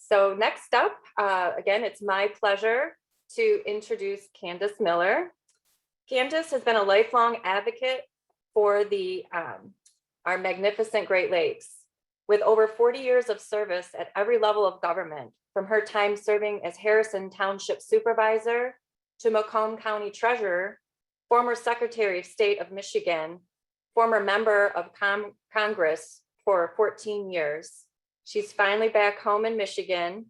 So next up, again, it's my pleasure to introduce Candace Miller. Candace has been a lifelong advocate for our magnificent Great Lakes, with over 40 years of service at every level of government, from her time serving as Harrison Township Supervisor to Macomb County Treasurer, former Secretary of State of Michigan, former member of Congress for 14 years. She's finally back home in Michigan,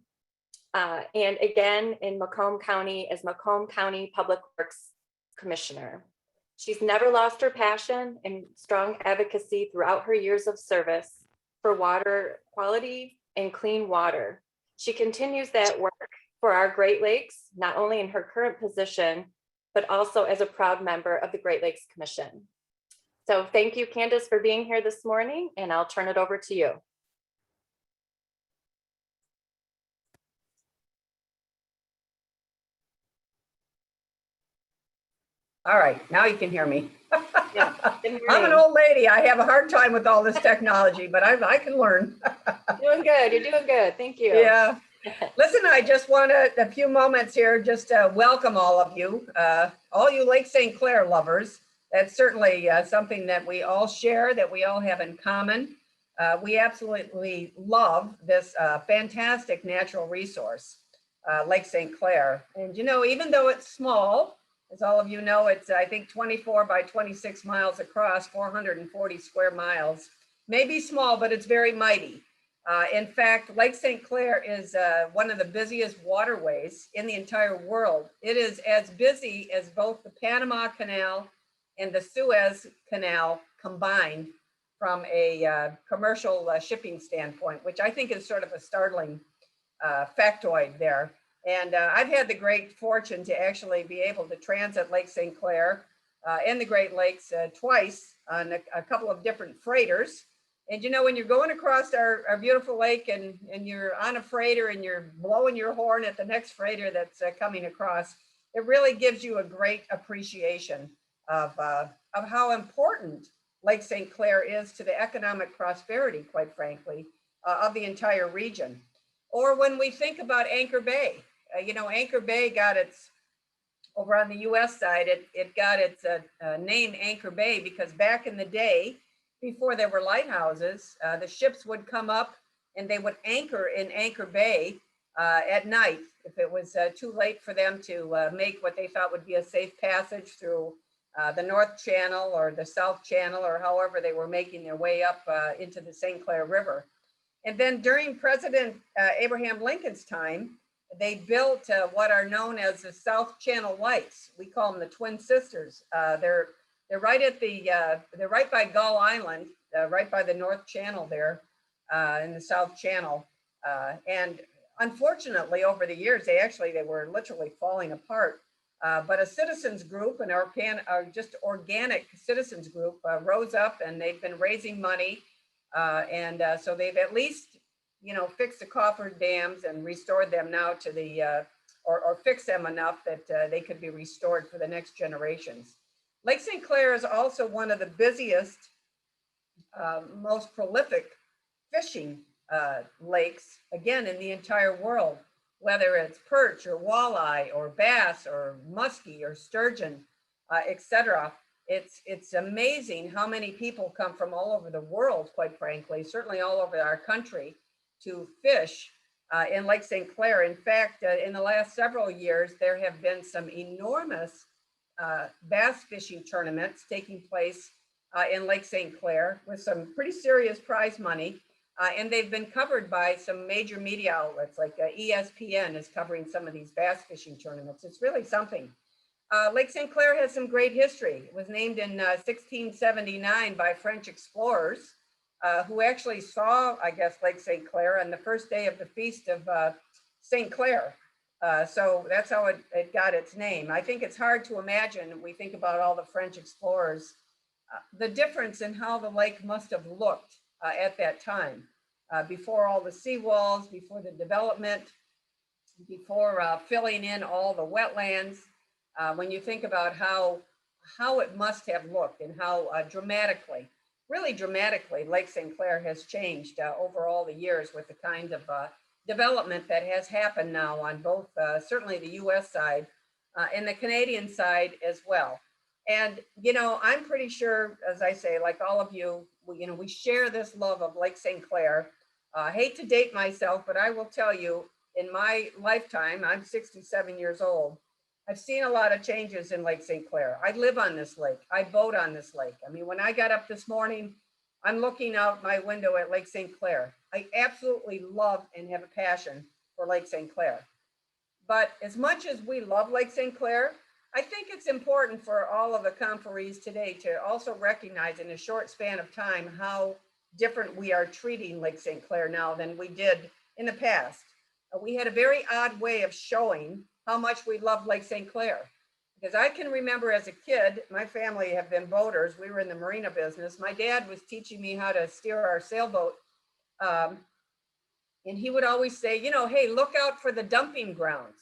and again in Macomb County as Macomb County Public Works Commissioner. She's never lost her passion and strong advocacy throughout her years of service for water quality and clean water. She continues that work for our Great Lakes, not only in her current position, but also as a proud member of the Great Lakes Commission. So thank you, Candace, for being here this morning, and I'll turn it over to you. All right, now you can hear me. Yeah, I'm an old lady. I have a hard time with all this technology, but I can learn. Doing good. You're doing good. Thank you. Yeah. Listen, I just want a few moments here just to welcome all of you, all you Lake St. Clair lovers. That's certainly something that we all share, that we all have in common. We absolutely love this fantastic natural resource, Lake St. Clair. And, you know, even though it's small, as all of you know, it's, I think, 24 by 26 miles across, 440 square miles. Maybe small, but it's very mighty. In fact, Lake St. Clair is one of the busiest waterways in the entire world. It is as busy as both the Panama Canal and the Suez Canal combined from a commercial shipping standpoint, which I think is sort of a startling factoid there. And I've had the great fortune to actually be able to transit Lake St. Clair and the Great Lakes twice on a couple of different freighters. And you know, when you're going across our beautiful lake and you're on a freighter and you're blowing your horn at the next freighter that's coming across, it really gives you a great appreciation of how important Lake St. Clair is to the economic prosperity, quite frankly, of the entire region. Or when we think about Anchor Bay, you know, Anchor Bay got its, over on the US side, it got its name Anchor Bay because back in the day, before there were lighthouses, the ships would come up and they would anchor in Anchor Bay at night if it was too late for them to make what they thought would be a safe passage through the North Channel or the South Channel, or however they were making their way up into the St. Clair River. And then during President Abraham Lincoln's time, they built what are known as the South Channel Lights. We call them the Twin Sisters. They're right at the they're right by Gull Island, right by the North Channel there in the South Channel. And unfortunately, over the years, they were literally falling apart. But a citizens group, just organic citizens group, rose up, and they've been raising money. So they've at least, you know, fixed the coffer dams and restored them now to the, or fixed them enough that they could be restored for the next generations. Lake St. Clair is also one of the busiest, most prolific fishing lakes, again, in the entire world, whether it's perch or walleye or bass or muskie or sturgeon, etc. It's amazing how many people come from all over the world, quite frankly, certainly all over our country, to fish in Lake St. Clair. In fact, in the last several years, there have been some enormous bass fishing tournaments taking place in Lake St. Clair with some pretty serious prize money. And they've been covered by some major media outlets, like ESPN is covering some of these bass fishing tournaments. It's really something. Lake St. Clair has some great history. It was named in 1679 by French explorers who actually saw, I guess, Lake St. Clair on the first day of the feast of St. Clair. So that's how it got its name. I think it's hard to imagine, we think about all the French explorers, the difference in how the lake must have looked at that time, before all the seawalls, before the development, before filling in all the wetlands. When you think about how it must have looked and how dramatically, really dramatically, Lake St. Clair has changed over all the years with the kind of development that has happened now on both, certainly the US side and the Canadian side as well. And, I'm pretty sure, as I say, like all of you, we share this love of Lake St. Clair. I hate to date myself, but I will tell you, in my lifetime, I'm 67 years old. I've seen a lot of changes in Lake St. Clair. I live on this lake. I boat on this lake. I mean, when I got up this morning, I'm looking out my window at Lake St. Clair. I absolutely love and have a passion for Lake St. Clair. But as much as we love Lake St. Clair, I think it's important for all of the conferees today to also recognize in a short span of time how different we are treating Lake St. Clair now than we did in the past. We had a very odd way of showing how much we love Lake St. Clair. Because I can remember as a kid, my family have been boaters. We were in the marina business. My dad was teaching me how to steer our sailboat. And he would always say, hey, look out for the dumping grounds.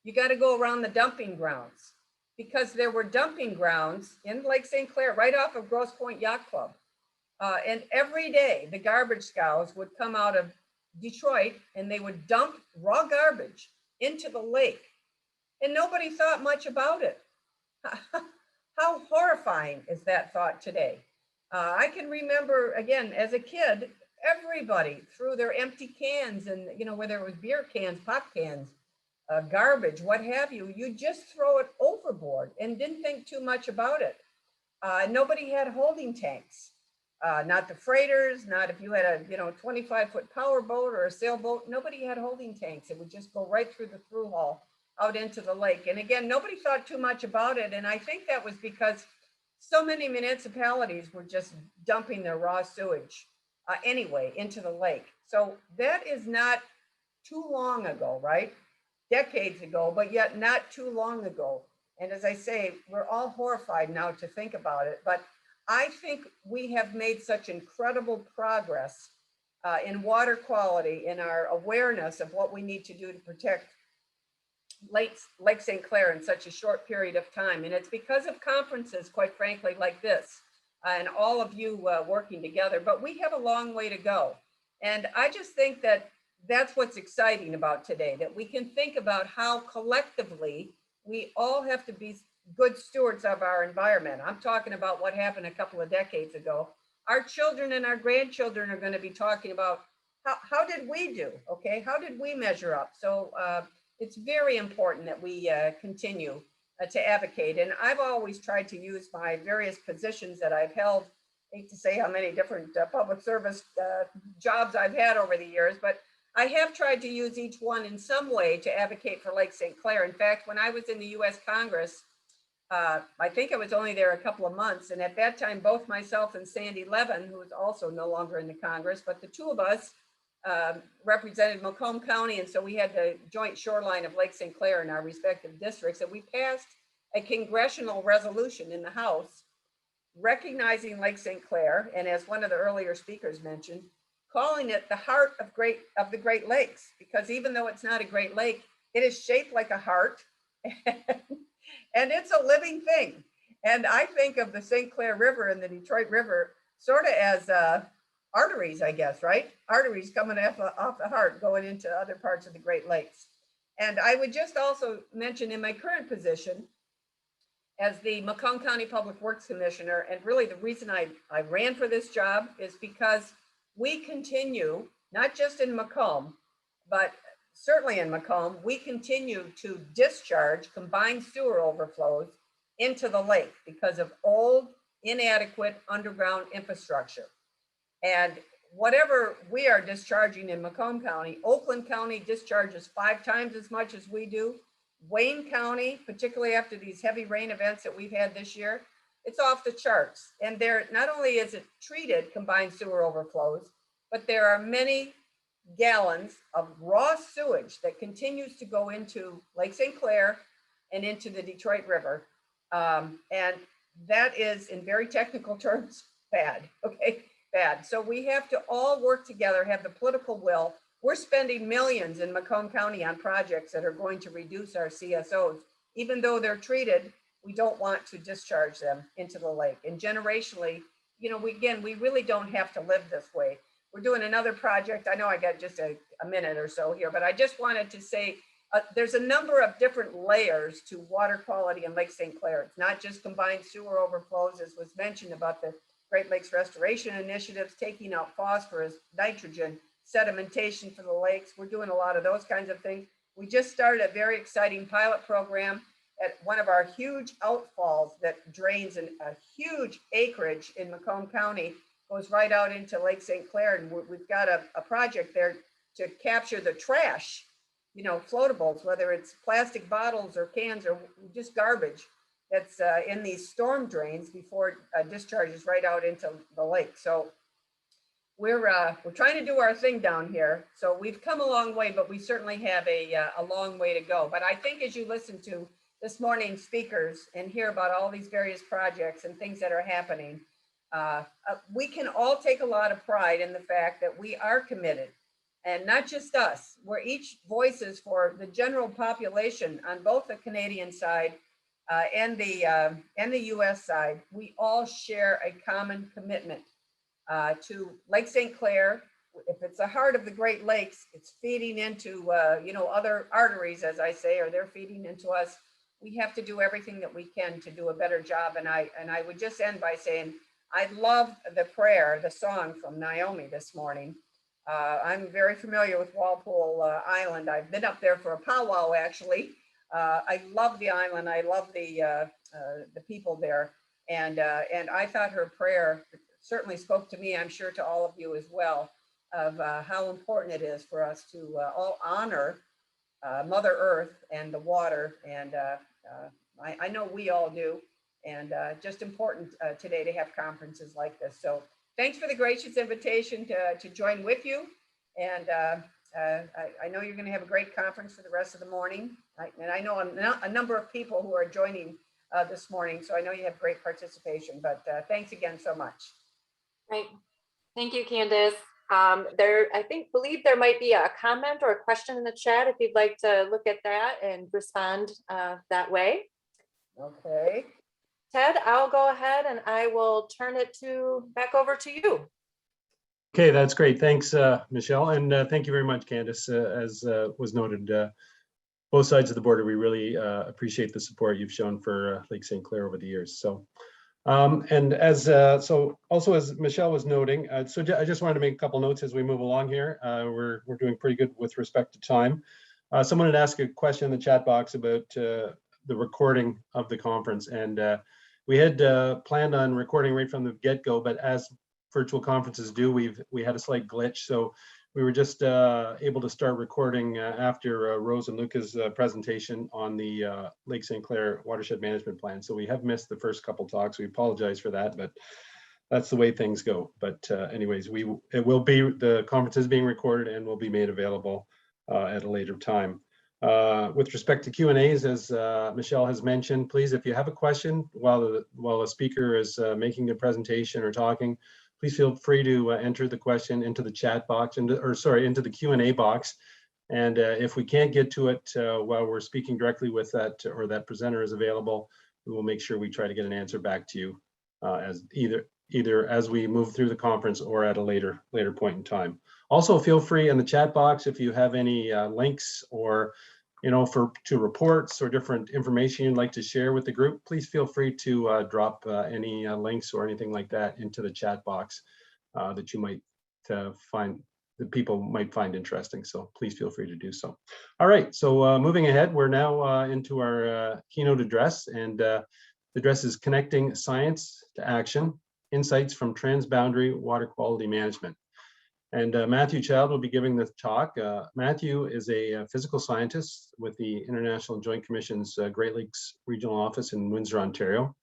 You got to go around the dumping grounds, because there were dumping grounds in Lake St. Clair right off of Grosse Pointe Yacht Club. And every day the garbage scows would come out of Detroit and they would dump raw garbage into the lake. And nobody thought much about it. How horrifying is that thought today? I can remember, again, as a kid, everybody threw their empty cans and, whether it was beer cans, pop cans, garbage, what have you, you just throw it overboard and didn't think too much about it. Nobody had holding tanks, not the freighters, not if you had a 25-foot power boat or a sailboat. Nobody had holding tanks. It would just go right through the through hull out into the lake. And again, nobody thought too much about it. And I think that was because so many municipalities were just dumping their raw sewage anyway into the lake. So that is not too long ago, right? Decades ago, but yet not too long ago. And as I say, we're all horrified now to think about it. But I think we have made such incredible progress in water quality, in our awareness of what we need to do to protect Lake St. Clair in such a short period of time. And it's because of conferences, quite frankly, like this, and all of you working together. But we have a long way to go. And I just think that that's what's exciting about today, that we can think about how collectively we all have to be good stewards of our environment. I'm talking about what happened a couple of decades ago. Our children and our grandchildren are going to be talking about how did we do? Okay, how did we measure up? So it's very important that we continue to advocate. And I've always tried to use my various positions that I've held. I hate to say how many different public service jobs I've had over the years, but I have tried to use each one in some way to advocate for Lake St. Clair. In fact, when I was in the US Congress, I think I was only there a couple of months. And at that time, both myself and Sandy Levin, who is also no longer in the Congress, but the two of us represented Macomb County. And so we had the joint shoreline of Lake St. Clair in our respective districts. And we passed a congressional resolution in the House recognizing Lake St. Clair. And as one of the earlier speakers mentioned, calling it the heart of the Great Lakes, because even though it's not a Great Lake, it is shaped like a heart and it's a living thing. And I think of the St. Clair River and the Detroit River sort of as arteries, I guess, right? Arteries coming off the heart going into other parts of the Great Lakes. And I would just also mention in my current position as the Macomb County Public Works Commissioner, and really the reason I ran for this job is because we continue, not just in Macomb, but certainly in Macomb, we continue to discharge combined sewer overflows into the lake because of old, inadequate underground infrastructure. And whatever we are discharging in Macomb County, Oakland County discharges 5 times as much as we do. Wayne County, particularly after these heavy rain events that we've had this year, it's off the charts. And there, not only is it treated combined sewer overflows, but there are many gallons of raw sewage that continues to go into Lake St. Clair and into the Detroit River. And that is, in very technical terms, bad, okay, bad. So we have to all work together, have the political will. We're spending millions in Macomb County on projects that are going to reduce our CSOs. Even though they're treated, we don't want to discharge them into the lake. And generationally, we really don't have to live this way. we're doing another project. I know I got just a minute or so here, but I just wanted to say there's a number of different layers to water quality in Lake St. Clair. It's not just combined sewer overflows, as was mentioned about the Great Lakes Restoration Initiatives, taking out phosphorus, nitrogen, sedimentation for the lakes. We're doing a lot of those kinds of things. We just started a very exciting pilot program at one of our huge outfalls that drains a huge acreage in Macomb County, goes right out into Lake St. Clair. And we've got a project there to capture the trash, you know, floatables, whether it's plastic bottles or cans or just garbage that's in these storm drains before it discharges right out into the lake. So we're trying to do our thing down here. So we've come a long way, but we certainly have a long way to go. But I think as you listen to this morning's speakers and hear about all these various projects and things that are happening, we can all take a lot of pride in the fact that we are committed, and not just us. We're each voices for the general population on both the Canadian side and the US side. We all share a common commitment to Lake St. Clair. If it's the heart of the Great Lakes, it's feeding into you know, other arteries, as I say, or they're feeding into us. We have to do everything that we can to do a better job. And I would just end by saying, I love the prayer, the song from Naomi this morning. I'm very familiar with Walpole Island. I've been up there for a powwow, actually. I love the island. I love the people there. And I thought her prayer certainly spoke to me, I'm sure to all of you as well, of how important it is for us to all honor Mother Earth and the water. And I know we all do. And just important today to have conferences like this. So thanks for the gracious invitation to join with you. And I know you're going to have a great conference for the rest of the morning. And I know a number of people who are joining this morning. So I know you have great participation, but thanks again so much. Right. Thank you, Candace. Believe there might be a comment or a question in the chat if you'd like to look at that and respond that way. Okay. Ted, I'll go ahead and I will turn it back over to you. Okay, that's great. Thanks, Michelle. And thank you very much, Candace. As was noted, both sides of the border, we really appreciate the support you've shown for Lake St. Clair over the years. So, and as also as Michelle was noting, so I just wanted to make a couple notes as we move along here. We're doing pretty good with respect to time. Someone had asked a question in the chat box about the recording of the conference, and we had planned on recording right from the get-go, but as virtual conferences do, we had a slight glitch, so we were just able to start recording after Rose and Luca's presentation on the Lake St. Clair Watershed Management Plan. So we have missed the first couple talks. We apologize for that, but that's the way things go. But anyways, the conference is being recorded and will be made available at a later time. With respect to Q&As, as Michelle has mentioned, please, if you have a question while a speaker is making a presentation or talking, please feel free to enter the question into the chat box, into the Q&A box. And if we can't get to it while we're speaking directly with that, or that presenter is available, we will make sure we try to get an answer back to you as either as we move through the conference or at a later point in time. Also, feel free in the chat box if you have any links or to reports or different information you'd like to share with the group, please feel free to drop any links or anything like that into the chat box that you might find that people might find interesting. So please feel free to do so. All right, so moving ahead, we're now into our keynote address, and the address is Connecting Science to Action, Insights from Transboundary Water Quality Management. And Matthew Child will be giving the talk. Matthew is a physical scientist with the International Joint Commission's Great Lakes Regional Office in Windsor, Ontario.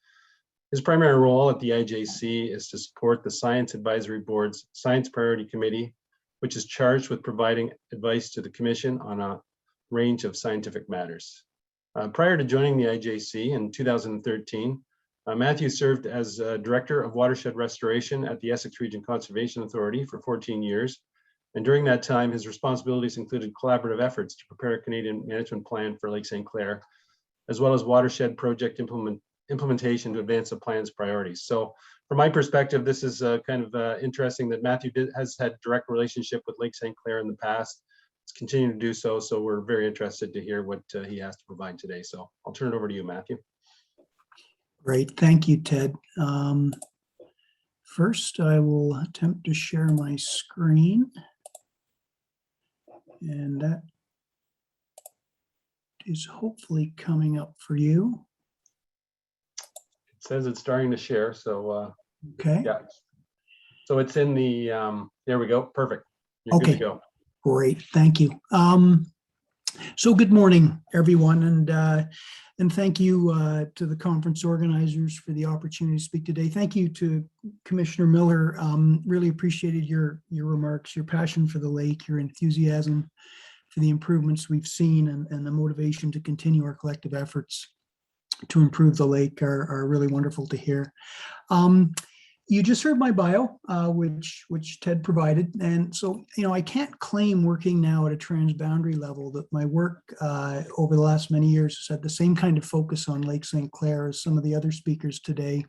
His primary role at the IJC is to support the Science Advisory Board's Science Priority Committee, which is charged with providing advice to the Commission on a range of scientific matters. Prior to joining the IJC in 2013, Matthew served as Director of Watershed Restoration at the Essex Region Conservation Authority for 14 years. And during that time, his responsibilities included collaborative efforts to prepare a Canadian management plan for Lake St. Clair, as well as watershed project implementation to advance the plan's priorities. So from my perspective, this is kind of interesting that Matthew has had direct relationship with Lake St. Clair in the past. It's continuing to do so. So we're very interested to hear what he has to provide today. So I'll turn it over to you, Matthew. Great, thank you, Ted. First, I will attempt to share my screen. And that is hopefully coming up for you. It says it's starting to share. So Okay. yeah. So it's in the, there we go. Perfect. You're Okay. good to go. Great, thank you. So good morning, everyone, and thank you to the conference organizers for the opportunity to speak today. Thank you to Commissioner Miller. Really appreciated your remarks, your passion for the lake, your enthusiasm for the improvements we've seen, and the motivation to continue our collective efforts to improve the lake are really wonderful to hear. You just heard my bio, which Ted provided. And so, I can't claim working now at a transboundary level that my work over the last many years has had the same kind of focus on Lake St. Clair as some of the other speakers today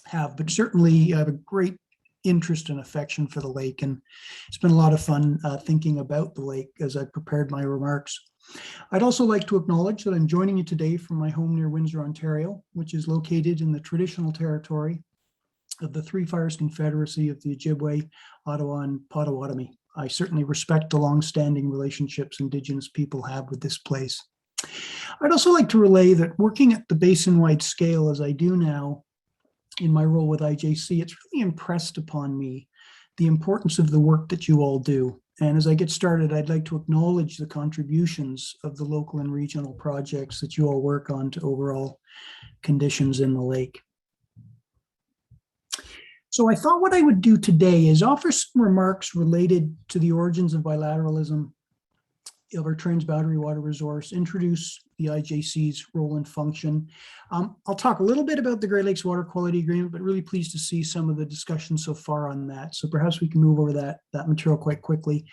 have, but certainly I have a great interest and affection for the lake. And it's been a lot of fun thinking about the lake as I prepared my remarks. I'd also like to acknowledge that I'm joining you today from my home near Windsor, Ontario, which is located in the traditional territory of the Three Fires Confederacy of the Ojibwe, Ottawa, and Potawatomi. I certainly respect the long-standing relationships Indigenous people have with this place. I'd also like to relay that working at the basin-wide scale as I do now in my role with IJC, it's really impressed upon me the importance of the work that you all do. And as I get started, I'd like to acknowledge the contributions of the local and regional projects that you all work on to overall conditions in the lake. So I thought what I would do today is offer some remarks related to the origins of bilateralism of our transboundary water resource, introduce the IJC's role and function. I'll talk a little bit about the Great Lakes Water Quality Agreement, but really pleased to see some of the discussion so far on that. So perhaps we can move over that material quite quickly.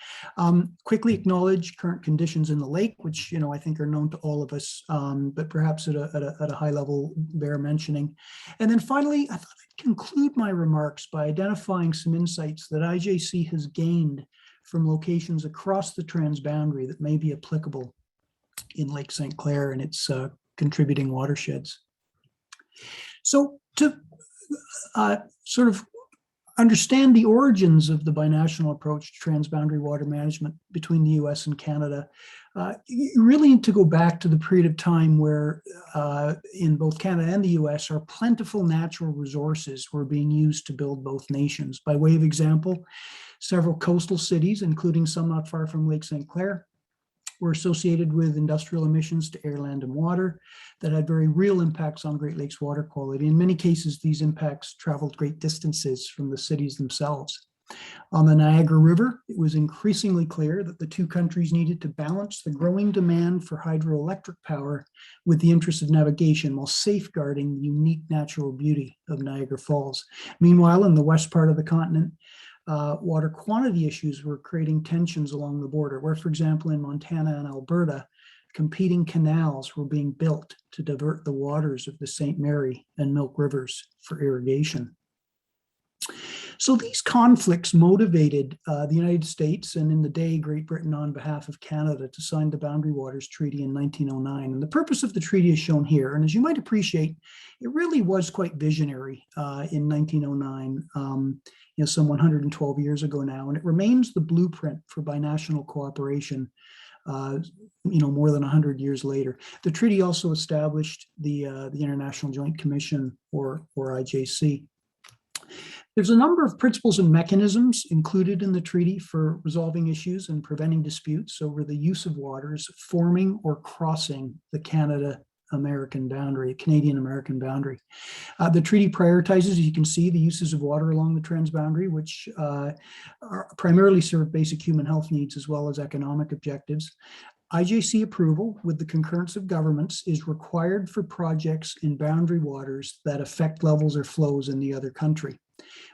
Quickly acknowledge current conditions in the lake, which I think are known to all of us, but perhaps at a high level bear mentioning. And then finally, I thought I'd conclude my remarks by identifying some insights that IJC has gained from locations across the transboundary that may be applicable in Lake St. Clair and its contributing watersheds. So to sort of understand the origins of the binational approach to transboundary water management between the US and Canada, you really need to go back to the period of time where in both Canada and the US, our plentiful natural resources were being used to build both nations. By way of example, several coastal cities, including some not far from Lake St. Clair, were associated with industrial emissions to air, land, and water that had very real impacts on Great Lakes water quality. In many cases, these impacts traveled great distances from the cities themselves. On the Niagara River, it was increasingly clear that the two countries needed to balance the growing demand for hydroelectric power with the interests of navigation while safeguarding the unique natural beauty of Niagara Falls. Meanwhile, in the west part of the continent, water quantity issues were creating tensions along the border, where, for example, in Montana and Alberta, competing canals were being built to divert the waters of the St. Mary and Milk Rivers for irrigation. So these conflicts motivated the United States and in the day Great Britain on behalf of Canada to sign the Boundary Waters Treaty in 1909. And the purpose of the treaty is shown here. And as you might appreciate, it really was quite visionary in 1909, some 112 years ago now. And it remains the blueprint for binational cooperation more than 100 years later. The treaty also established the International Joint Commission, or IJC. There's a number of principles and mechanisms included in the treaty for resolving issues and preventing disputes over the use of waters forming or crossing the Canadian-American boundary. The treaty prioritizes, as you can see, the uses of water along the transboundary, which primarily serve basic human health needs as well as economic objectives. IJC approval with the concurrence of governments is required for projects in boundary waters that affect levels or flows in the other country.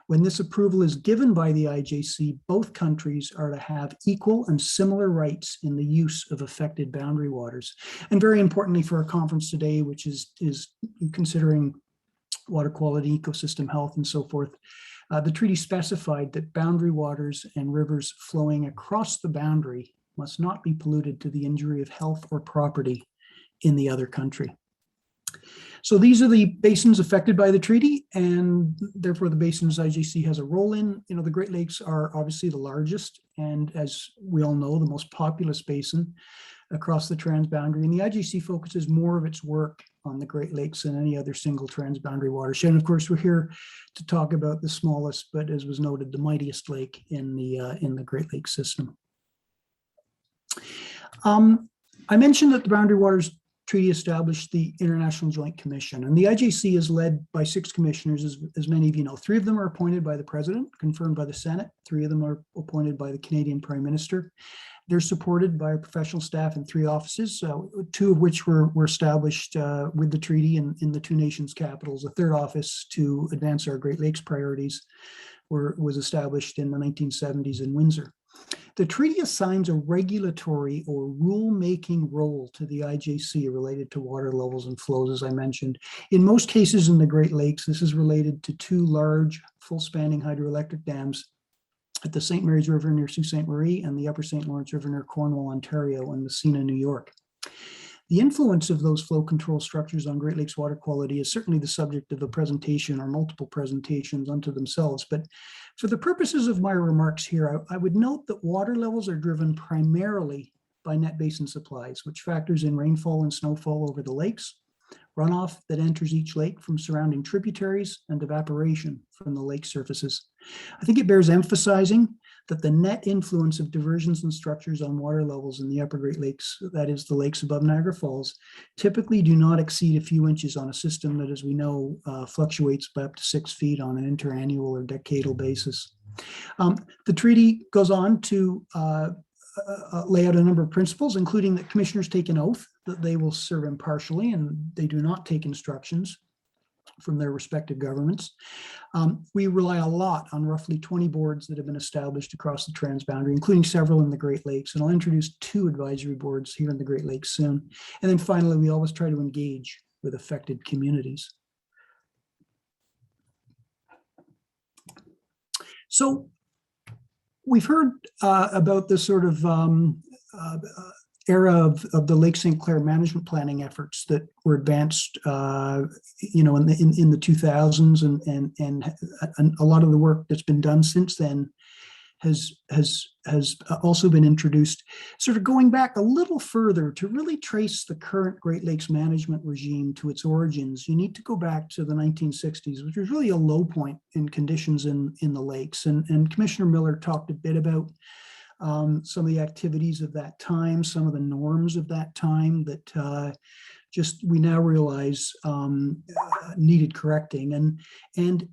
When this approval is given by the IJC, both countries are to have equal and similar rights in the use of affected boundary waters. And very importantly for our conference today, which is considering water quality, ecosystem health, and so forth. The treaty specified that boundary waters and rivers flowing across the boundary must not be polluted to the injury of health or property in the other country. So these are the basins affected by the treaty, and therefore the basins IJC has a role in. You know, the Great Lakes are obviously the largest, and as we all know, the most populous basin across the transboundary. And the IJC focuses more of its work on the Great Lakes than any other single transboundary watershed. And of course, we're here to talk about the smallest, but as was noted, the mightiest lake in the Great Lakes system. I mentioned that the Boundary Waters Treaty established the International Joint Commission, and the IJC is led by 6 commissioners, as many of you know. 3 of them are appointed by the President, confirmed by the Senate. 3 of them are appointed by the Canadian Prime Minister. They're supported by a professional staff in 3 offices, 2 of which were established with the treaty in the 2 nations' capitals. A 3rd office to advance our Great Lakes priorities was established in the 1970s in Windsor. The treaty assigns a regulatory or rule-making role to the IJC related to water levels and flows, as I mentioned. In most cases in the Great Lakes, this is related to 2 large, full-spanning hydroelectric dams at the St. Mary's River near Sault Ste. Marie and the Upper St. Lawrence River near Cornwall, Ontario, and Messina, New York. The influence of those flow control structures on Great Lakes water quality is certainly the subject of a presentation or multiple presentations unto themselves. But for the purposes of my remarks here, I would note that water levels are driven primarily by net basin supplies, which factors in rainfall and snowfall over the lakes, runoff that enters each lake from surrounding tributaries, and evaporation from the lake surfaces. I think it bears emphasizing that the net influence of diversions and structures on water levels in the upper Great Lakes, that is the lakes above Niagara Falls, typically do not exceed a few inches on a system that, as we know, fluctuates by up to 6 feet on an interannual or decadal basis. The treaty goes on to lay out a number of principles, including that commissioners take an oath that they will serve impartially and they do not take instructions from their respective governments. We rely a lot on roughly 20 boards that have been established across the transboundary, including several in the Great Lakes. And I'll introduce 2 advisory boards here in the Great Lakes soon. And then finally, we always try to engage with affected communities. So we've heard about this sort of era of the Lake St. Clair management planning efforts that were advanced, you know, in the 2000s, and a lot of the work that's been done since then has also been introduced. Sort of going back a little further to really trace the current Great Lakes management regime to its origins, you need to go back to the 1960s, which was really a low point in conditions in the lakes. And Commissioner Miller talked a bit about some of the activities of that time, some of the norms of that time that just we now realize needed correcting. And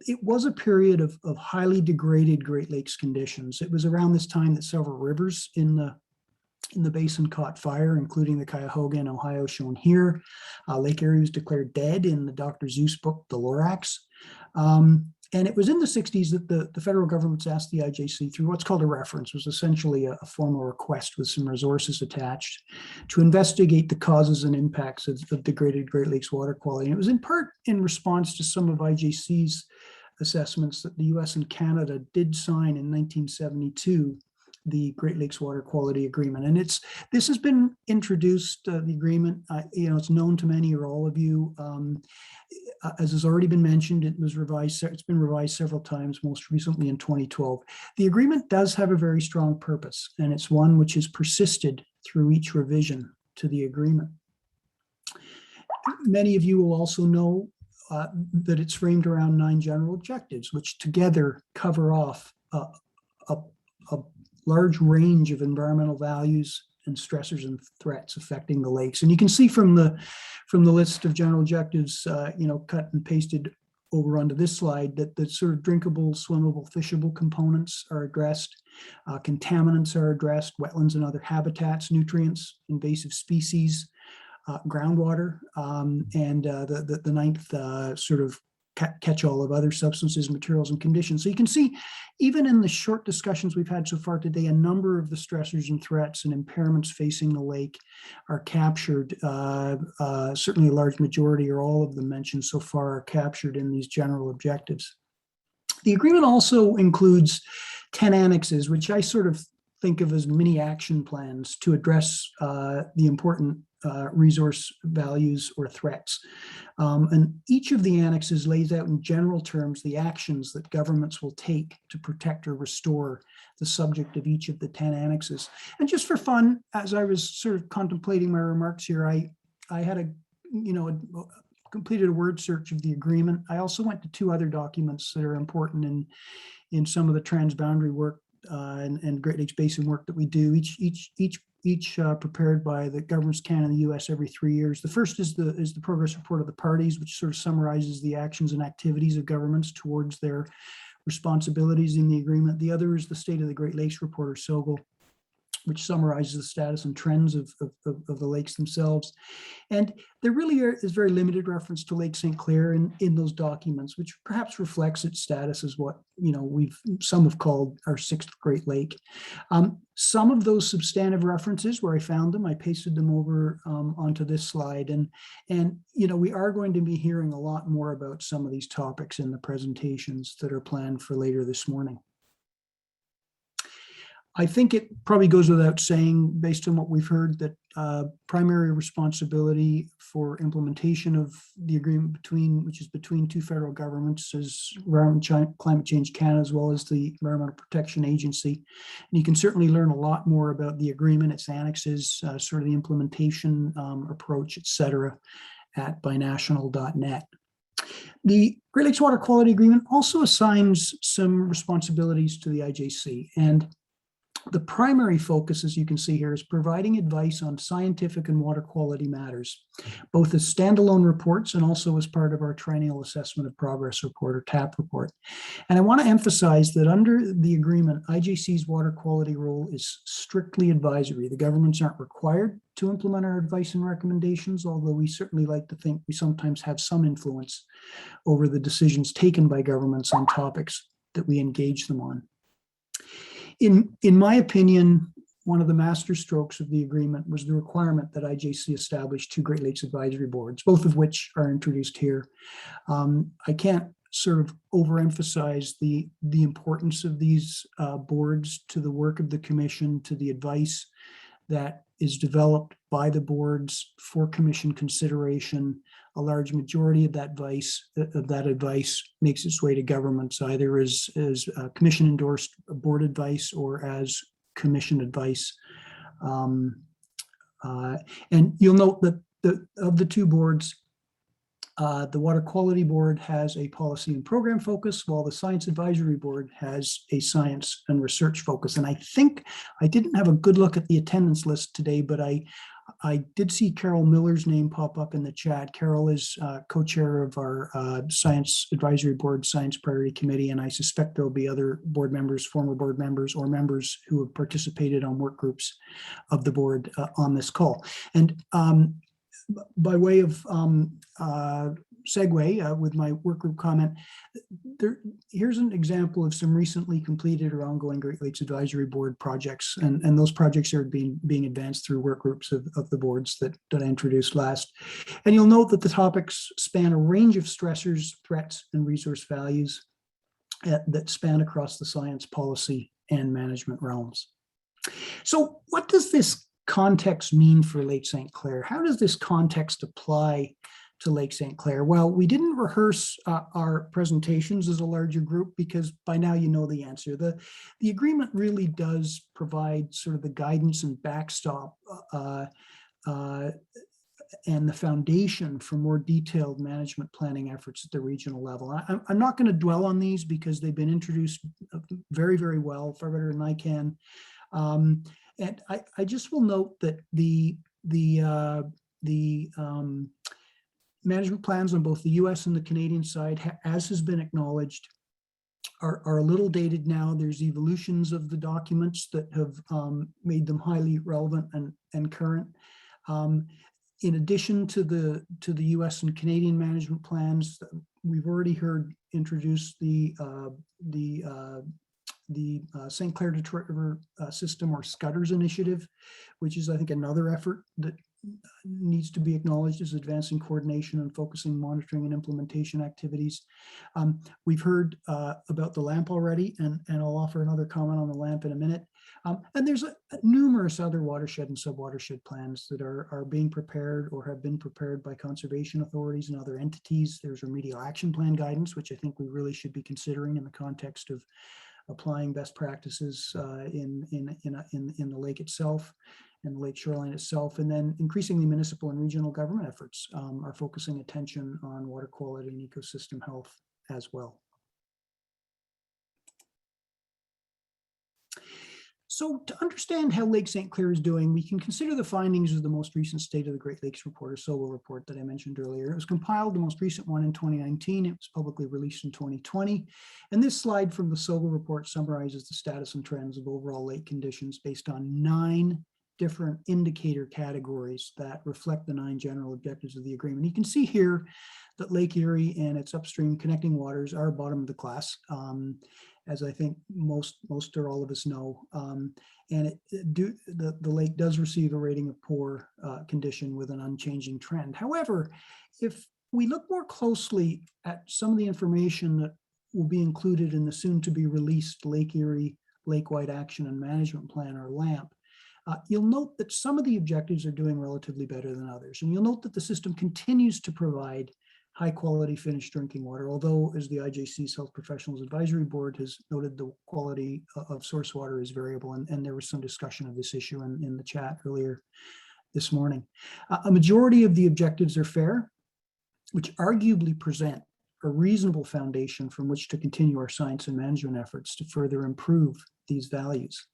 it was a period of highly degraded Great Lakes conditions. It was around this time that several rivers in the basin caught fire, including the Cuyahoga in Ohio, shown here. Lake Erie was declared dead in the Dr. Seuss book, The Lorax. And it was in the 60s that the federal government's asked the IJC through what's called a reference, was essentially a formal request with some resources attached, to investigate the causes and impacts of degraded Great Lakes water quality. And it was in part in response to some of IJC's assessments that the US and Canada did sign in 1972, the Great Lakes Water Quality Agreement. And this has been introduced, the agreement, you know, it's known to many or all of you. As has already been mentioned, it's been revised several times, most recently in 2012. The agreement does have a very strong purpose, and it's one which has persisted through each revision to the agreement. Many of you will also know that it's framed around 9 general objectives, which together cover off a large range of environmental values and stressors and threats affecting the lakes. And you can see from the list of general objectives, you know, cut and pasted over onto this slide, that the sort of drinkable, swimmable, fishable components are addressed. Contaminants are addressed, wetlands and other habitats, nutrients, invasive species, groundwater, and the 9th sort of catch-all of other substances, materials, and conditions. So you can see, even in the short discussions we've had so far today, a number of the stressors and threats and impairments facing the lake are captured. Certainly a large majority, or all of them mentioned so far, are captured in these general objectives. The agreement also includes 10 annexes, which I sort of think of as mini action plans to address the important resource values or threats. And each of the annexes lays out in general terms the actions that governments will take to protect or restore the subject of each of the 10 annexes. And just for fun, as I was sort of contemplating my remarks here, I had completed a word search of the agreement. I also went to 2 other documents that are important in some of the transboundary work and Great Lakes Basin work that we do, each prepared by the governments of Canada and the US every 3 years. The first is the progress report of the parties, which sort of summarizes the actions and activities of governments towards their responsibilities in the agreement. The other is the State of the Great Lakes report, or SOGL, which summarizes the status and trends of the lakes themselves. And there really is very limited reference to Lake St. Clair in those documents, which perhaps reflects its status as what some have called our 6th Great Lake. Some of those substantive references, where I found them, I pasted them over onto this slide. And we are going to be hearing a lot more about some of these topics in the presentations that are planned for later this morning. I think it probably goes without saying, based on what we've heard, that primary responsibility for implementation of the agreement which is between 2 federal governments, is Climate Change Canada, as well as the Environmental Protection Agency. And you can certainly learn a lot more about the agreement, its annexes, sort of the implementation approach, et cetera, at binational.net. The Great Lakes Water Quality Agreement also assigns some responsibilities to the IJC, and the primary focus, as you can see here, is providing advice on scientific and water quality matters, both as standalone reports and also as part of our Triennial Assessment of Progress report, or TAP report. And I want to emphasize that under the agreement, IJC's water quality role is strictly advisory. The governments aren't required to implement our advice and recommendations, although we certainly like to think we sometimes have some influence over the decisions taken by governments on topics that we engage them on. In my opinion, one of the master strokes of the agreement was the requirement that IJC establish 2 Great Lakes Advisory Boards, both of which are introduced here. I can't sort of overemphasize the importance of these boards to the work of the Commission, to the advice that is developed by the boards for Commission consideration. A large majority of that advice makes its way to governments, either as Commission endorsed board advice or as Commission advice. And you'll note that of the 2 boards, the Water Quality Board has a policy and program focus, while the Science Advisory Board has a science and research focus. And I think I didn't have a good look at the attendance list today, but I did see Carol Miller's name pop up in the chat. Carol is co-chair of our Science Advisory Board Science Priority Committee, and I suspect there'll be other board members, former board members, or members who have participated on work groups of the board on this call. And by way of segue with my work group comment, here's an example of some recently completed or ongoing Great Lakes Advisory Board projects, and those projects are being advanced through work groups of the boards that I introduced last. And you'll note that the topics span a range of stressors, threats, and resource values that span across the science, policy, and management realms. So what does this context mean for Lake St. Clair? How does this context apply to Lake St. Clair? Well, we didn't rehearse our presentations as a larger group because by now you know the answer. The agreement really does provide sort of the guidance and backstop and the foundation for more detailed management planning efforts at the regional level. I'm not going to dwell on these because they've been introduced very, very well, far better than I can. And I just will note that the management plans on both the US and the Canadian side, as has been acknowledged, are a little dated now. There's evolutions of the documents that have made them highly relevant and current. In addition to the US and Canadian management plans, we've already heard introduce the St. Clair Detroit River System, or Scudders Initiative, which is, I think, another effort that needs to be acknowledged as advancing coordination and focusing monitoring and implementation activities. We've heard about the LAMP already, and I'll offer another comment on the LAMP in a minute. And there's numerous other watershed and sub-watershed plans that are being prepared or have been prepared by conservation authorities and other entities. There's remedial action plan guidance, which I think we really should be considering in the context of applying best practices in the lake itself and the lake shoreline itself. And then increasingly municipal and regional government efforts are focusing attention on water quality and ecosystem health as well. So to understand how Lake St. Clair is doing, we can consider the findings of the most recent State of the Great Lakes Report, or SOGO report, that I mentioned earlier. It was compiled, the most recent one, in 2019. It was publicly released in 2020. And this slide from the SOGO report summarizes the status and trends of overall lake conditions based on 9 different indicator categories that reflect the 9 general objectives of the agreement. You can see here that Lake Erie and its upstream connecting waters are bottom of the class, as I think most or all of us know. And the lake does receive a rating of poor condition with an unchanging trend. However, if we look more closely at some of the information that will be included in the soon to be released Lake Erie Lakewide Action and Management Plan, or LAMP, you'll note that some of the objectives are doing relatively better than others. And you'll note that the system continues to provide high quality finished drinking water, although, as the IJC's Health Professionals Advisory Board has noted, the quality of source water is variable. And there was some discussion of this issue in the chat earlier this morning. A majority of the objectives are fair, which arguably present a reasonable foundation from which to continue our science and management efforts to further improve these values.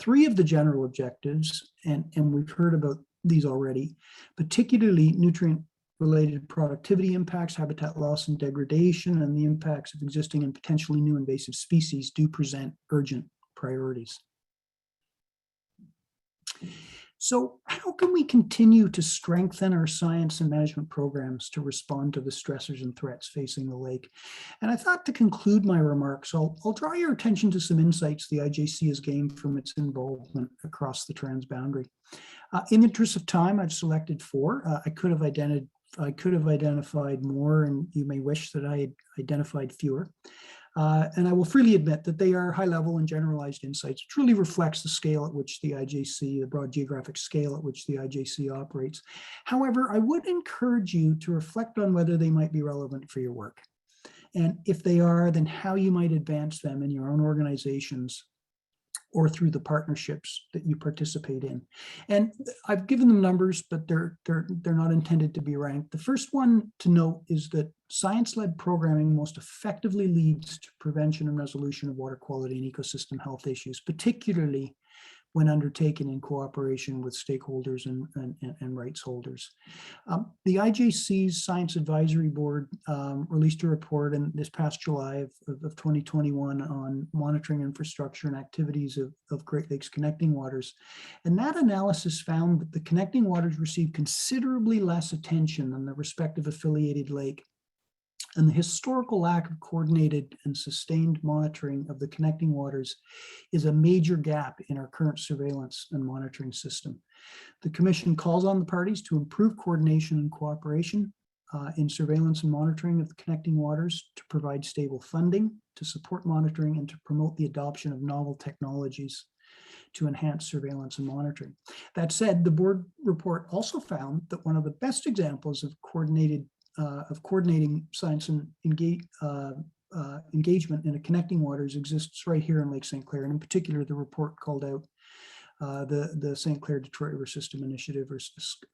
3 of the general objectives, and we've heard about these already, particularly nutrient-related productivity impacts, habitat loss and degradation, and the impacts of existing and potentially new invasive species, do present urgent priorities. So how can we continue to strengthen our science and management programs to respond to the stressors and threats facing the lake? And I thought, to conclude my remarks, I'll draw your attention to some insights the IJC has gained from its involvement across the transboundary. In the interest of time, I've selected 4. I could have identified more, and you may wish that I had identified fewer. And I will freely admit that they are high-level and generalized insights, which really reflects the scale at which the IJC, the broad geographic scale at which the IJC operates. However, I would encourage you to reflect on whether they might be relevant for your work. And if they are, then how you might advance them in your own organizations or through the partnerships that you participate in. And I've given them numbers, but they're not intended to be ranked. The first one to note is that science-led programming most effectively leads to prevention and resolution of water quality and ecosystem health issues, particularly when undertaken in cooperation with stakeholders and rights holders. The IJC's Science Advisory Board released a report in this past July of 2021 on monitoring infrastructure and activities of Great Lakes connecting waters. And that analysis found that the connecting waters receive considerably less attention than the respective affiliated lake. And the historical lack of coordinated and sustained monitoring of the connecting waters is a major gap in our current surveillance and monitoring system. The Commission calls on the parties to improve coordination and cooperation in surveillance and monitoring of the connecting waters, to provide stable funding, to support monitoring, and to promote the adoption of novel technologies to enhance surveillance and monitoring. That said, the board report also found that one of the best examples of coordinating science and engagement in the connecting waters exists right here in Lake St. Clair. And in particular, the report called out the St. Clair Detroit River System Initiative,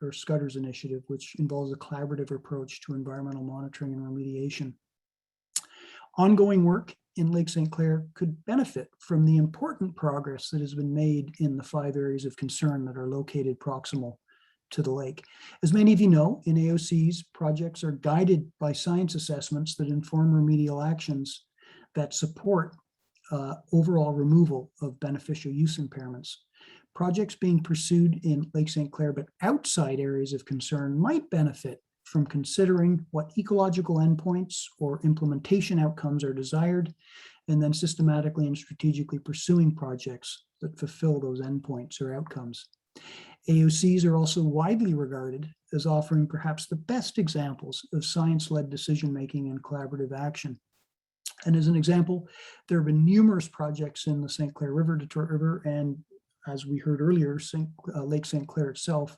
or Scudders Initiative, which involves a collaborative approach to environmental monitoring and remediation. Ongoing work in Lake St. Clair could benefit from the important progress that has been made in the 5 areas of concern that are located proximal to the lake. As many of you know, in AOCs, projects are guided by science assessments that inform remedial actions that support overall removal of beneficial use impairments. Projects being pursued in Lake St. Clair but outside areas of concern might benefit from considering what ecological endpoints or implementation outcomes are desired, and then systematically and strategically pursuing projects that fulfill those endpoints or outcomes. AOCs are also widely regarded as offering perhaps the best examples of science-led decision-making and collaborative action. And as an example, there have been numerous projects in the St. Clair River, Detroit River, and as we heard earlier, Lake St. Clair itself,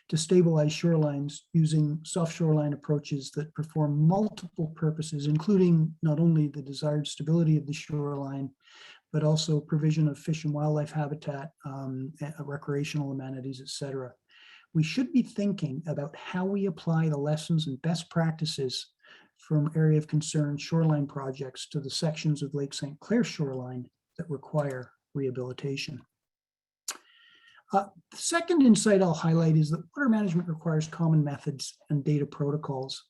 to stabilize shorelines using soft shoreline approaches that perform multiple purposes, including not only the desired stability of the shoreline, but also provision of fish and wildlife habitat, recreational amenities, etc. We should be thinking about how we apply the lessons and best practices from area of concern shoreline projects to the sections of Lake St. Clair shoreline that require rehabilitation. The second insight I'll highlight is that water management requires common methods and data protocols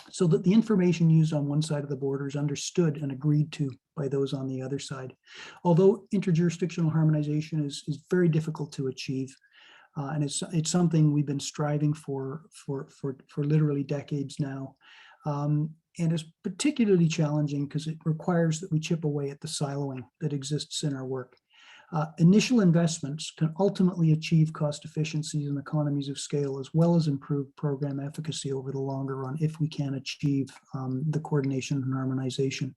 so that the information used on one side of the border is understood and agreed to by those on the other side. Although interjurisdictional harmonization is very difficult to achieve, and it's something we've been striving for literally decades now. And it's particularly challenging because it requires that we chip away at the siloing that exists in our work. Initial investments can ultimately achieve cost efficiencies and economies of scale, as well as improve program efficacy over the longer run if we can achieve the coordination and harmonization.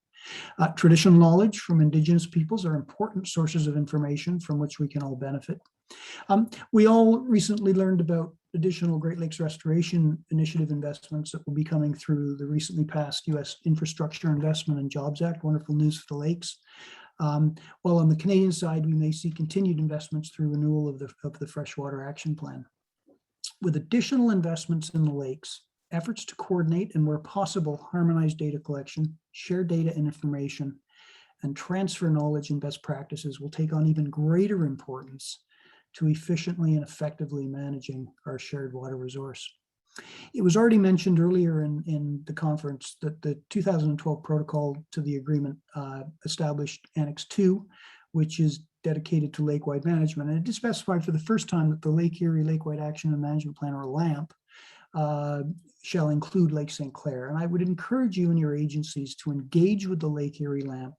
Traditional knowledge from Indigenous peoples are important sources of information from which we can all benefit. We all recently learned about additional Great Lakes Restoration Initiative investments that will be coming through the recently passed U.S. Infrastructure Investment and Jobs Act. Wonderful news for the lakes. While on the Canadian side, we may see continued investments through renewal of the Freshwater Action Plan. With additional investments in the lakes, efforts to coordinate and where possible, harmonize data collection, share data and information, and transfer knowledge and best practices will take on even greater importance to efficiently and effectively managing our shared water resource. It was already mentioned earlier in the conference that the 2012 protocol to the agreement established Annex 2, which is dedicated to lake-wide management. And it did specify for the first time that the Lake Erie Lake-Wide Action and Management Plan, or LAMP, shall include Lake St. Clair. And I would encourage you and your agencies to engage with the Lake Erie LAMP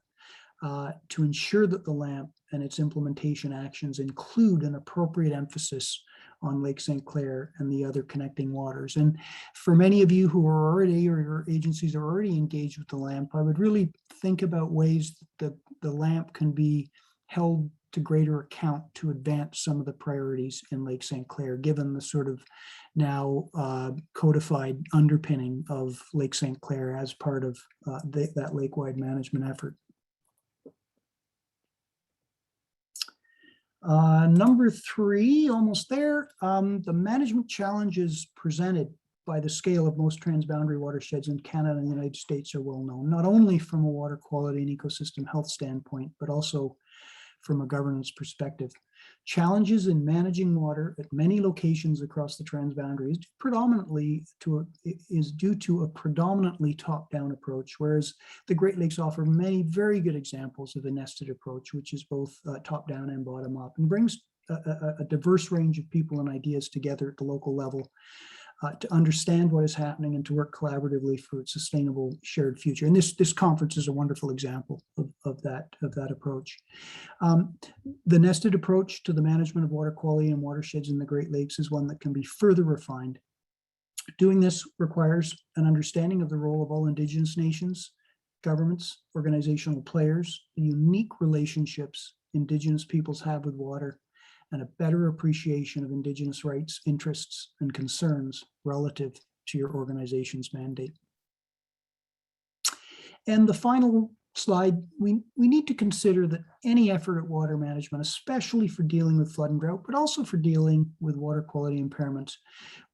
to ensure that the LAMP and its implementation actions include an appropriate emphasis on Lake St. Clair and the other connecting waters. And for many of you who are already, or your agencies are already engaged with the LAMP, I would really think about ways that the LAMP can be held to greater account to advance some of the priorities in Lake St. Clair, given the sort of now codified underpinning of Lake St. Clair as part of that lake-wide management effort. Number 3, almost there, the management challenges presented by the scale of most transboundary watersheds in Canada and the United States are well known, not only from a water quality and ecosystem health standpoint, but also from a governance perspective. Challenges in managing water at many locations across the transboundary is due to a predominantly top-down approach, whereas the Great Lakes offer many very good examples of a nested approach, which is both top-down and bottom-up, and brings a diverse range of people and ideas together at the local level to understand what is happening and to work collaboratively for its sustainable shared future. And this conference is a wonderful example of that approach. The nested approach to the management of water quality and watersheds in the Great Lakes is one that can be further refined. Doing this requires an understanding of the role of all Indigenous nations, governments, organizational players, the unique relationships Indigenous peoples have with water, and a better appreciation of Indigenous rights, interests, and concerns relative to your organization's mandate. And the final slide, we need to consider that any effort at water management, especially for dealing with flood and drought, but also for dealing with water quality impairments,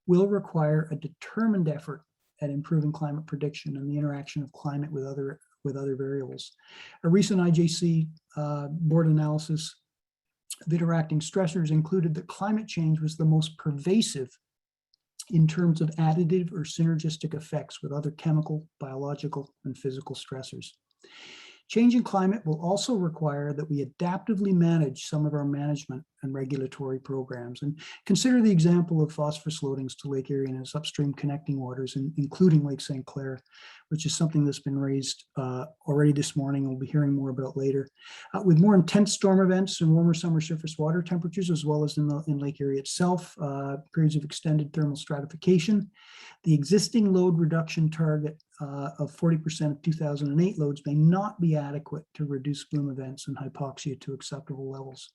will require a determined effort at improving climate prediction and the interaction of climate with other variables. A recent IJC board analysis of interacting stressors included that climate change was the most pervasive in terms of additive or synergistic effects with other chemical, biological, and physical stressors. Changing climate will also require that we adaptively manage some of our management and regulatory programs. And consider the example of phosphorus loadings to Lake Erie and its upstream connecting waters, including Lake St. Clair, which is something that's been raised already this morning. We'll be hearing more about later. With more intense storm events and warmer summer surface water temperatures, as well as in Lake Erie itself, periods of extended thermal stratification, the existing load reduction target of 40% of 2008 loads may not be adequate to reduce bloom events and hypoxia to acceptable levels.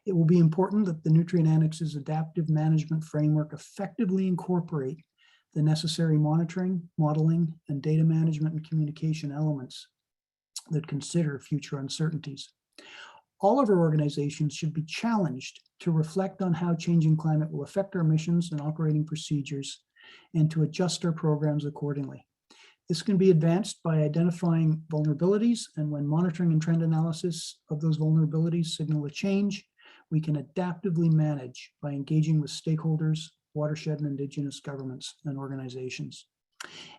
It will be important that the Nutrient Annex's adaptive management framework effectively incorporate the necessary monitoring, modeling, and data management and communication elements that consider future uncertainties. All of our organizations should be challenged to reflect on how changing climate will affect our missions and operating procedures and to adjust our programs accordingly. This can be advanced by identifying vulnerabilities, and when monitoring and trend analysis of those vulnerabilities signal a change, we can adaptively manage by engaging with stakeholders, watershed and Indigenous governments and organizations.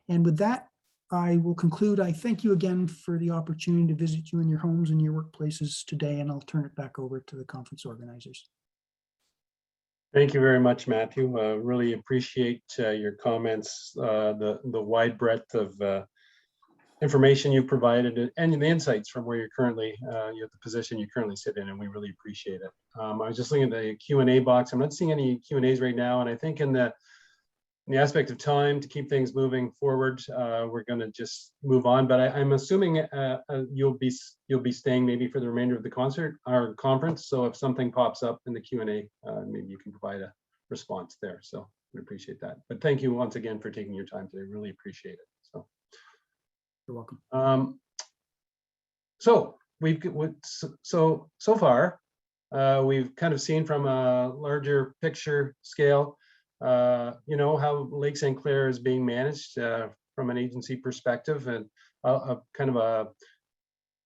And with that, I will conclude. I thank you again for the opportunity to visit you in your homes and your workplaces today, and I'll turn it back over to the conference organizers. Thank you very much, Matthew. Really appreciate your comments, the wide breadth of information you provided, and the insights from where you're currently, the position you currently sit in, and we really appreciate it. I was just looking at the Q&A box. I'm not seeing any Q&As right now, and I think in the aspect of time to keep things moving forward, we're going to just move on. But I'm assuming you'll be staying maybe for the remainder of the conference. So if something pops up in the Q&A, maybe you can provide a response there. So we appreciate that. But thank you once again for taking your time today. Really appreciate it. So you're welcome. So so far we've kind of seen from a larger picture scale, how Lake St. Clair is being managed from an agency perspective, and kind of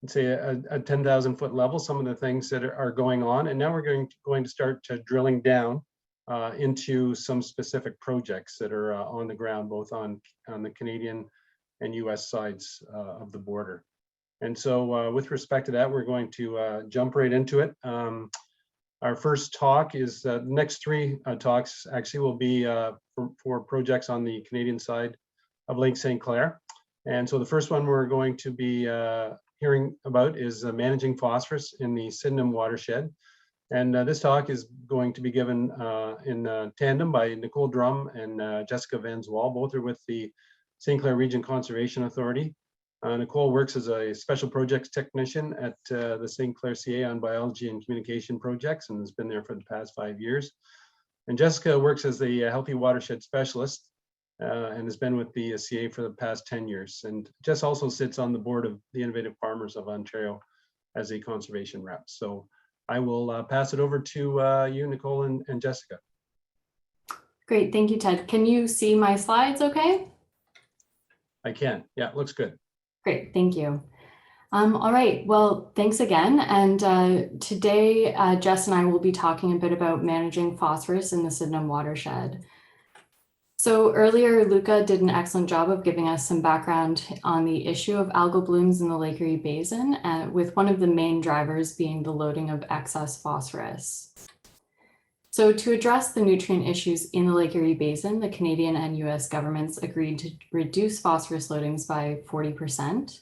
let's say a 10,000 foot level, some of the things that are going on. And now we're going to start drilling down into some specific projects that are on the ground, both on the Canadian and US sides of the border. And so with respect to that, we're going to jump right into it. Our first talk is the next three talks actually will be for projects on the Canadian side of Lake St. Clair. And so the first one we're going to be hearing about is managing phosphorus in the Sediment watershed. And this talk is going to be given in tandem by Nicole Drum and Jessica Van Zwal. Both are with the St. Clair Region Conservation Authority. Nicole works as a special projects technician at the St. Clair CA on biology and communication projects, and has been there for the past 5 years. And Jessica works as the Healthy Watershed Specialist and has been with the CA for the past 10 years. And Jess also sits on the board of the Innovative Farmers of Ontario as a conservation rep. So I will pass it over to you, Nicole and Jessica. Great, thank you, Ted. Can you see my slides okay? I can, yeah, looks good. Great, thank you. All right, well, thanks again. And today, Jess and I will be talking a bit about managing phosphorus in the Sediment watershed. So earlier, Luca did an excellent job of giving us some background on the issue of algal blooms in the Lake Erie Basin, with one of the main drivers being the loading of excess phosphorus. So to address the nutrient issues in the Lake Erie Basin, the Canadian and US governments agreed to reduce phosphorus loadings by 40%.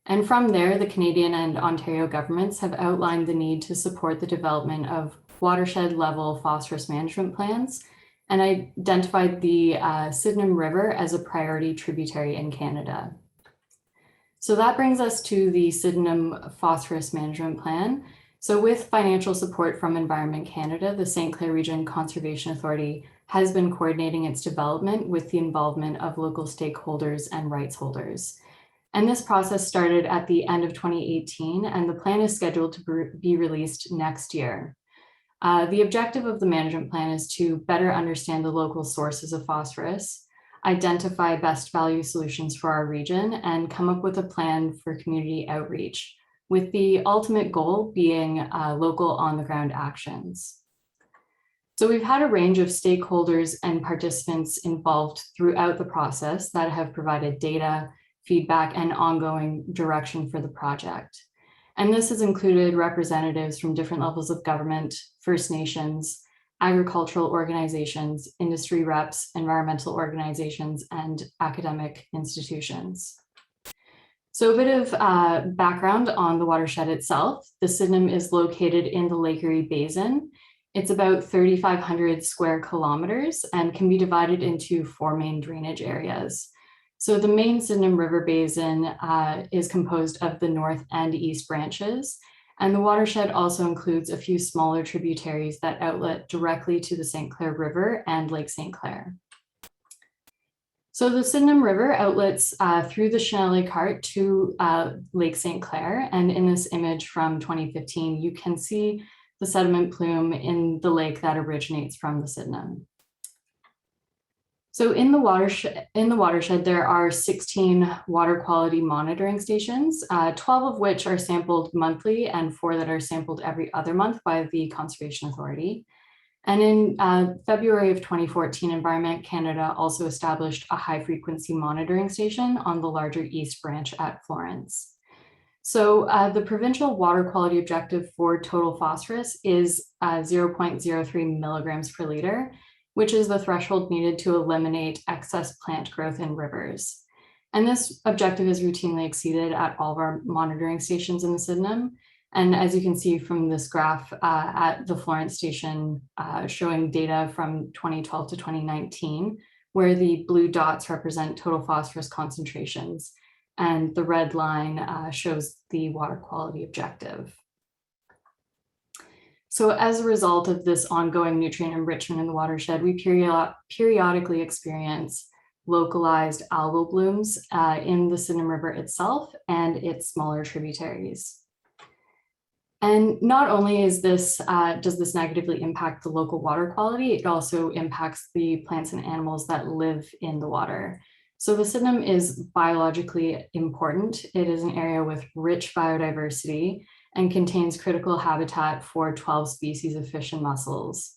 And from there, the Canadian and Ontario governments have outlined the need to support the development of watershed level phosphorus management plans and identified the Sediment River as a priority tributary in Canada. So that brings us to the Sediment Phosphorus Management Plan. So with financial support from Environment Canada, the St. Clair Region Conservation Authority has been coordinating its development with the involvement of local stakeholders and rights holders. And this process started at the end of 2018, and the plan is scheduled to be released next year. The objective of the management plan is to better understand the local sources of phosphorus, identify best value solutions for our region, and come up with a plan for community outreach, with the ultimate goal being local on-the-ground actions. So we've had a range of stakeholders and participants involved throughout the process that have provided data, feedback and ongoing direction for the project. And this has included representatives from different levels of government, First Nations, agricultural organizations, industry reps, environmental organizations, and academic institutions. So a bit of background on the watershed itself. The Sydenham is located in the Lake Erie Basin. It's about 3,500 square kilometers and can be divided into 4 main drainage areas. So the main Sydenham River Basin is composed of the north and east branches, and the watershed also includes a few smaller tributaries that outlet directly to the St. Clair River and Lake St. Clair. So the Sydenham River outlets through the Chenal-les-Cartes to Lake St. Clair, and in this image from 2015, you can see the sediment plume in the lake that originates from the Sydenham. So in the watershed, there are 16 water quality monitoring stations, 12 of which are sampled monthly and 4 that are sampled every other month by the Conservation Authority. And in February of 2014, Environment Canada also established a high frequency monitoring station on the larger East Branch at Florence. So the provincial water quality objective for total phosphorus is 0.03 milligrams per liter, which is the threshold needed to eliminate excess plant growth in rivers. And this objective is routinely exceeded at all of our monitoring stations in the Sydenham. And as you can see from this graph at the Florence station showing data from 2012 to 2019, where the blue dots represent total phosphorus concentrations, and the red line shows the water quality objective. So as a result of this ongoing nutrient enrichment in the watershed, we periodically experience localized algal blooms in the Sydenham River itself and its smaller tributaries. And not only is this, does this negatively impact the local water quality, it also impacts the plants and animals that live in the water. So the Sydenham is biologically important. It is an area with rich biodiversity and contains critical habitat for 12 species of fish and mussels.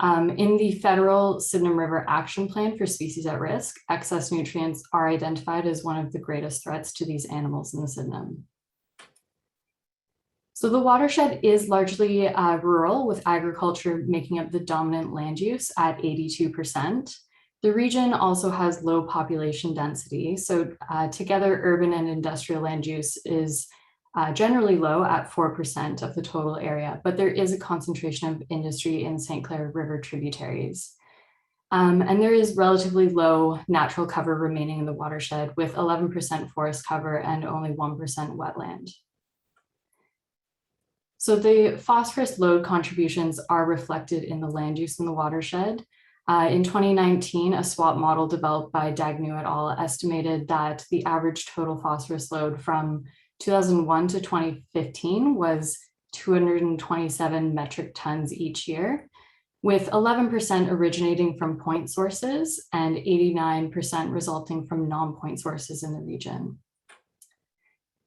In the federal Sydenham River Action Plan for Species at Risk, excess nutrients are identified as one of the greatest threats to these animals in the Sydenham. So the watershed is largely rural, with agriculture making up the dominant land use at 82%. The region also has low population density. So together, urban and industrial land use is generally low at 4% of the total area, but there is a concentration of industry in St. Clair River tributaries. And there is relatively low natural cover remaining in the watershed, with 11% forest cover and only 1% wetland. So the phosphorus load contributions are reflected in the land use in the watershed. In 2019, a SWAP model developed by Dagnew et al. Estimated that the average total phosphorus load from 2001 to 2015 was 227 metric tons each year, with 11% originating from point sources and 89% resulting from non-point sources in the region.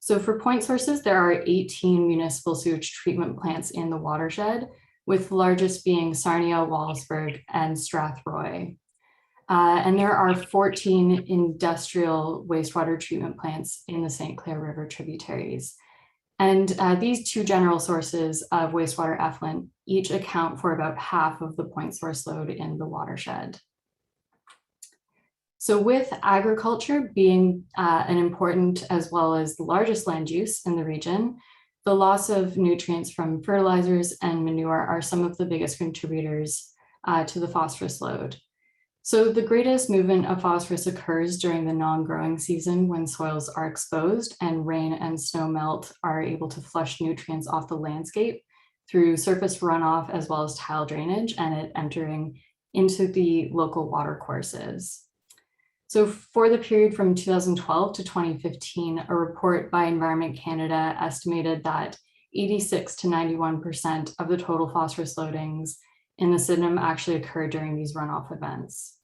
So for point sources, there are 18 municipal sewage treatment plants in the watershed, with the largest being Sarnia, Wallaceburg, and Strathroy. And there are 14 industrial wastewater treatment plants in the St. Clair River tributaries. And these 2 general sources of wastewater effluent each account for about half of the point source load in the watershed. So with agriculture being an important as well as the largest land use in the region, the loss of nutrients from fertilizers and manure are some of the biggest contributors to the phosphorus load. So the greatest movement of phosphorus occurs during the non-growing season, when soils are exposed and rain and snow melt are able to flush nutrients off the landscape through surface runoff as well as tile drainage, and it entering into the local water courses. So for the period from 2012 to 2015, a report by Environment Canada estimated that 86 to 91% of the total phosphorus loadings in the Sydenham actually occurred during these runoff events.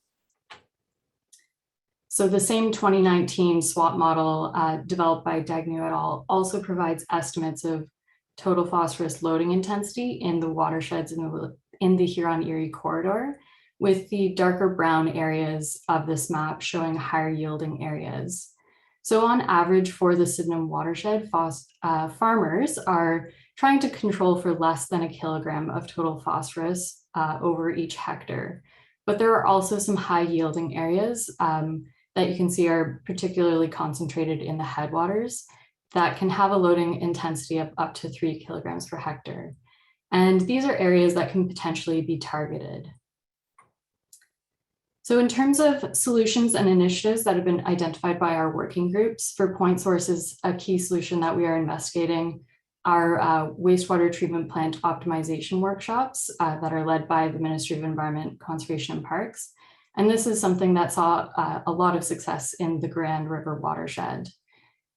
So the same 2019 SWAP model developed by Dagnew et al. Also provides estimates of total phosphorus loading intensity in the watersheds in the Huron-Erie corridor, with the darker brown areas of this map showing higher yielding areas. So on average for the Sydenham watershed, farmers are trying to control for less than a kilogram of total phosphorus over each hectare. But there are also some high yielding areas that you can see are particularly concentrated in the headwaters that can have a loading intensity of up to 3 kilograms per hectare. And these are areas that can potentially be targeted. So in terms of solutions and initiatives that have been identified by our working groups, for point sources, a key solution that we are investigating are wastewater treatment plant optimization workshops that are led by the Ministry of Environment, Conservation and Parks. And this is something that saw a lot of success in the Grand River watershed.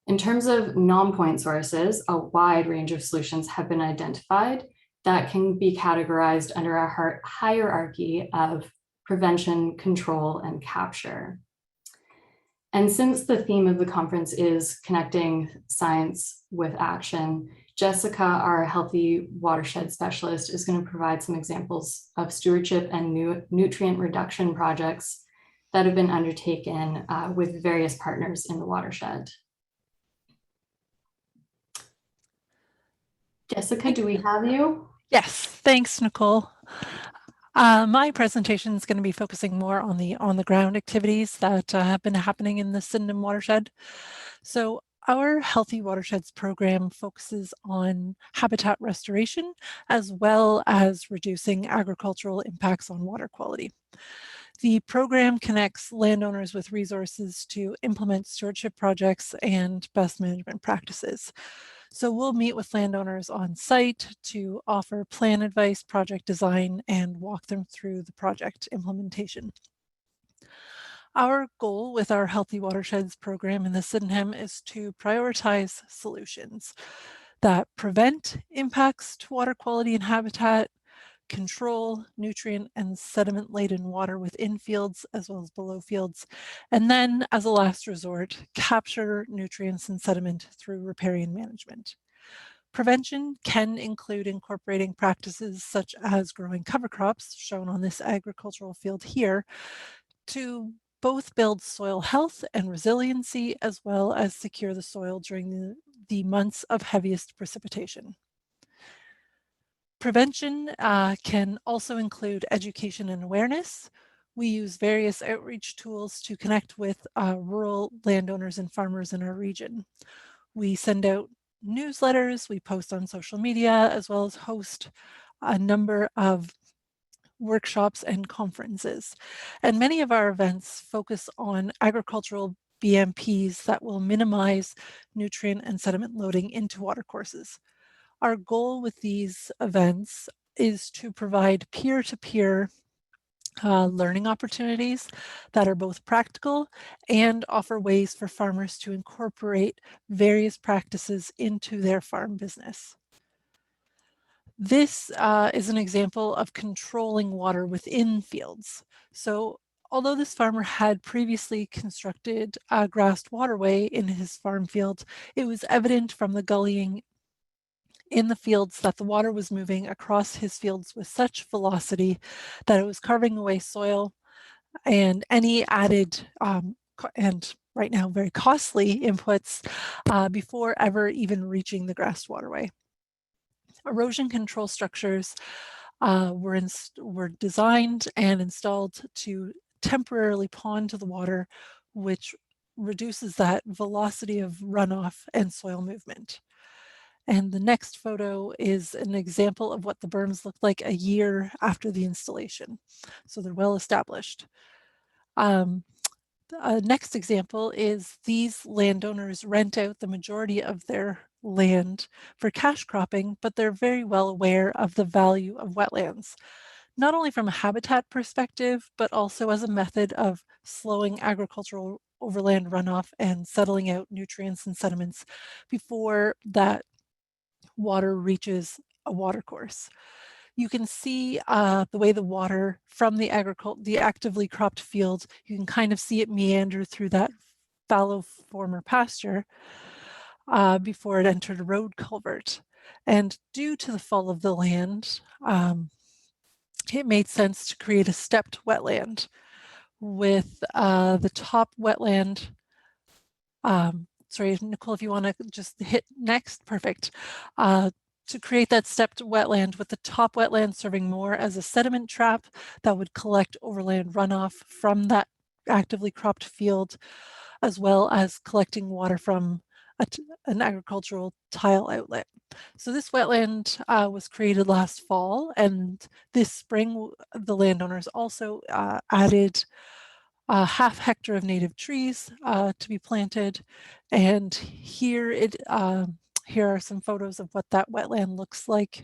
In terms of non-point sources, a wide range of solutions have been identified that can be categorized under a hierarchy of prevention, control, and capture. And since the theme of the conference is connecting science with action, Jessica, our healthy watershed specialist, is going to provide some examples of stewardship and nutrient reduction projects that have been undertaken with various partners in the watershed. Jessica, do we have you? Yes, thanks, Nicole. My presentation is going to be focusing more on the on-the-ground activities that have been happening in the Sydenham watershed. So our Healthy Watersheds program focuses on habitat restoration as well as reducing agricultural impacts on water quality. The program connects landowners with resources to implement stewardship projects and best management practices. So we'll meet with landowners on site to offer plan advice, project design, and walk them through the project implementation. Our goal with our Healthy Watersheds program in the Sydenham is to prioritize solutions that prevent impacts to water quality and habitat, control nutrient and sediment laden water within fields as well as below fields, and then as a last resort, capture nutrients and sediment through riparian management. Prevention can include incorporating practices such as growing cover crops, shown on this agricultural field here, to both build soil health and resiliency as well as secure the soil during the months of heaviest precipitation. Prevention can also include education and awareness. We use various outreach tools to connect with rural landowners and farmers in our region. We send out newsletters, we post on social media, as well as host a number of workshops and conferences. And many of our events focus on agricultural BMPs that will minimize nutrient and sediment loading into watercourses. Our goal with these events is to provide peer-to-peer learning opportunities that are both practical and offer ways for farmers to incorporate various practices into their farm business. This is an example of controlling water within fields. So although this farmer had previously constructed a grassed waterway in his farm field, it was evident from the gullying in the fields that the water was moving across his fields with such velocity that it was carving away soil, and any added and right now very costly inputs before ever even reaching the grassed waterway. Erosion control structures were designed and installed to temporarily pond to the water, which reduces that velocity of runoff and soil movement. And the next photo is an example of what the berms looked like a year after the installation. So they're well established. Next example is these landowners rent out the majority of their land for cash cropping, but they're very well aware of the value of wetlands, not only from a habitat perspective, but also as a method of slowing agricultural overland runoff and settling out nutrients and sediments before that water reaches a watercourse. You can see the way the water from the actively cropped field, you can kind of see it meander through that fallow former pasture before it entered a road culvert. And due to the fall of the land, it made sense to create a stepped wetland with the top wetland Sorry, Nicole, if you want to just hit next, perfect. To create that stepped wetland, with the top wetland serving more as a sediment trap that would collect overland runoff from that actively cropped field, as well as collecting water from an agricultural tile outlet. So this wetland was created last fall, and this spring the landowners also added a ½ hectare of native trees to be planted. And here here are some photos of what that wetland looks like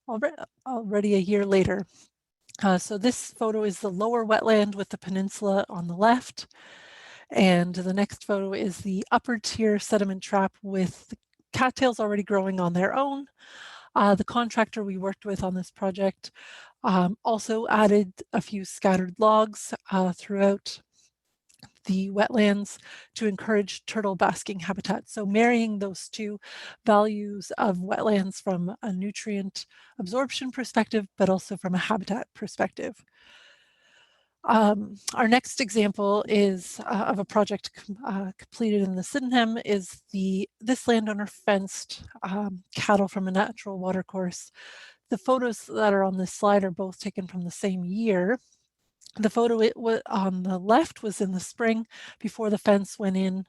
already a year later. So this photo is the lower wetland with the peninsula on the left. And the next photo is the upper tier sediment trap with the cattails already growing on their own. The contractor we worked with on this project also added a few scattered logs throughout the wetlands to encourage turtle basking habitat. So marrying those two values of wetlands from a nutrient absorption perspective, but also from a habitat perspective. Our next example is of a project completed in the Sydenham is this landowner fenced cattle from a natural watercourse. The photos that are on this slide are both taken from the same year. The photo on the left was in the spring before the fence went in,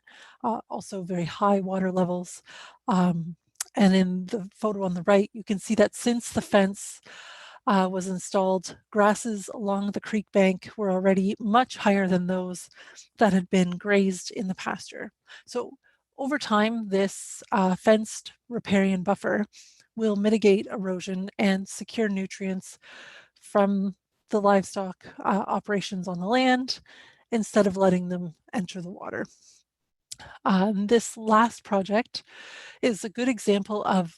also very high water levels. And in the photo on the right, you can see that since the fence was installed, grasses along the creek bank were already much higher than those that had been grazed in the pasture. So over time, this fenced riparian buffer will mitigate erosion and secure nutrients from the livestock operations on the land instead of letting them enter the water. This last project is a good example of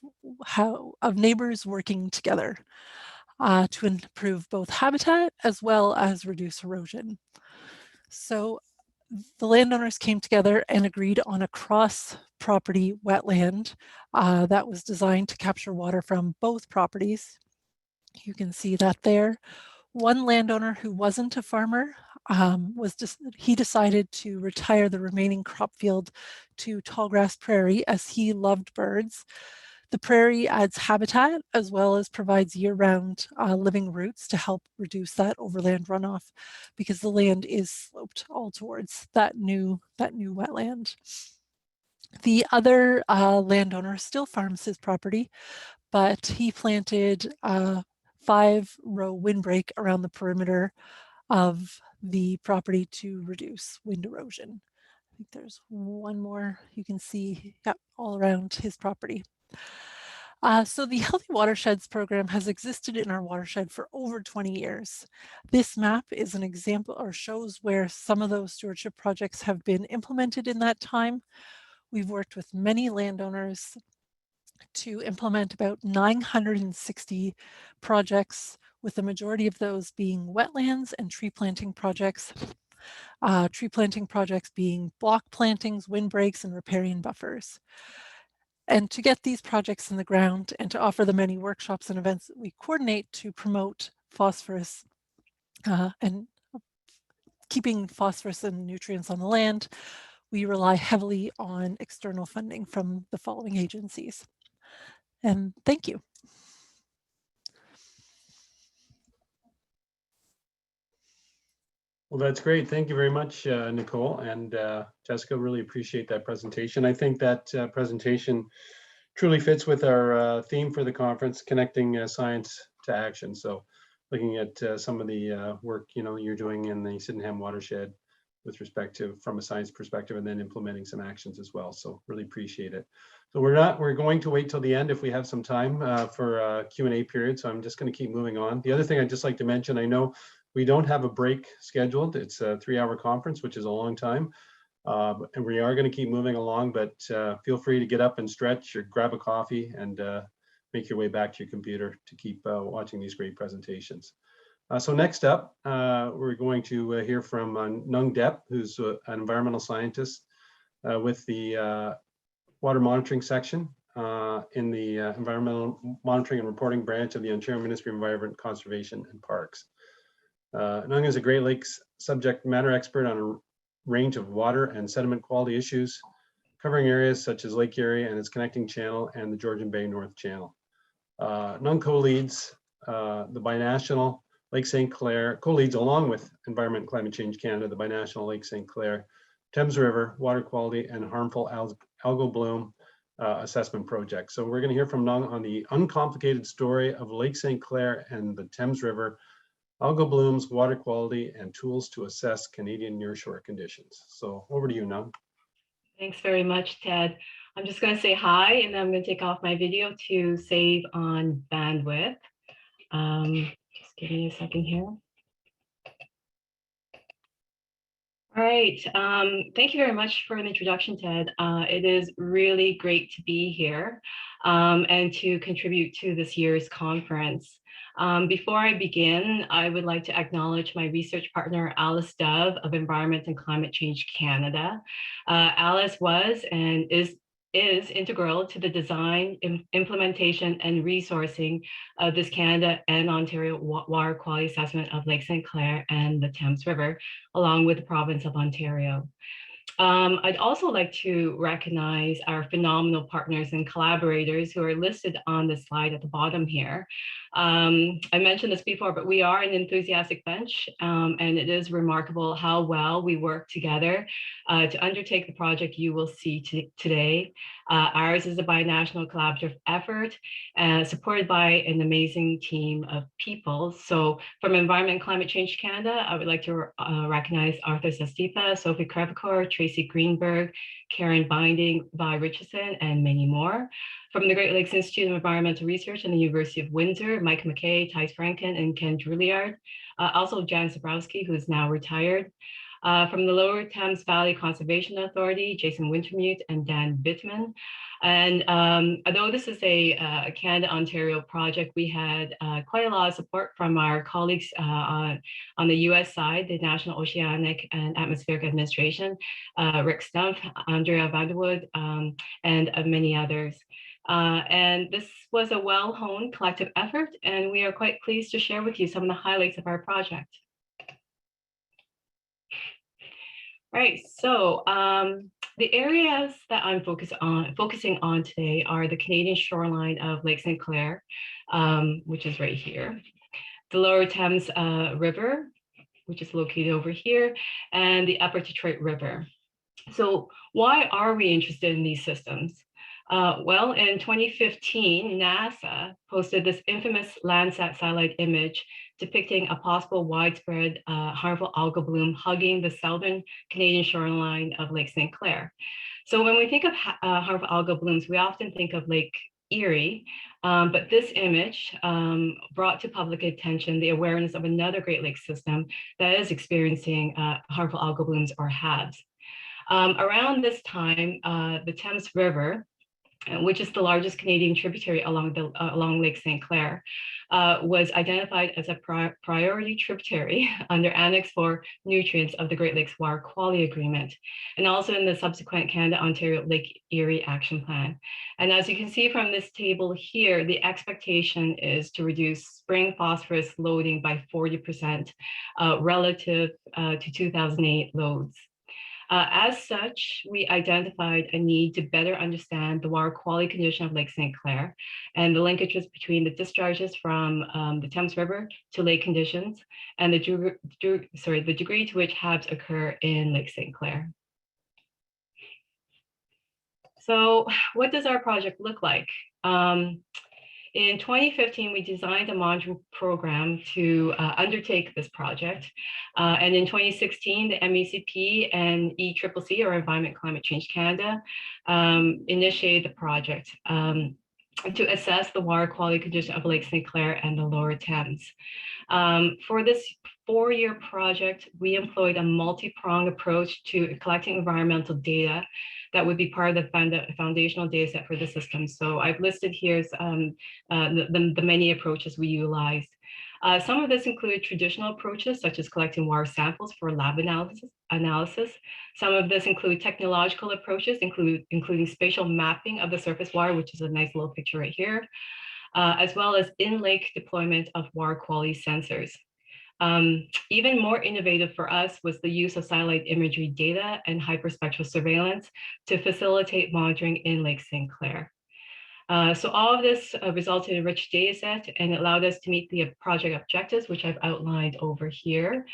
neighbors working together to improve both habitat as well as reduce erosion. So the landowners came together and agreed on a cross-property wetland that was designed to capture water from both properties. You can see that there. One landowner who wasn't a farmer he decided to retire the remaining crop field to Tallgrass Prairie as he loved birds. The prairie adds habitat as well as provides year-round living roots to help reduce that overland runoff because the land is sloped all towards that new wetland. The other landowner still farms his property, but he planted 5-row windbreak around the perimeter of the property to reduce wind erosion. I think there's one more you can see all around his property. So the Healthy Watersheds program has existed in our watershed for over 20 years. This map is an example or shows where some of those stewardship projects have been implemented in that time. We've worked with many landowners to implement about 960 projects, with the majority of those being wetlands and tree planting projects. Tree planting projects being block plantings, windbreaks, and riparian buffers. And to get these projects in the ground and to offer the many workshops and events that we coordinate to promote phosphorus and keeping phosphorus and nutrients on the land, we rely heavily on external funding from the following agencies. And thank you. Well, that's great. Thank you very much, Nicole and Jessica. Really appreciate that presentation. I think that presentation truly fits with our theme for the conference, connecting science to action. So looking at some of the work you're doing in the Sydenham watershed with respect to from a science perspective, and then implementing some actions as well. So really appreciate it. So we're going to wait till the end if we have some time for a Q&A period. So I'm just going to keep moving on. The other thing I'd just like to mention, I know we don't have a break scheduled. It's a 3-hour conference, which is a long time. And we are going to keep moving along, but feel free to get up and stretch or grab a coffee and make your way back to your computer to keep watching these great presentations. So next up, we're going to hear from Nung Dep, who's an environmental scientist with the water monitoring section in the environmental monitoring and reporting branch of the Ontario Ministry of Environment, Conservation and Parks. Nung is a Great Lakes subject matter expert on a range of water and sediment quality issues. covering areas such as Lake Erie and its connecting channel and the Georgian Bay North Channel. Nunn co-leads the Binational Lake St. Clair, co-leads along with Environment and Climate Change Canada, the Binational Lake St. Clair, Thames River, water quality and harmful algal bloom assessment project. So we're going to hear from Nung on the uncomplicated story of Lake St. Clair and the Thames River, algal blooms, water quality, and tools to assess Canadian nearshore conditions. So over to you, Nung. Thanks very much, Ted. I'm just going to say hi, and then I'm going to take off my video to save on bandwidth. Just give me a second here. All right, thank you very much for the introduction, Ted. It is really great to be here and to contribute to this year's conference. Before I begin, I would like to acknowledge my research partner, Alice Dove of Environment and Climate Change Canada. Alice was and is integral to the design, implementation, and resourcing of this Canada and Ontario water quality assessment of Lake St. Clair and the Thames River, along with the province of Ontario. I'd also like to recognize our phenomenal partners and collaborators who are listed on the slide at the bottom here. I mentioned this before, but we are an enthusiastic bench, and it is remarkable how well we work together to undertake the project you will see today. Ours is a binational collaborative effort supported by an amazing team of people. So from Environment and Climate Change Canada, I would like to recognize Arthur Sestipa, Sophie Crevecoeur, Tracy Greenberg, Karen Binding, Vi Richardson, and many more. From the Great Lakes Institute of Environmental Research and the University of Windsor, Mike McKay, Thijs Franken, and Ken Juilliard. Also Jan Zabrowski, who is now retired. From the Lower Thames Valley Conservation Authority, Jason Wintermute and Dan Bittman. And although this is a Canada-Ontario project, we had quite a lot of support from our colleagues on the US side, the National Oceanic and Atmospheric Administration, Rick Stumpf, Andrea Vanderwood, and many others. And this was a well-honed collective effort, and we are quite pleased to share with you some of the highlights of our project. Right, so the areas that I'm focusing on today are the Canadian shoreline of Lake St. Clair, which is right here, the Lower Thames River, which is located over here, and the Upper Detroit River. So why are we interested in these systems? Well, in 2015, NASA posted this infamous Landsat satellite image depicting a possible widespread harmful algal bloom hugging the southern Canadian shoreline of Lake St. Clair. So when we think of harmful algal blooms, we often think of Lake Erie, but this image brought to public attention the awareness of another Great Lakes system that is experiencing harmful algal blooms, or HABs. Around this time, the Thames River, which is the largest Canadian tributary along Lake St. Clair, was identified as a priority tributary under Annex 4 nutrients of the Great Lakes Water Quality Agreement, and also in the subsequent Canada-Ontario Lake Erie Action Plan. And as you can see from this table here, the expectation is to reduce spring phosphorus loading by 40% relative to 2008 loads. As such, we identified a need to better understand the water quality condition of Lake St. Clair and the linkages between the discharges from the Thames River to lake conditions and the degree to which HABs occur in Lake St. Clair. So what does our project look like? In 2015, we designed a monitoring program to undertake this project. And in 2016, the MECP and ECCC, or Environment Climate Change Canada, initiated the project to assess the water quality condition of Lake St. Clair and the Lower Thames. For this 4-year project, we employed a multi-pronged approach to collecting environmental data that would be part of the foundational data set for the system. So I've listed here the many approaches we utilized. Some of this included traditional approaches, such as collecting water samples for lab analysis. Some of this include technological approaches, including spatial mapping of the surface water, which is a nice little picture right here, as well as in-lake deployment of water quality sensors. Even more innovative for us was the use of satellite imagery data and hyperspectral surveillance to facilitate monitoring in Lake St. Clair. So all of this resulted in a rich data set and allowed us to meet the project objectives, which I've outlined over here,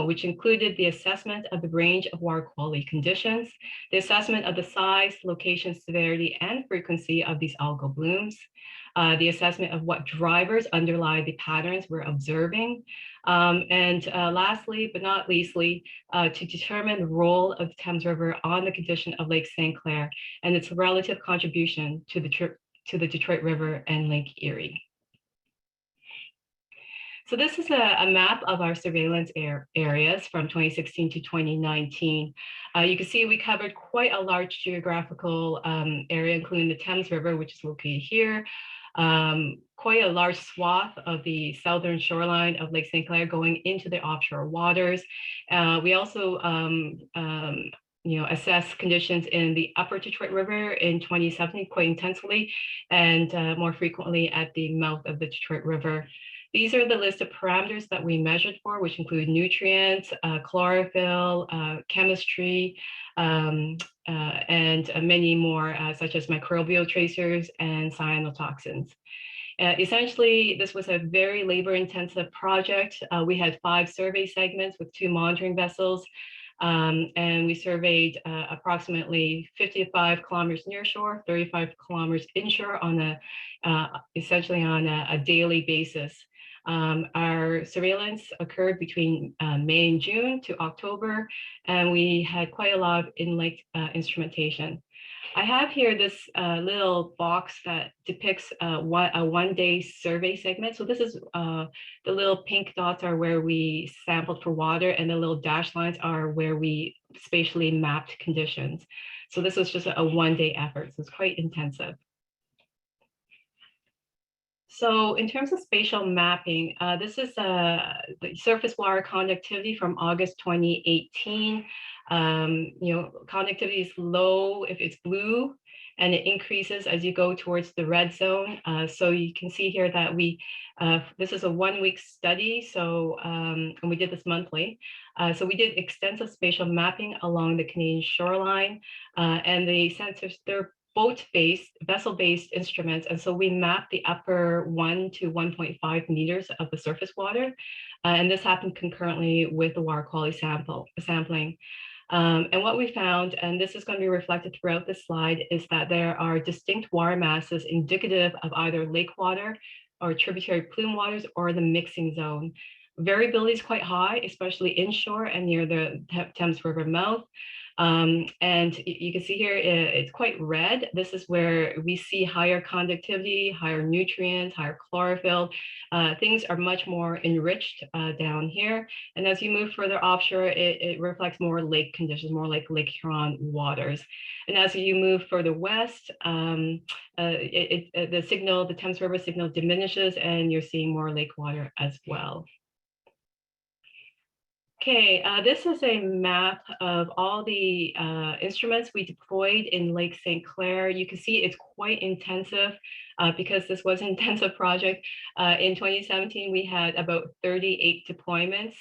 which included the assessment of the range of water quality conditions, the assessment of the size, location, severity, and frequency of these algal blooms, the assessment of what drivers underlie the patterns we're observing, and lastly, but not leastly, to determine the role of the Thames River on the condition of Lake St. Clair and its relative contribution to the Detroit River and Lake Erie. So this is a map of our surveillance areas from 2016 to 2019. You can see we covered quite a large geographical area, including the Thames River, which is located here, quite a large swath of the southern shoreline of Lake St. Clair going into the offshore waters. We also assess conditions in the upper Detroit River in 2017 quite intensely, and more frequently at the mouth of the Detroit River. These are the list of parameters that we measured for, which include nutrients, chlorophyll, chemistry, and many more, such as microbial tracers and cyanotoxins. Essentially, this was a very labor-intensive project. We had 5 survey segments with 2 monitoring vessels, and we surveyed approximately 55 kilometers near shore, 35 kilometers inshore on essentially on a daily basis. Our surveillance occurred between May and June to October, and we had quite a lot of in-lake instrumentation. I have here this little box that depicts a one-day survey segment. So this is the little pink dots are where we sampled for water, and the little dashed lines are where we spatially mapped conditions. So this was just a one-day effort, so it's quite intensive. So in terms of spatial mapping, this is the surface water conductivity from August 2018. Conductivity is low if it's blue, and it increases as you go towards the red zone. So you can see here that this is a 1-week study, so and we did this monthly. So we did extensive spatial mapping along the Canadian shoreline, and the sensors, they're boat-based, vessel-based instruments. And so we mapped the upper 1 to 1.5 meters of the surface water. And this happened concurrently with the water quality sampling. And what we found, and this is going to be reflected throughout this slide, is that there are distinct water masses indicative of either lake water or tributary plume waters or the mixing zone. Variability is quite high, especially inshore and near the Thames River mouth. And you can see here, it's quite red. This is where we see higher conductivity, higher nutrients, higher chlorophyll. Things are much more enriched down here. And as you move further offshore, it reflects more lake conditions, more like Lake Huron waters. And as you move further west, the Thames River signal diminishes, and you're seeing more lake water as well. Okay, this is a map of all the instruments we deployed in Lake St. Clair. You can see it's quite intensive because this was an intensive project. In 2017, we had about 38 deployments,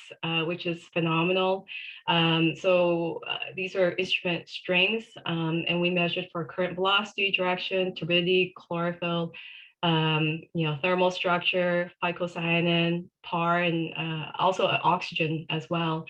which is phenomenal. These are instrument strings, and we measured for current velocity, direction, turbidity, chlorophyll, thermal structure, phycocyanin, PAR, and also oxygen as well.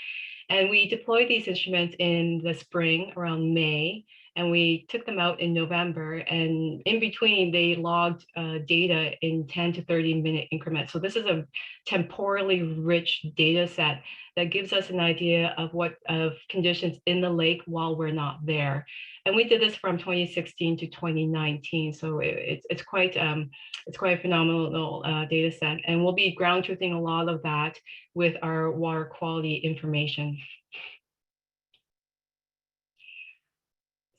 And we deployed these instruments in the spring around May, and we took them out in November. And in between, they logged data in 10 to 30-minute increments. So this is a temporally rich data set that gives us an idea of conditions in the lake while we're not there. And we did this from 2016 to 2019. So it's quite a phenomenal data set. And we'll be ground truthing a lot of that with our water quality information.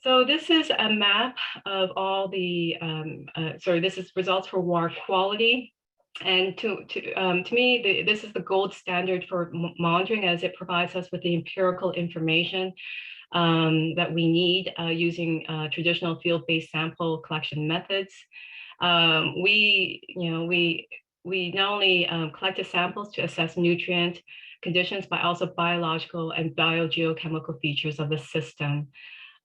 So this is a map of all the, this is results for water quality. And to me, this is the gold standard for monitoring, as it provides us with the empirical information that we need using traditional field-based sample collection methods. We we not only collected samples to assess nutrient conditions, but also biological and biogeochemical features of the system.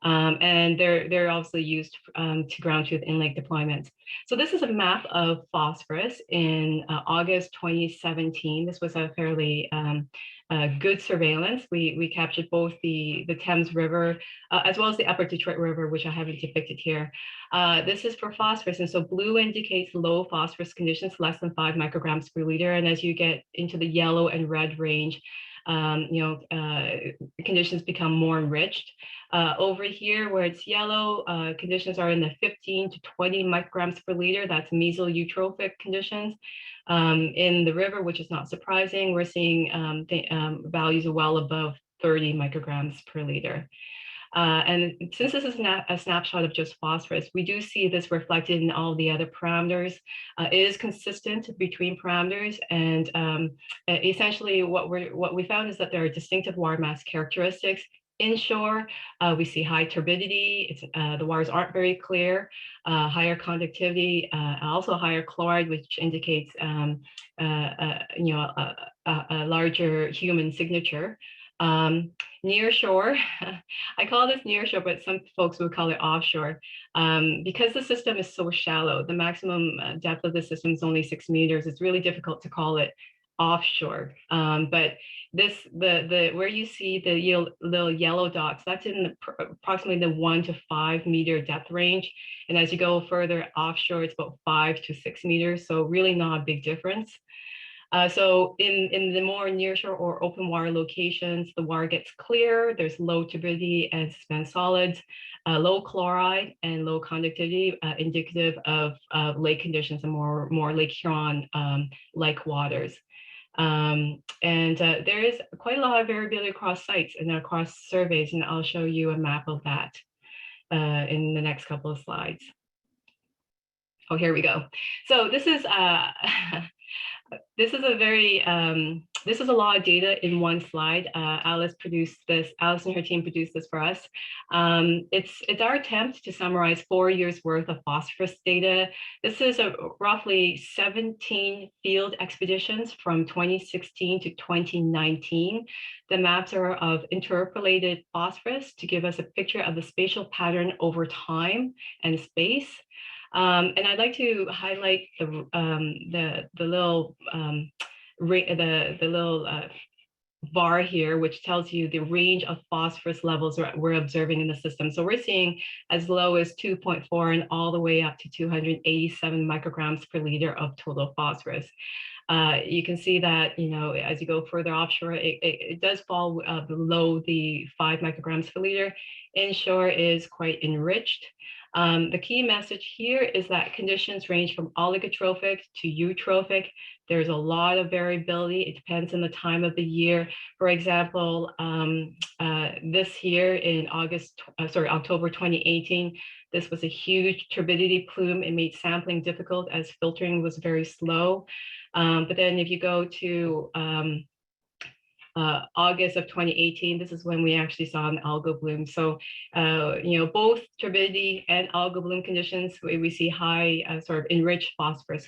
And they're also used to ground truth in lake deployments. So this is a map of phosphorus in August 2017. This was a fairly good surveillance. We captured both the Thames River as well as the Upper Detroit River, which I haven't depicted here. This is for phosphorus, and so blue indicates low phosphorus conditions, less than 5 micrograms per liter. And as you get into the yellow and red range, conditions become more enriched. Over here, where it's yellow, conditions are in the 15 to 20 micrograms per liter. That's mesoeutrophic conditions. In the river, which is not surprising, we're seeing values well above 30 micrograms per liter. And since this is a snapshot of just phosphorus, we do see this reflected in all the other parameters. It is consistent between parameters, and essentially what we found is that there are distinctive water mass characteristics. Inshore, we see high turbidity. The waters aren't very clear, higher conductivity, also higher chloride, which indicates a larger human signature. Near shore, I call this near shore, but some folks would call it offshore. Because the system is so shallow, the maximum depth of the system is only 6 meters. It's really difficult to call it offshore. But where you see the little yellow dots, that's in approximately the 1 to 5 meter depth range. And as you go further offshore, it's about 5 to 6 meters. So really not a big difference. So in the more nearshore or open water locations, the water gets clear, there's low turbidity and suspended solids, low chloride and low conductivity, indicative of lake conditions and more Lake Huron-like waters. And there is quite a lot of variability across sites and across surveys, and I'll show you a map of that in the next couple of slides. Oh, here we go. So this is this is a lot of data in one slide. Alice and her team produced this for us. It's our attempt to summarize 4 years worth of phosphorus data. This is roughly 17 field expeditions from 2016 to 2019. The maps are of interpolated phosphorus to give us a picture of the spatial pattern over time and space. And I'd like to highlight the little bar here, which tells you the range of phosphorus levels we're observing in the system. So we're seeing as low as 2.4 and all the way up to 287 micrograms per liter of total phosphorus. You can see that, as you go further offshore, it does fall below the 5 micrograms per liter. Inshore is quite enriched. The key message here is that conditions range from oligotrophic to eutrophic. There's a lot of variability. It depends on the time of the year. For example, this year in October 2018, this was a huge turbidity plume. It made sampling difficult as filtering was very slow. But then if you go to August of 2018, this is when we actually saw an algal bloom. So, both turbidity and algal bloom conditions, we see high sort of enriched phosphorus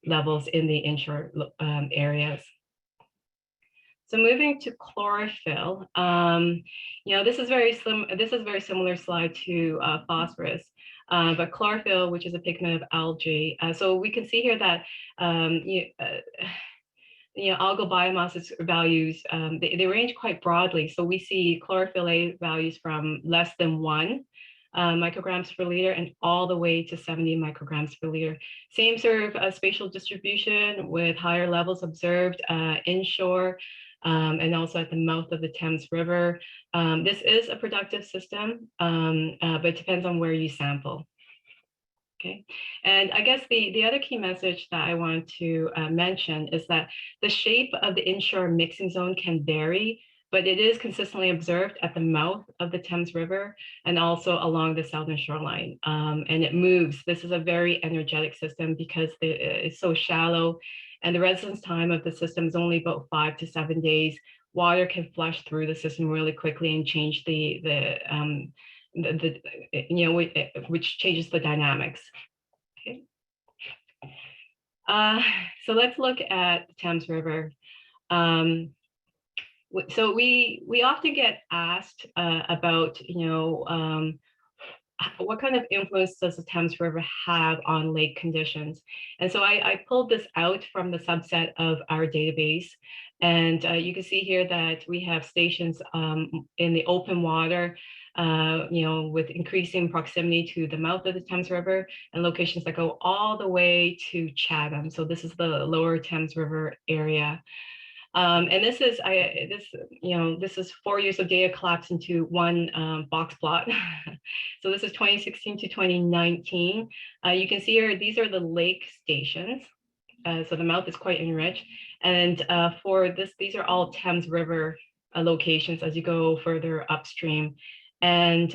levels in the inshore areas. So moving to chlorophyll, this is a very similar slide to phosphorus. But chlorophyll, which is a pigment of algae. So we can see here that algal biomass values, they range quite broadly. So we see chlorophyll A values from less than 1 micrograms per liter and all the way to 70 micrograms per liter. Same sort of spatial distribution with higher levels observed inshore and also at the mouth of the Thames River. This is a productive system, but it depends on where you sample. Okay, and I guess the other key message that I want to mention is that the shape of the inshore mixing zone can vary, but it is consistently observed at the mouth of the Thames River and also along the southern shoreline. And it moves. This is a very energetic system because it's so shallow, and the residence time of the system is only about 5 to 7 days. Water can flush through the system really quickly and change which changes the dynamics. Okay. So let's look at the Thames River. So we often get asked about, what kind of influence does the Thames River have on lake conditions? And so I pulled this out from the subset of our database. And you can see here that we have stations in the open water, with increasing proximity to the mouth of the Thames River, and locations that go all the way to Chatham. So this is the lower Thames River area. And this is this is 4 years of data collapsed into one box plot. So this is 2016 to 2019. You can see here, these are the lake stations. So the mouth is quite enriched. And for this, these are all Thames River locations as you go further upstream. And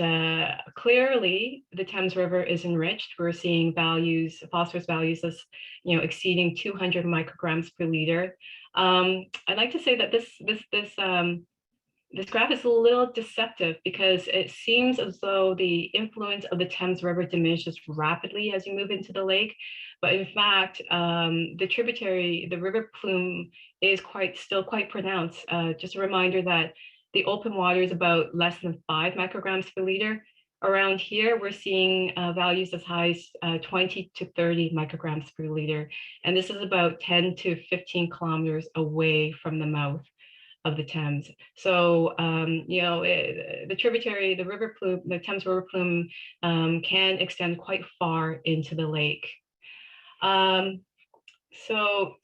clearly the Thames River is enriched. We're seeing values, phosphorus values as exceeding 200 micrograms per liter. I'd like to say that this graph is a little deceptive because it seems as though the influence of the Thames River diminishes rapidly as you move into the lake. But in fact, the tributary, the river plume, is still quite pronounced. Just a reminder that the open water is about less than 5 micrograms per liter. Around here, we're seeing values as high as 20 to 30 micrograms per liter. And this is about 10 to 15 kilometers away from the mouth of the Thames. So, the tributary, the river plume, the Thames River plume can extend quite far into the lake. So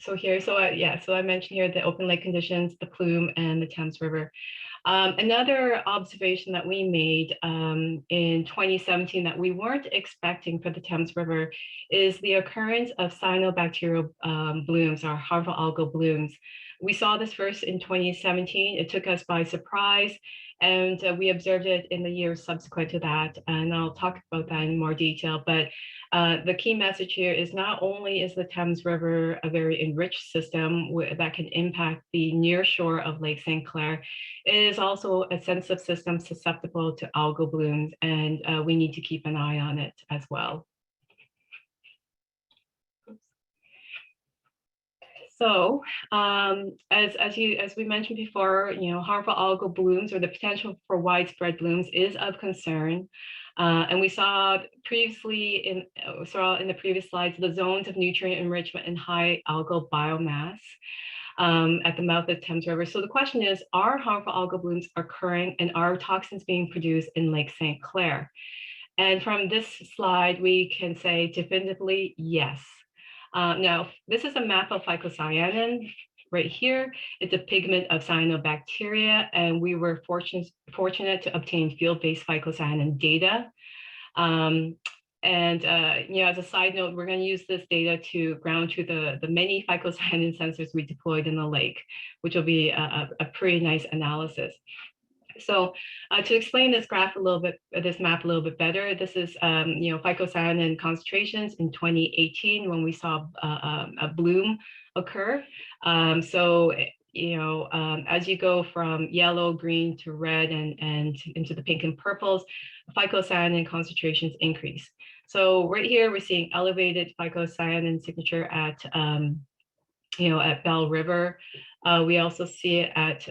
I mentioned here the open lake conditions, the plume, and the Thames River. Another observation that we made in 2017 that we weren't expecting for the Thames River is the occurrence of cyanobacterial blooms, or harmful algal blooms. We saw this first in 2017. It took us by surprise, and we observed it in the years subsequent to that. And I'll talk about that in more detail. But the key message here is not only is the Thames River a very enriched system that can impact the near shore of Lake St. Clair, it is also a sensitive system susceptible to algal blooms, and we need to keep an eye on it as well. So as we mentioned before, harmful algal blooms, or the potential for widespread blooms, is of concern. And we saw previously in the previous slides the zones of nutrient enrichment and high algal biomass at the mouth of the Thames River. So the question is, are harmful algal blooms occurring, and are toxins being produced in Lake St. Clair? And from this slide, we can say definitively yes. Now, this is a map of phycocyanin right here. It's a pigment of cyanobacteria, and we were fortunate to obtain field-based phycocyanin data. As a side note, we're going to use this data to ground truth the many phycocyanin sensors we deployed in the lake, which will be a pretty nice analysis. So to explain this graph a little bit, this map a little bit better, this is phycocyanin concentrations in 2018 when we saw a bloom occur. As you go from yellow, green to red, and into the pink and purples, phycocyanin concentrations increase. So right here, we're seeing elevated phycocyanin signature at Bell River. We also see it at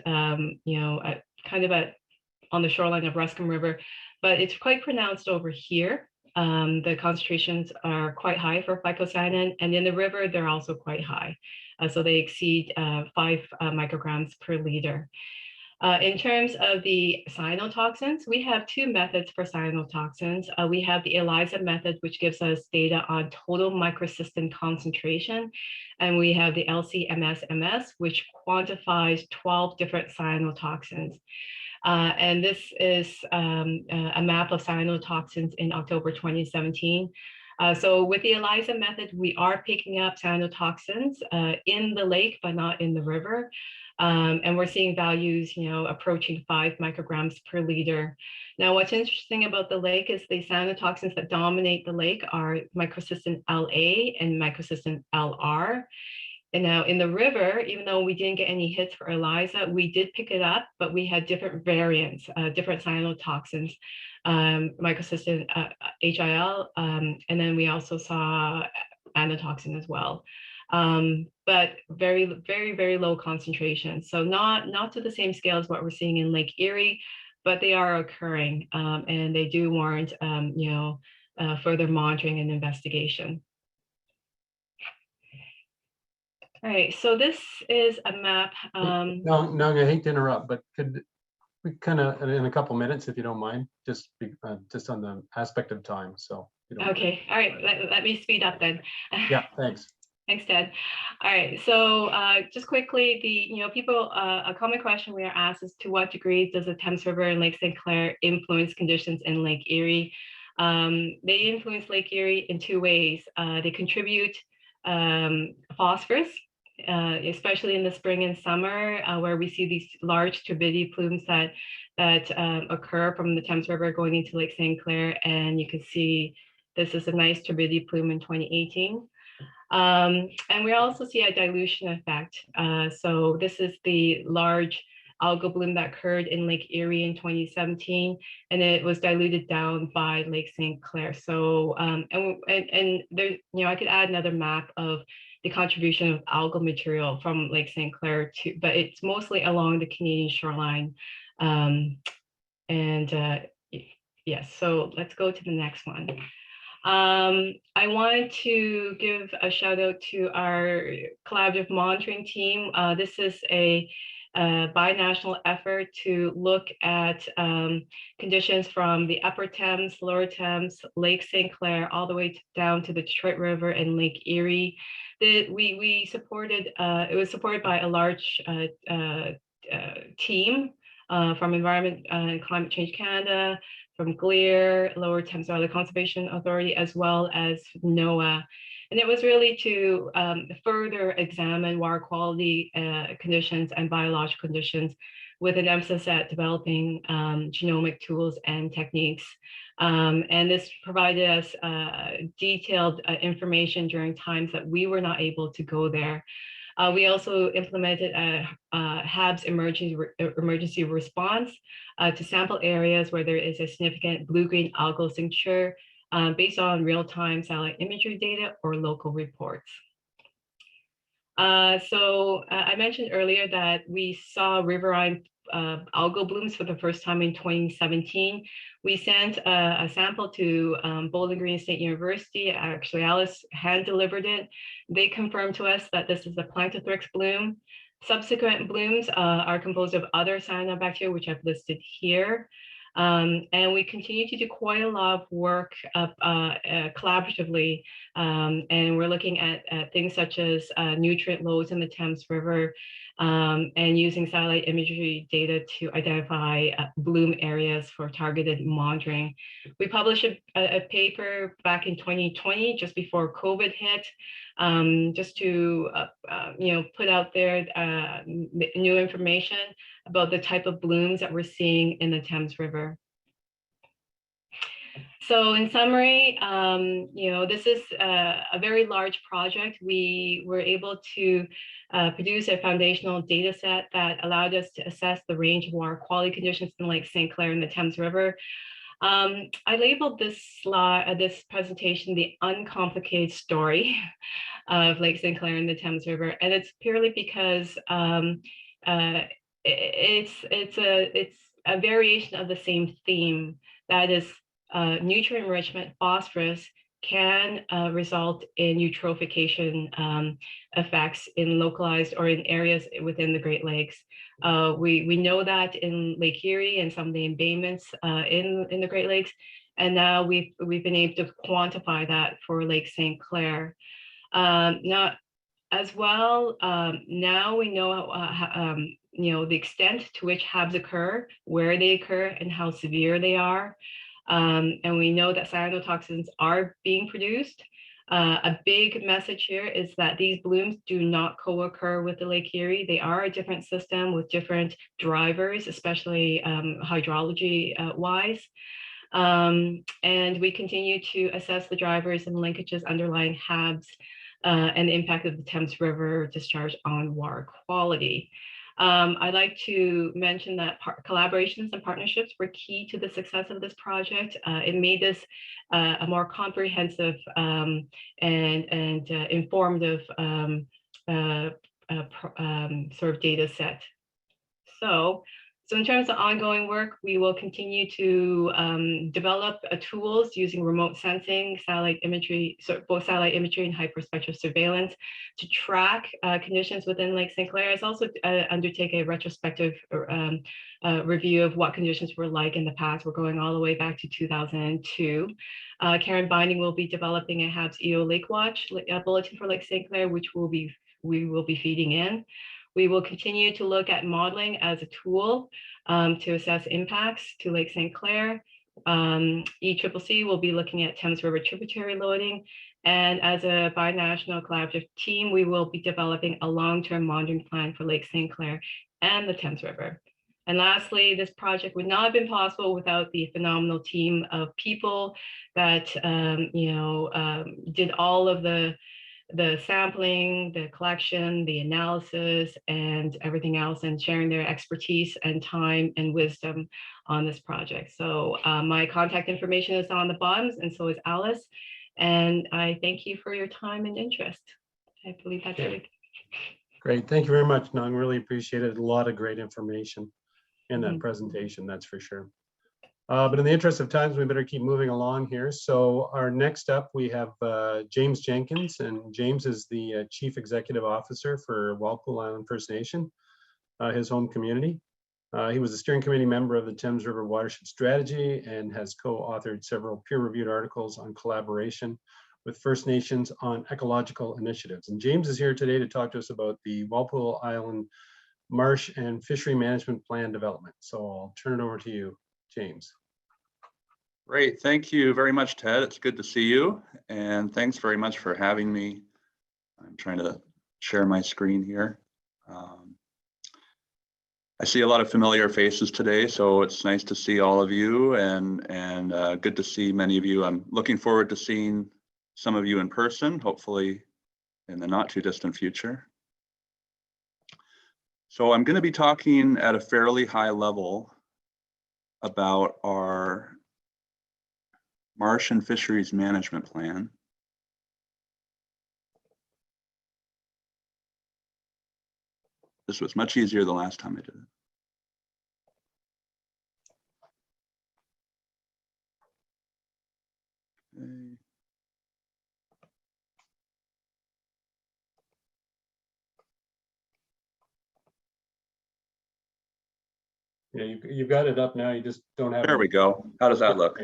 on the shoreline of Ruscombe River, but it's quite pronounced over here. The concentrations are quite high for phycocyanin, and in the river, they're also quite high. So they exceed 5 micrograms per liter. In terms of the cyanotoxins, we have 2 methods for cyanotoxins. We have the ELISA method, which gives us data on total microcystin concentration. And we have the LC-MS-MS, which quantifies 12 different cyanotoxins. And this is a map of cyanotoxins in October 2017. So with the ELISA method, we are picking up cyanotoxins in the lake, but not in the river. And we're seeing values, approaching 5 micrograms per liter. Now, what's interesting about the lake is the cyanotoxins that dominate the lake are microcystin LA and microcystin LR. And now in the river, even though we didn't get any hits for ELISA, we did pick it up, but we had different variants, different cyanotoxins, microcystin HIL, and then we also saw anotoxin as well. but very low concentration. So not to the same scale as what we're seeing in Lake Erie, but they are occurring, and they do warrant further monitoring and investigation. All right, so this is a map. No, I hate to interrupt, but could we kind of, in a couple minutes, if you don't mind, just on the aspect of time, so. Okay, all right, let me speed up then. Yeah, thanks. Thanks, Ted. All right, so just quickly, a common question we are asked is, to what degree does the Thames River and Lake St. Clair influence conditions in Lake Erie? They influence Lake Erie in two ways. They contribute phosphorus, especially in the spring and summer, where we see these large turbidity plumes that occur from the Thames River going into Lake St. Clair, and you can see this is a nice turbidity plume in 2018. And we also see a dilution effect. So this is the large algal bloom that occurred in Lake Erie in 2017, and it was diluted down by Lake St. Clair. So, and there, I could add another map of the contribution of algal material from Lake St. Clair to, but it's mostly along the Canadian shoreline. Yes, so let's go to the next one. I wanted to give a shout out to our collaborative monitoring team. This is a binational effort to look at conditions from the Upper Thames, Lower Thames, Lake St. Clair, all the way down to the Detroit River and Lake Erie. We supported, it was supported by a large team from Environment and Climate Change Canada, from Clair, Lower Thames Valley Conservation Authority, as well as NOAA. And it was really to further examine water quality conditions and biological conditions, with an emphasis at developing genomic tools and techniques. And this provided us detailed information during times that we were not able to go there. We also implemented a HABS emergency response to sample areas where there is a significant blue-green algal signature based on real-time satellite imagery data or local reports. So I mentioned earlier that we saw riverine algal blooms for the first time in 2017. We sent a sample to Bowling Green State University. Actually, Alice hand delivered it. They confirmed to us that this is a Planktothrix bloom. Subsequent blooms are composed of other cyanobacteria, which I've listed here. And we continue to do quite a lot of work collaboratively. And we're looking at things such as nutrient loads in the Thames River, and using satellite imagery data to identify bloom areas for targeted monitoring. We published a paper back in 2020, just before COVID hit, just to put out there new information about the type of blooms that we're seeing in the Thames River. So in summary, this is a very large project. We were able to produce a foundational data set that allowed us to assess the range of water quality conditions in Lake St. Clair and the Thames River. I labeled this slide, this presentation, the uncomplicated story of Lake St. Clair and the Thames River, and it's purely because it's a variation of the same theme, that is nutrient enrichment. Phosphorus can result in eutrophication effects in localized or in areas within the Great Lakes. We know that in Lake Erie and some of the embayments in the Great Lakes, and now we've been able to quantify that for Lake St. Clair. Now, as well, now we know the extent to which HABs occur, where they occur, and how severe they are. And we know that cyanotoxins are being produced. A big message here is that these blooms do not co-occur with the Lake Erie. They are a different system with different drivers, especially hydrology wise. And we continue to assess the drivers and linkages underlying HABs and the impact of the Thames River discharge on water quality. I'd like to mention that collaborations and partnerships were key to the success of this project. It made this a more comprehensive and informative sort of data set. So in terms of ongoing work, we will continue to develop tools using remote sensing, satellite imagery, so both satellite imagery and hyperspectral surveillance to track conditions within Lake St. Clair. As also undertake a retrospective review of what conditions were like in the past. We're going all the way back to 2002. Karen Binding will be developing a HABS EO Lake Watch bulletin for Lake St. Clair, which we will be feeding in. We will continue to look at modeling as a tool to assess impacts to Lake St. Clair. ECCC will be looking at Thames River tributary loading. And as a binational collaborative team, we will be developing a long-term monitoring plan for Lake St. Clair and the Thames River. And lastly, this project would not have been possible without the phenomenal team of people that did all of the sampling, the collection, the analysis, and everything else, and sharing their expertise and time and wisdom on this project. So my contact information is on the bottom, and so is Alice. And I thank you for your time and interest. I believe that's everything. Great. Thank you very much, Nung. Really appreciate it. A lot of great information in that presentation, that's for sure. But in the interest of time, we better keep moving along here. So our next up, we have James Jenkins, and James is the Chief Executive Officer for Walpole Island First Nation, his home community. He was a steering committee member of the Thames River Watershed Strategy and has co-authored several peer-reviewed articles on collaboration with First Nations on ecological initiatives. And James is here today to talk to us about the Walpole Island Marsh and Fishery Management Plan development. So I'll turn it over to you, James. Great, thank you very much, Ted. It's good to see you, and thanks very much for having me. I'm trying to share my screen here. I see a lot of familiar faces today, so it's nice to see all of you, and good to see many of you. I'm looking forward to seeing some of you in person, hopefully in the not too distant future. So I'm going to be talking at a fairly high level about our Marsh and Fisheries Management Plan. This was much easier the last time I did it. Okay. Yeah, you've got it up now. You just don't have. There we go. How does that look?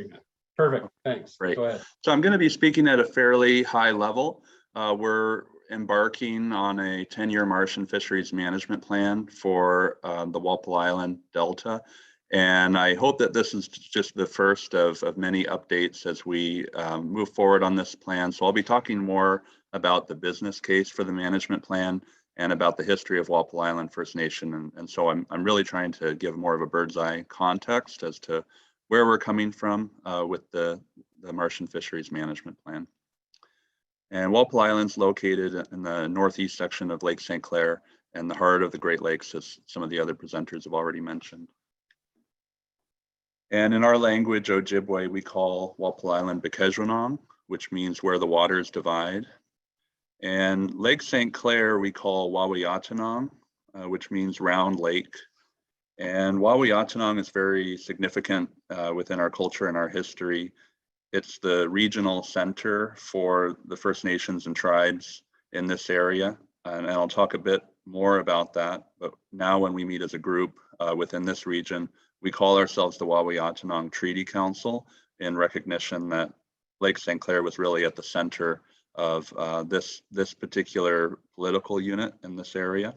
Perfect. Thanks. Great. Go ahead. So I'm going to be speaking at a fairly high level. We're embarking on a 10-year marsh and fisheries management plan for the Walpole Island Delta. And I hope that this is just the first of many updates as we move forward on this plan. So I'll be talking more about the business case for the management plan and about the history of Walpole Island First Nation. And so I'm really trying to give more of a bird's eye context as to where we're coming from with the Marsh and Fisheries Management Plan. And Walpole Island's located in the northeast section of Lake St. Clair and the heart of the Great Lakes, as some of the other presenters have already mentioned. And in our language, Ojibwe, we call Walpole Island Bikejwanong, which means where the waters divide. And Lake St. Clair, we call Wawiatanong, which means round lake. And Wawiatanong is very significant within our culture and our history. It's the regional center for the First Nations and tribes in this area. And I'll talk a bit more about that. But now when we meet as a group within this region, we call ourselves the Wawiatanong Treaty Council in recognition that Lake St. Clair was really at the center of this particular political unit in this area.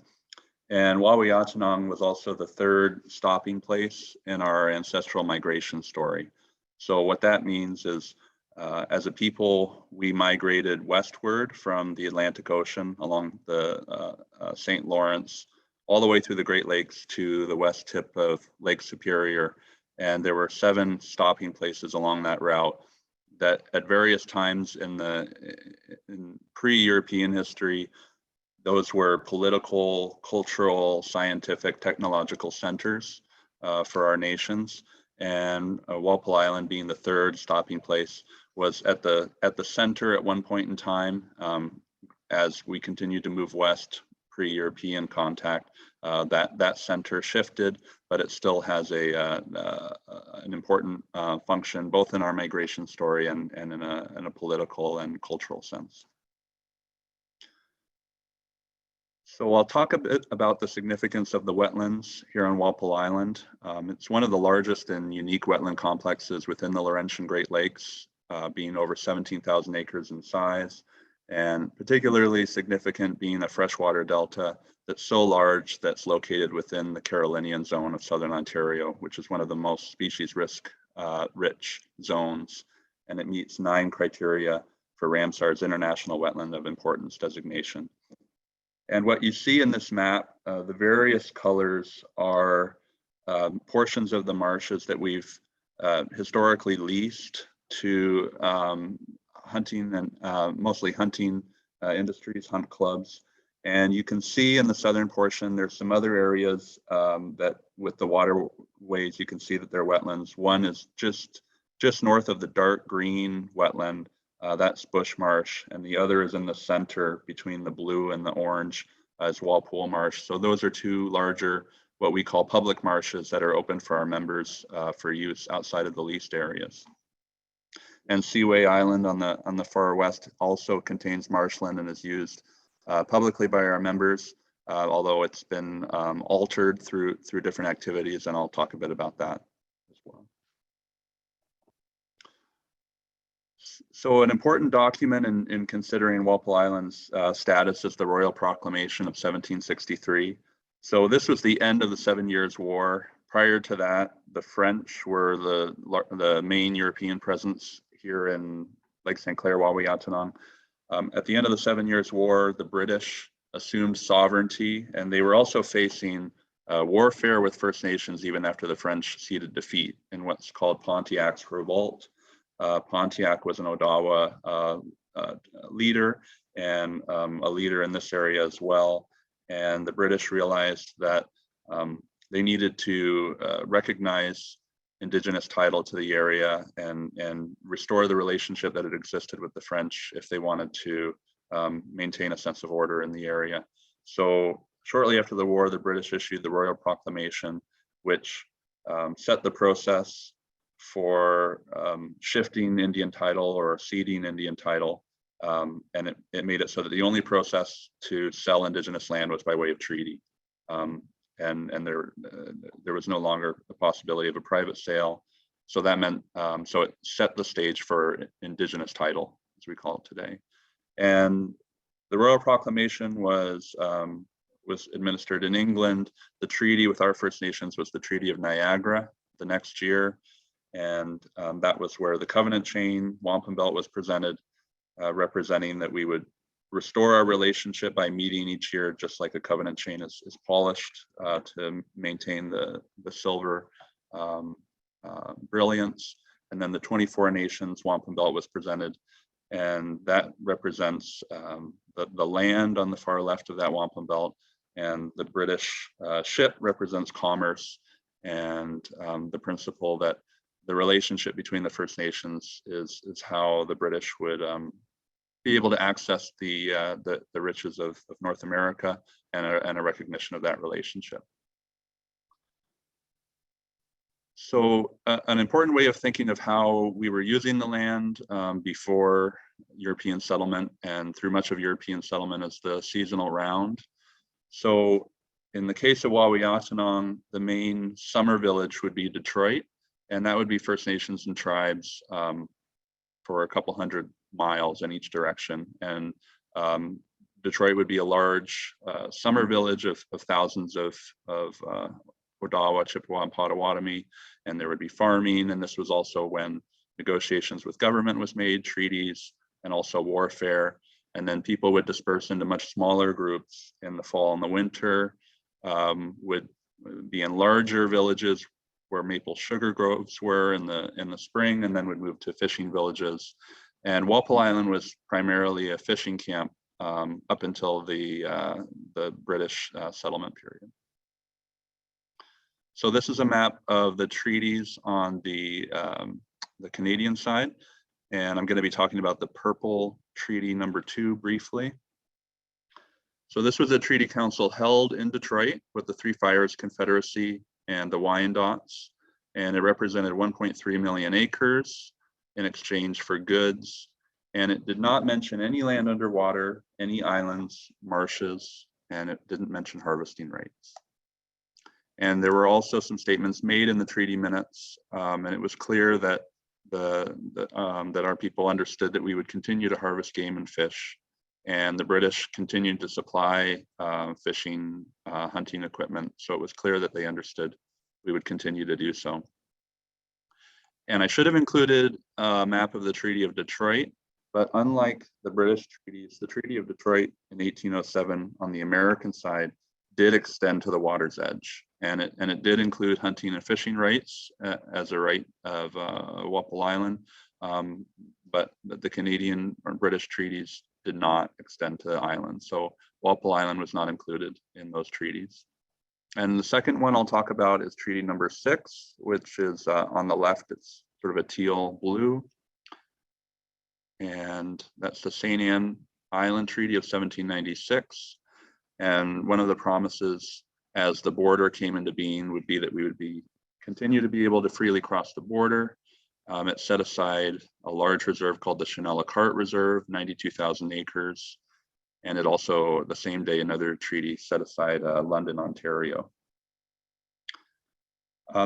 And Wawiatanong was also the third stopping place in our ancestral migration story. So what that means is, as a people, we migrated westward from the Atlantic Ocean along the St. Lawrence, all the way through the Great Lakes to the west tip of Lake Superior. And there were 7 stopping places along that route that at various times in pre-European history, those were political, cultural, scientific, technological centers for our nations. And Walpole Island, being the third stopping place, was at the center at one point in time. As we continued to move west, pre-European contact, that center shifted, but it still has an important function, both in our migration story and in a political and cultural sense. So I'll talk a bit about the significance of the wetlands here on Walpole Island. It's one of the largest and unique wetland complexes within the Laurentian Great Lakes, being over 17,000 acres in size, and particularly significant being a freshwater delta that's so large that's located within the Carolinian zone of Southern Ontario, which is one of the most species rich zones, and it meets 9 criteria for Ramsar's International Wetland of Importance designation. And what you see in this map, the various colors are portions of the marshes that we've historically leased to hunting and mostly hunting industries, hunt clubs. And you can see in the southern portion, there's some other areas that with the waterways, you can see that they're wetlands. One is just north of the dark green wetland. That's bush marsh, and the other is in the center between the blue and the orange as Walpole Marsh. So those are 2 larger, what we call public marshes that are open for our members for use outside of the leased areas. And Seaway Island on the far west also contains marshland and is used publicly by our members, although it's been altered through different activities, and I'll talk a bit about that as well. So an important document in considering Walpole Island's status is the Royal Proclamation of 1763. So this was the end of the 7 Years' War. Prior to that, the French were the main European presence here in Lake St. Clair, Waweyatanong. At the end of the 7 Years' War, the British assumed sovereignty, and they were also facing warfare with First Nations even after the French ceded defeat in what's called Pontiac's Revolt. Pontiac was an Odawa leader and a leader in this area as well. And the British realized that they needed to recognize Indigenous title to the area and restore the relationship that had existed with the French if they wanted to maintain a sense of order in the area. So shortly after the war, the British issued the Royal Proclamation, which set the process for shifting Indian title or ceding Indian title. And it made it so that the only process to sell Indigenous land was by way of treaty. And there was no longer a possibility of a private sale. So that meant, so it set the stage for Indigenous title, as we call it today. And the Royal Proclamation was administered in England. The treaty with our First Nations was the Treaty of Niagara the next year. And that was where the covenant chain, wampum belt, was presented, representing that we would restore our relationship by meeting each year, just like a covenant chain is polished to maintain the silver brilliance. And then the 24 nations wampum belt was presented, and that represents the land on the far left of that wampum belt, and the British ship represents commerce, and the principle that the relationship between the First Nations is how the British would be able to access the riches of North America, and a recognition of that relationship. So an important way of thinking of how we were using the land before European settlement and through much of European settlement is the seasonal round. So in the case of Waweyatanong, the main summer village would be Detroit, and that would be First Nations and tribes for a couple hundred miles in each direction. And Detroit would be a large summer village of thousands of Odawa, Chippewa, and Potawatomi, and there would be farming. And this was also when negotiations with government was made, treaties, and also warfare. And then people would disperse into much smaller groups in the fall and the winter, would be in larger villages where maple sugar groves were in the spring, and then would move to fishing villages. And Walpole Island was primarily a fishing camp up until the British settlement period. So this is a map of the treaties on the Canadian side, and I'm going to be talking about the purple treaty number 2 briefly. So this was a treaty council held in Detroit with the Three Fires Confederacy and the Wyandots, and it represented 1.3 million acres in exchange for goods. And it did not mention any land underwater, any islands, marshes, and it didn't mention harvesting rights. And there were also some statements made in the treaty minutes, and it was clear that that our people understood that we would continue to harvest game and fish, and the British continued to supply fishing, hunting equipment. So it was clear that they understood we would continue to do so. And I should have included a map of the Treaty of Detroit, but unlike the British treaties, the Treaty of Detroit in 1807 on the American side did extend to the water's edge. And it did include hunting and fishing rights as a right of Walpole Island, but the Canadian or British treaties did not extend to the island. So Walpole Island was not included in those treaties. And the second one I'll talk about is treaty number 6, which is on the left, it's sort of a teal blue. And that's the St. Anne Island Treaty of 1796. And one of the promises as the border came into being would be that we would continue to be able to freely cross the border. It set aside a large reserve called the Chenelle-Carte Reserve, 92,000 acres. And it also, the same day, another treaty set aside London, Ontario.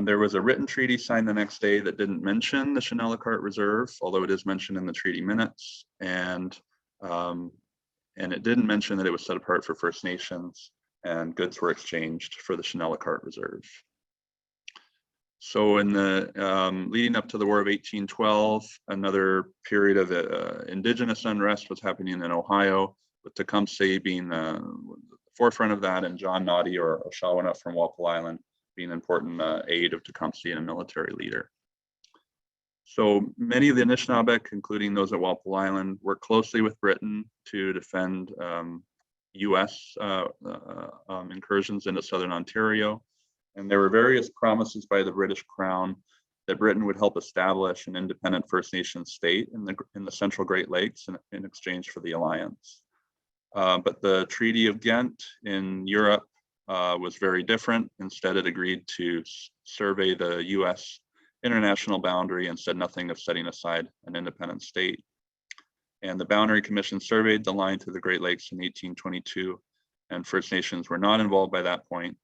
There was a written treaty signed the next day that didn't mention the Chenelle-Carte Reserve, although it is mentioned in the treaty minutes. And it didn't mention that it was set apart for First Nations and goods were exchanged for the Chenelle-Carte Reserve. So in the leading up to the War of 1812, another period of Indigenous unrest was happening in Ohio, with Tecumseh being the forefront of that, and John Noddy or Shawanoe from Walpole Island being an important aide of Tecumseh and a military leader. So many of the Anishinaabeg, including those at Walpole Island, worked closely with Britain to defend US incursions into southern Ontario. And there were various promises by the British Crown that Britain would help establish an independent First Nation state in the Central Great Lakes in exchange for the alliance. But the Treaty of Ghent in Europe was very different. Instead, it agreed to survey the US international boundary and said nothing of setting aside an independent state. And the Boundary Commission surveyed the line to the Great Lakes in 1822, and First Nations were not involved by that point.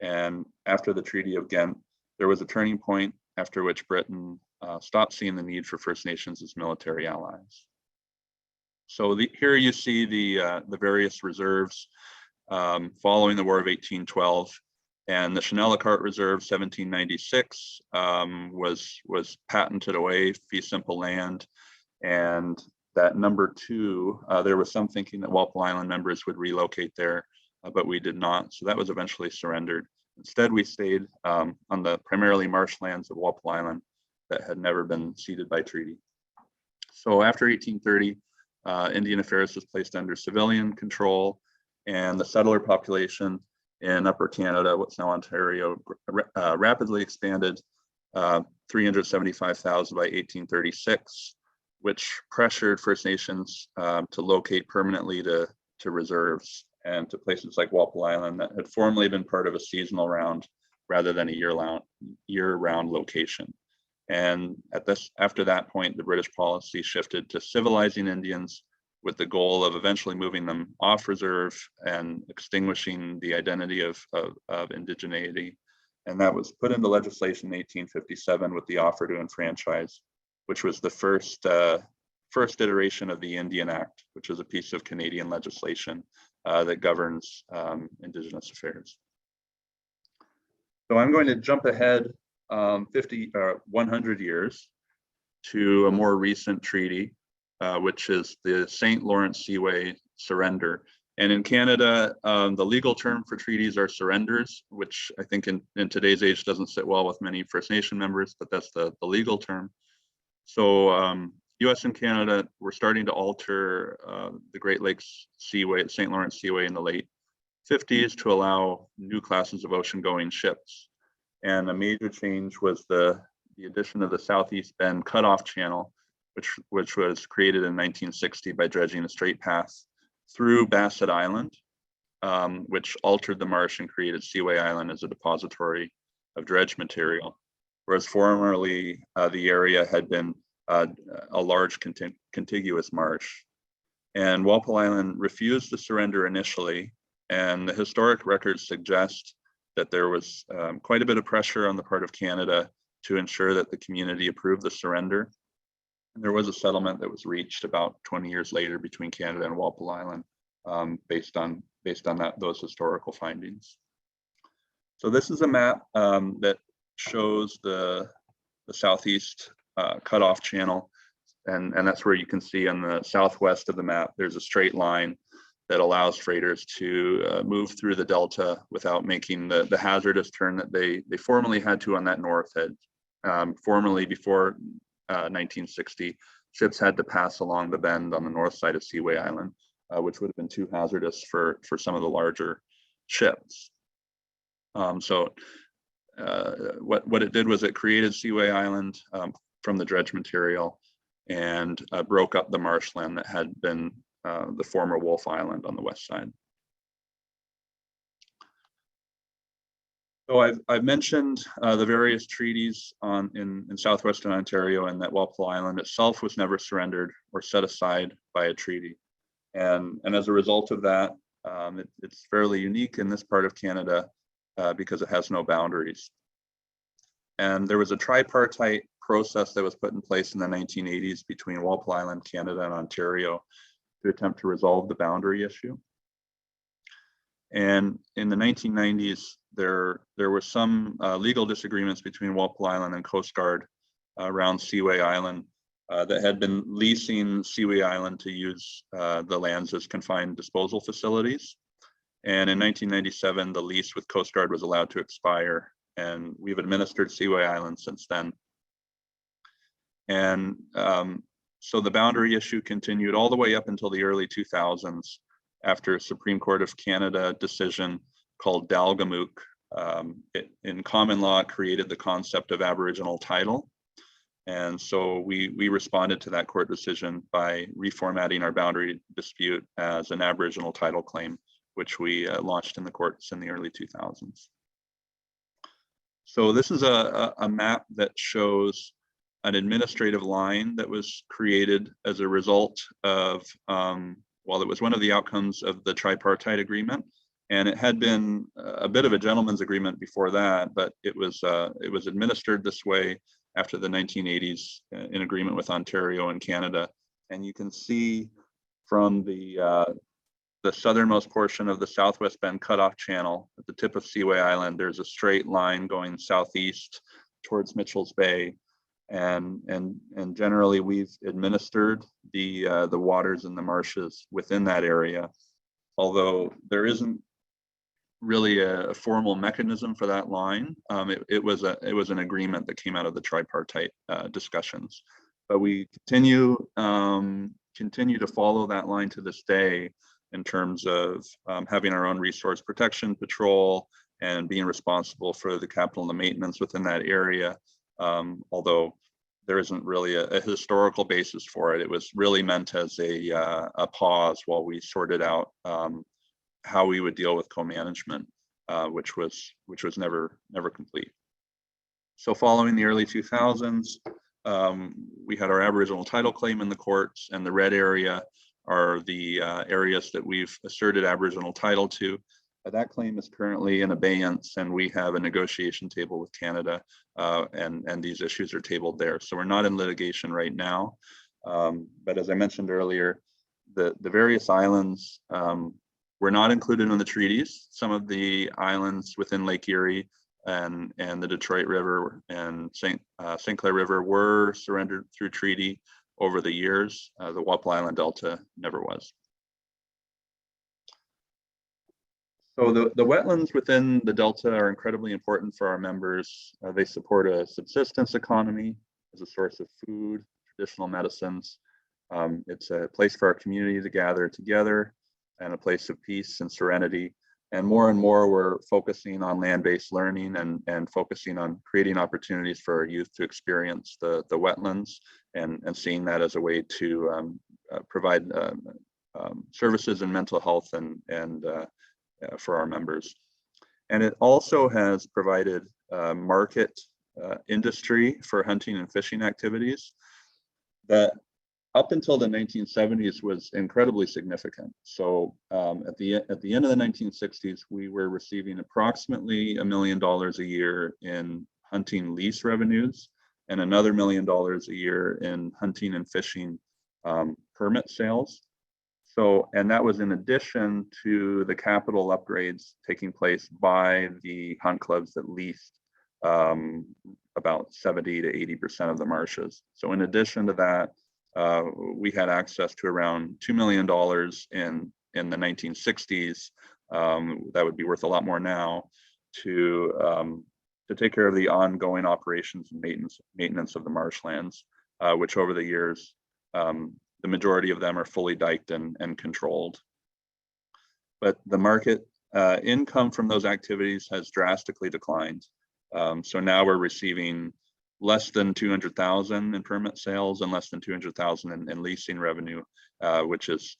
And after the Treaty of Ghent, there was a turning point after which Britain stopped seeing the need for First Nations as military allies. So here you see the various reserves following the War of 1812, and the Chenelle-Carte Reserve 1796 was patented away, fee simple land, and that number 2, there was some thinking that Walpole Island members would relocate there, but we did not. So that was eventually surrendered. Instead, we stayed on the primarily marshlands of Walpole Island that had never been ceded by treaty. So after 1830, Indian affairs was placed under civilian control, and the settler population in Upper Canada, what's now Ontario, rapidly expanded, 375,000 by 1836, which pressured First Nations to locate permanently to reserves and to places like Walpole Island that had formerly been part of a seasonal round rather than a year-round location. And after that point, the British policy shifted to civilizing Indians with the goal of eventually moving them off reserve and extinguishing the identity of indigeneity. And that was put into legislation in 1857 with the offer to enfranchise, which was the first iteration of the Indian Act, which is a piece of Canadian legislation that governs Indigenous affairs. So I'm going to jump ahead 100 years to a more recent treaty, which is the St. Lawrence Seaway Surrender. And in Canada, the legal term for treaties are surrenders, which I think in today's age doesn't sit well with many First Nation members, but that's the legal term. So US and Canada were starting to alter the Great Lakes Seaway, St. Lawrence Seaway in the late 50s to allow new classes of ocean-going ships. And a major change was the addition of the Southeast Bend Cutoff Channel, which was created in 1960 by dredging a straight path through Bassett Island, which altered the marsh and created Seaway Island as a depository of dredge material. Whereas formerly the area had been a large contiguous marsh. And Walpole Island refused to surrender initially, and the historic records suggest that there was quite a bit of pressure on the part of Canada to ensure that the community approved the surrender. And there was a settlement that was reached about 20 years later between Canada and Walpole Island based on those historical findings. So this is a map that shows the Southeast cutoff channel, and that's where you can see on the southwest of the map, there's a straight line that allows freighters to move through the delta without making the hazardous turn that they formerly had to on that north head. Formerly, before 1960, ships had to pass along the bend on the north side of Seaway Island, which would have been too hazardous for some of the larger ships. What it did was it created Seaway Island from the dredge material and broke up the marshland that had been the former Wolf Island on the west side. So I've mentioned the various treaties in southwestern Ontario, and that Walpole Island itself was never surrendered or set aside by a treaty. And as a result of that, it's fairly unique in this part of Canada because it has no boundaries. And there was a tripartite process that was put in place in the 1980s between Walpole Island, Canada, and Ontario to attempt to resolve the boundary issue. And in the 1990s, there were some legal disagreements between Walpole Island and Coast Guard around Seaway Island that had been leasing Seaway Island to use the lands as confined disposal facilities. And in 1997, the lease with Coast Guard was allowed to expire, and we've administered Seaway Island since then. And so the boundary issue continued all the way up until the early 2000s after a Supreme Court of Canada decision called Dalgamook. In common law, created the concept of Aboriginal title. And so we responded to that court decision by reformatting our boundary dispute as an Aboriginal title claim, which we launched in the courts in the early 2000s. So this is a map that shows an administrative line that was created as a result of, well, it was one of the outcomes of the tripartite agreement, and it had been a bit of a gentleman's agreement before that, but it was administered this way after the 1980s in agreement with Ontario and Canada. And you can see from the southernmost portion of the Southwest Bend Cutoff Channel at the tip of Seaway Island, there's a straight line going southeast towards Mitchell's Bay. And generally we've administered the waters and the marshes within that area, although there isn't really a formal mechanism for that line. It was an agreement that came out of the tripartite discussions, but we continue to follow that line to this day in terms of having our own resource protection patrol and being responsible for the capital and the maintenance within that area. Although there isn't really a historical basis for it. It was really meant as a pause while we sorted out how we would deal with co-management, which was never complete. So following the early 2000s, we had our Aboriginal title claim in the courts, and the red area are the areas that we've asserted Aboriginal title to. That claim is currently in abeyance, and we have a negotiation table with Canada, and these issues are tabled there. So we're not in litigation right now. But as I mentioned earlier, the various islands were not included in the treaties. Some of the islands within Lake Erie and the Detroit River and St. Clair River were surrendered through treaty over the years. The Walpole Island Delta never was. So the wetlands within the Delta are incredibly important for our members. They support a subsistence economy as a source of food, traditional medicines. It's a place for our community to gather together and a place of peace and serenity. And more we're focusing on land-based learning and focusing on creating opportunities for our youth to experience the wetlands and seeing that as a way to provide services in mental health and for our members. And it also has provided market industry for hunting and fishing activities that up until the 1970s was incredibly significant. So at the end of the 1960s, we were receiving approximately $1 million a year in hunting lease revenues and another $1 million a year in hunting and fishing permit sales. So, and that was in addition to the capital upgrades taking place by the hunt clubs that leased about 70 to 80% of the marshes. So in addition to that, we had access to around $2 million in the 1960s. That would be worth a lot more now to take care of the ongoing operations and maintenance of the marshlands, which over the years, the majority of them are fully diked and controlled. But the market income from those activities has drastically declined. So now we're receiving less than 200,000 in permit sales and less than 200,000 in leasing revenue, which is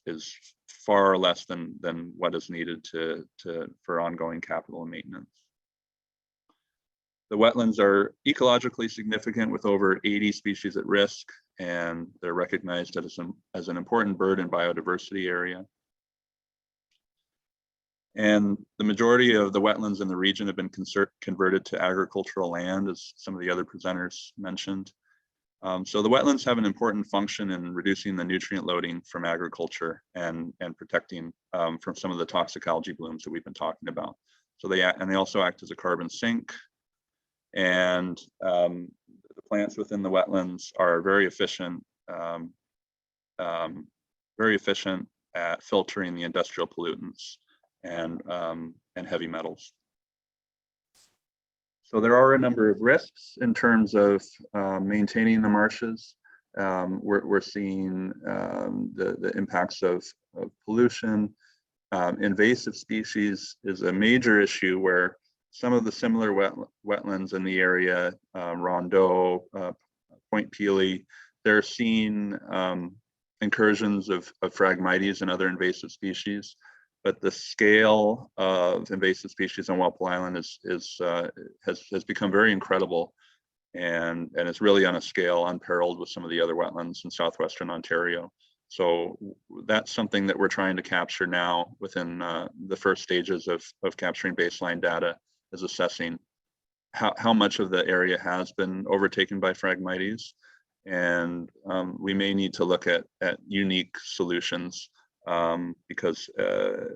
far less than what is needed for ongoing capital and maintenance. The wetlands are ecologically significant with over 80 species at risk, and they're recognized as an important bird and biodiversity area. And the majority of the wetlands in the region have been converted to agricultural land, as some of the other presenters mentioned. So the wetlands have an important function in reducing the nutrient loading from agriculture and protecting from some of the toxic algae blooms that we've been talking about. So they also act as a carbon sink. And the plants within the wetlands are very efficient at filtering the industrial pollutants and heavy metals. So there are a number of risks in terms of maintaining the marshes. We're seeing the impacts of pollution. Invasive species is a major issue where some of the similar wetlands in the area, Rondeau, Point Pelee, they're seeing incursions of Phragmites and other invasive species. But the scale of invasive species on Walpole Island has become very incredible, and it's really on a scale unparalleled with some of the other wetlands in southwestern Ontario. So that's something that we're trying to capture now within the first stages of capturing baseline data, is assessing how much of the area has been overtaken by Phragmites, and we may need to look at unique solutions. Because the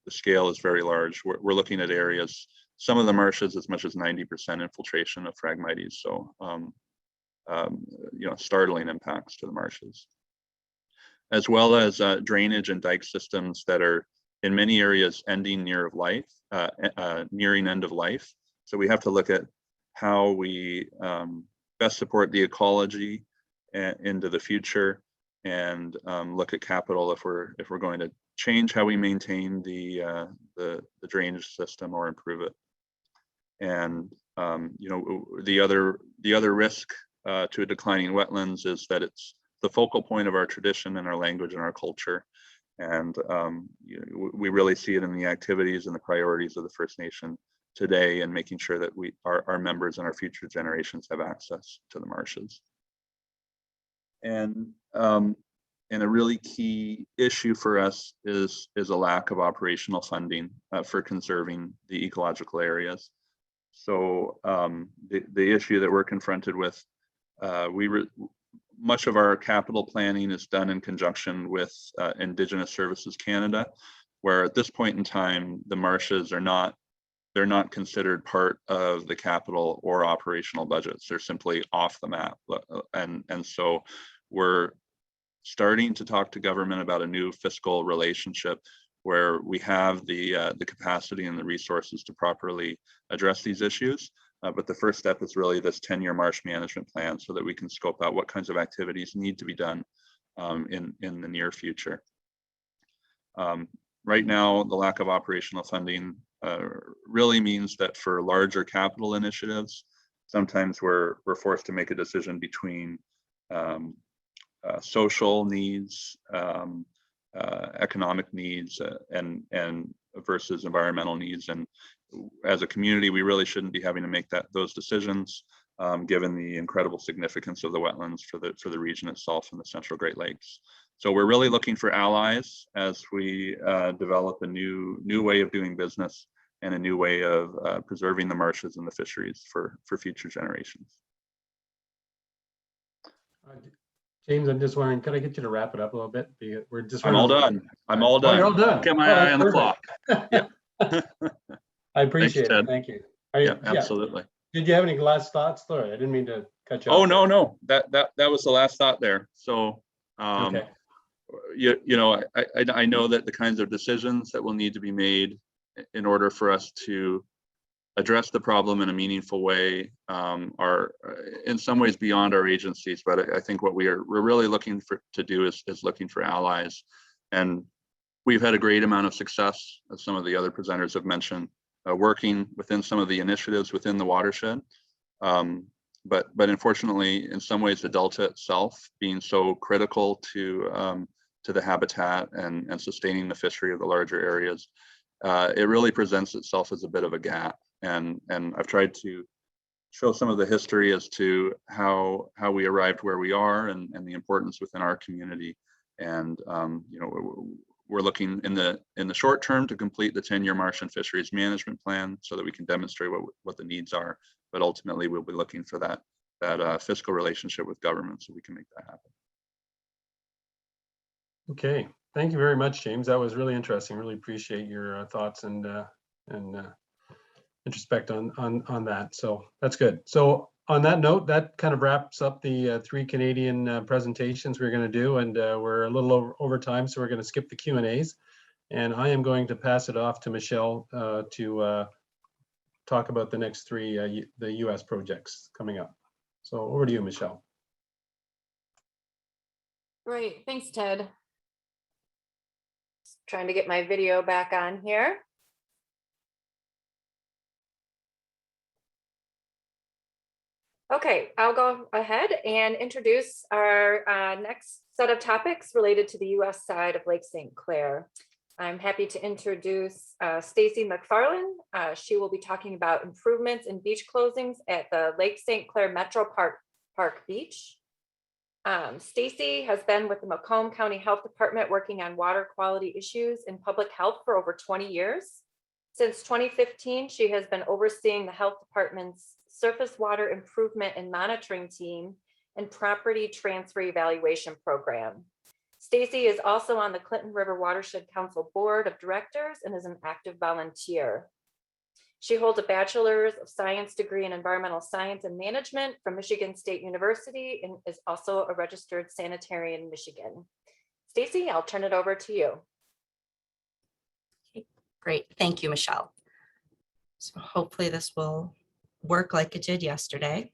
scale is very large. We're looking at areas, some of the marshes as much as 90% infiltration of Phragmites. So, startling impacts to the marshes, as well as drainage and dike systems that are in many areas ending nearing end of life. So we have to look at how we best support the ecology into the future, and look at capital if we're going to change how we maintain the drainage system or improve it. And the other risk to a declining wetlands is that it's the focal point of our tradition and our language and our culture. And we really see it in the activities and the priorities of the First Nation today, and making sure that our members and our future generations have access to the marshes. And a really key issue for us is a lack of operational funding for conserving the ecological areas. So the issue that we're confronted with, much of our capital planning is done in conjunction with Indigenous Services Canada, where at this point in time, the marshes they're not considered part of the capital or operational budgets. They're simply off the map. And so we're starting to talk to government about a new fiscal relationship where we have the capacity and the resources to properly address these issues. But the first step is really this 10-year marsh management plan so that we can scope out what kinds of activities need to be done in the near future. Right now, the lack of operational funding really means that for larger capital initiatives, sometimes we're forced to make a decision between social needs, economic needs, and versus environmental needs. And as a community, we really shouldn't be having to make those decisions, given the incredible significance of the wetlands for the region itself and the Central Great Lakes. So we're really looking for allies as we develop a new way of doing business and a new way of preserving the marshes and the fisheries for future generations. James, I'm just wondering, could I get you to wrap it up a little bit? We're just. I'm all done. I'm all done. Oh, you're all done. Get my Oh, eye that's on the perfect. clock. I appreciate Ted. it. Thank you. Yeah, absolutely. Did you have any last thoughts, Laura? I didn't mean to cut you off. Oh, no. That was the last thought there. So, Okay. you know, I know that the kinds of decisions that will need to be made in order for us to address the problem in a meaningful way are in some ways beyond our agencies. But I think what we're really looking to do is looking for allies. And we've had a great amount of success, as some of the other presenters have mentioned, working within some of the initiatives within the watershed. But unfortunately, in some ways, the delta itself being so critical to the habitat and sustaining the fishery of the larger areas, it really presents itself as a bit of a gap. And I've tried to show some of the history as to how we arrived where we are and the importance within our community. And you know, we're looking in the short term to complete the 10-year marsh and fisheries management plan so that we can demonstrate what the needs are. But ultimately, we'll be looking for that fiscal relationship with government so we can make that happen. Okay. Thank you very much, James. That was really interesting. Really appreciate your thoughts and introspect on that. So that's good. So on that note, that kind of wraps up the 3 Canadian presentations we're going to do, and we're a little over time, so we're going to skip the Q&As. And I am going to pass it off to Michelle to talk about the next 3 the US projects coming up. So over to you, Michelle. Great, thanks, Ted. Just trying to get my video back on here. Okay, I'll go ahead and introduce our next set of topics related to the US side of Lake St. Clair. I'm happy to introduce Stacy McFarland. She will be talking about improvements in beach closings at the Lake St. Clair Metro Park Beach. Stacy has been with the Macomb County Health Department working on water quality issues in public health for over 20 years. Since 2015, she has been overseeing the health department's surface water improvement and monitoring team and property transfer evaluation program. Stacy is also on the Clinton River Watershed Council Board of Directors and is an active volunteer. She holds a Bachelor's of Science degree in Environmental Science and Management from Michigan State University and is also a registered sanitarian in Michigan. Stacy, I'll turn it over to you. Okay, great, thank you, Michelle. So hopefully this will work like it did yesterday.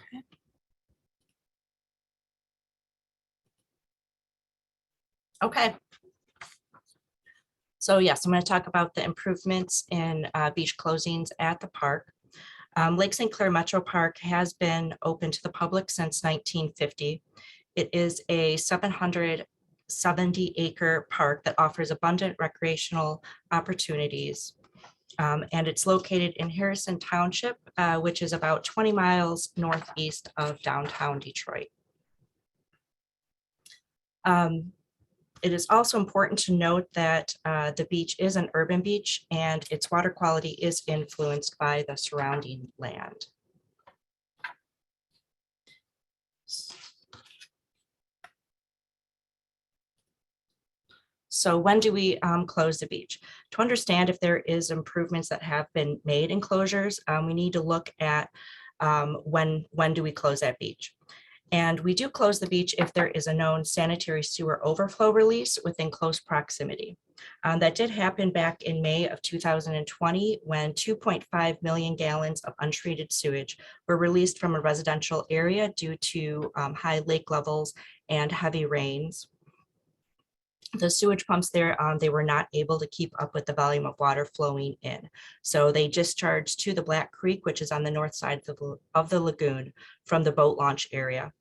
Okay. Okay. So yes, I'm going to talk about the improvements in beach closings at the park. Lake St. Clair Metro Park has been open to the public since 1950. It is a 770-acre park that offers abundant recreational opportunities. And it's located in Harrison Township, which is about 20 miles northeast of downtown Detroit. It is also important to note that the beach is an urban beach and its water quality is influenced by the surrounding land. So when do we close the beach? To understand if there is improvements that have been made in closures, we need to look at when do we close that beach. And we do close the beach if there is a known sanitary sewer overflow release within close proximity. That did happen back in May of 2020 when 2.5 million gallons of untreated sewage were released from a residential area due to high lake levels and heavy rains. The sewage pumps there, they were not able to keep up with the volume of water flowing in. So they discharged to the Black Creek, which is on the north side of the lagoon from the boat launch area.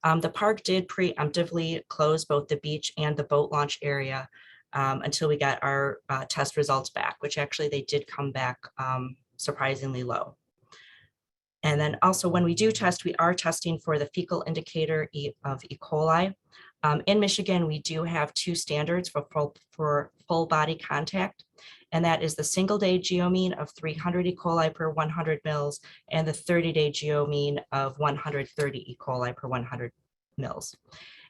The park did preemptively close both the beach and the boat launch area until we got our test results back, which actually they did come back surprisingly low. And then also when we do test, we are testing for the fecal indicator of E. coli. In Michigan, we do have two standards for full body contact, and that is the single day geomean of 300 E. coli per 100 mils and the 30-day geomean of 130 E. coli per 100 mils.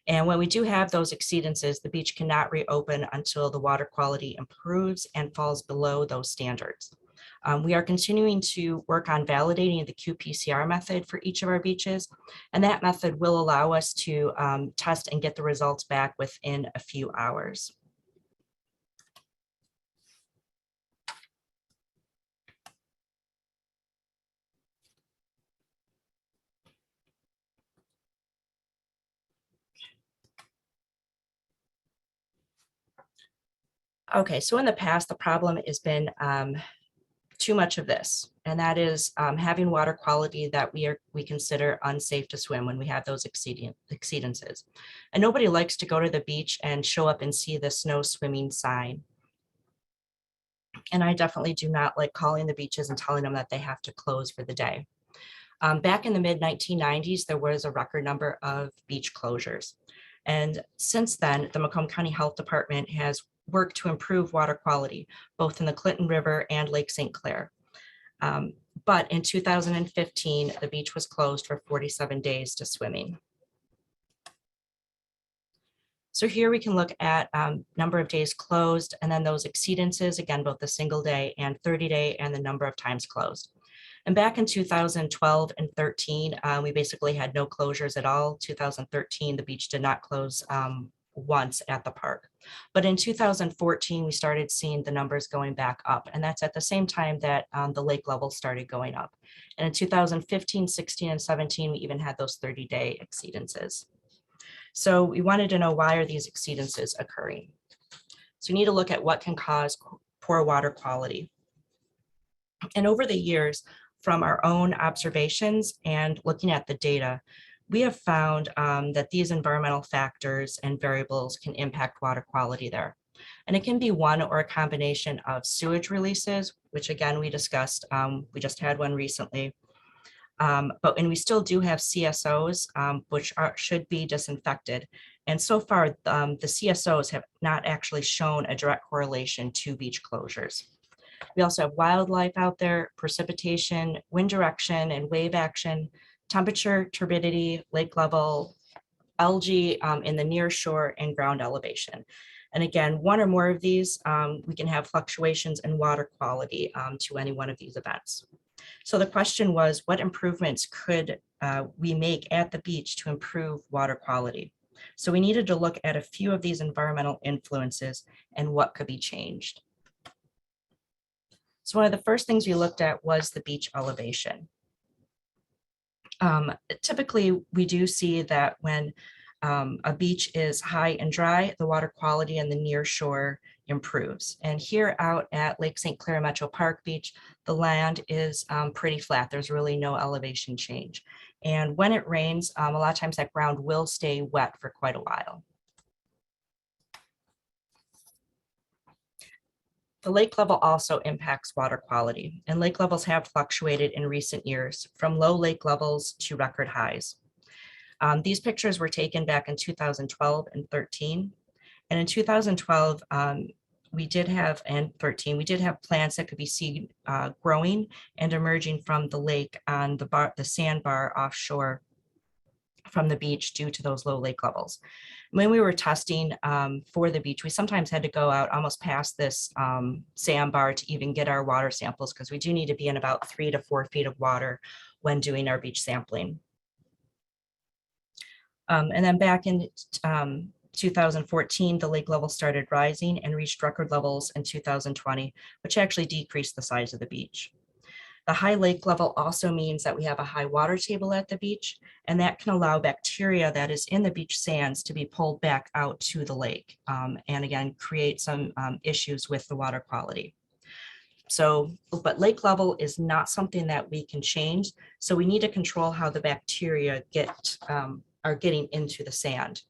And when we do have those exceedances, the beach cannot reopen until the water quality improves and falls below those standards. We are continuing to work on validating the qPCR method for each of our beaches, and that method will allow us to test and get the results back within a few hours. Okay, so in the past, the problem has been too much of this, and that is having water quality that we consider unsafe to swim when we have those exceedances. And nobody likes to go to the beach and show up and see the snow swimming sign. And I definitely do not like calling the beaches and telling them that they have to close for the day. Back in the mid-1990s, there was a record number of beach closures. And since then, the Macomb County Health Department has worked to improve water quality, both in the Clinton River and Lake St. Clair. But in 2015, the beach was closed for 47 days to swimming. So here we can look at number of days closed and then those exceedances, again, both the single day and 30-day and the number of times closed. And back in 2012 and 13, we basically had no closures at all. 2013, the beach did not close once at the park. But in 2014, we started seeing the numbers going back up. And that's at the same time that the lake levels started going up. And in 2015, 16, and 17, we even had those 30-day exceedances. So we wanted to know, why are these exceedances occurring? So we need to look at what can cause poor water quality. And over the years, from our own observations and looking at the data, we have found that these environmental factors and variables can impact water quality there. And it can be one or a combination of sewage releases, which again, we discussed, we just had one recently. And we still do have CSOs, which should be disinfected. And so far, the CSOs have not actually shown a direct correlation to beach closures. We also have wildlife out there, precipitation, wind direction and wave action, temperature, turbidity, lake level, algae in the near shore, and ground elevation. And again, one or more of these, we can have fluctuations in water quality to any one of these events. So the question was, what improvements could we make at the beach to improve water quality? So we needed to look at a few of these environmental influences and what could be changed. So one of the first things we looked at was the beach elevation. Typically, we do see that when a beach is high and dry, the water quality in the near shore improves. And here out at Lake St. Clair Metro Park Beach, the land is pretty flat. There's really no elevation change. And when it rains, a lot of times that ground will stay wet for quite a while. The lake level also impacts water quality, and lake levels have fluctuated in recent years from low lake levels to record highs. These pictures were taken back in 2012 and 13. And in 2012, we did have, and 13, we did have plants that could be seen growing and emerging from the lake on the sandbar offshore from the beach due to those low lake levels. When we were testing for the beach, we sometimes had to go out almost past this sandbar to even get our water samples, because we do need to be in about 3 to 4 feet of water when doing our beach sampling. And then back in 2014, the lake level started rising and reached record levels in 2020, which actually decreased the size of the beach. The high lake level also means that we have a high water table at the beach, and that can allow bacteria that is in the beach sands to be pulled back out to the lake, and again, create some issues with the water quality. So, but lake level is not something that we can change, so we need to control how the bacteria are getting into the sand.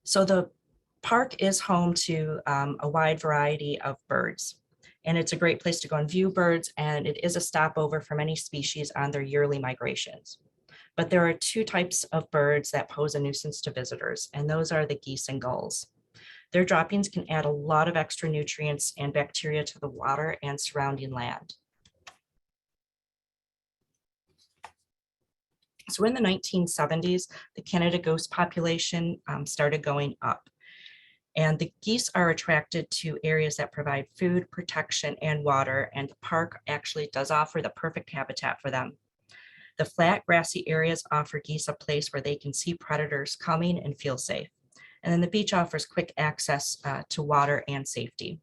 So the park is home to a wide variety of birds, and it's a great place to go and view birds, and it is a stopover for many species on their yearly migrations. But there are two types of birds that pose a nuisance to visitors, and those are the geese and gulls. Their droppings can add a lot of extra nutrients and bacteria to the water and surrounding land. So in the 1970s, the Canada goose population started going up. And the geese are attracted to areas that provide food, protection, and water, and the park actually does offer the perfect habitat for them. The flat, grassy areas offer geese a place where they can see predators coming and feel safe. And then the beach offers quick access to water and safety.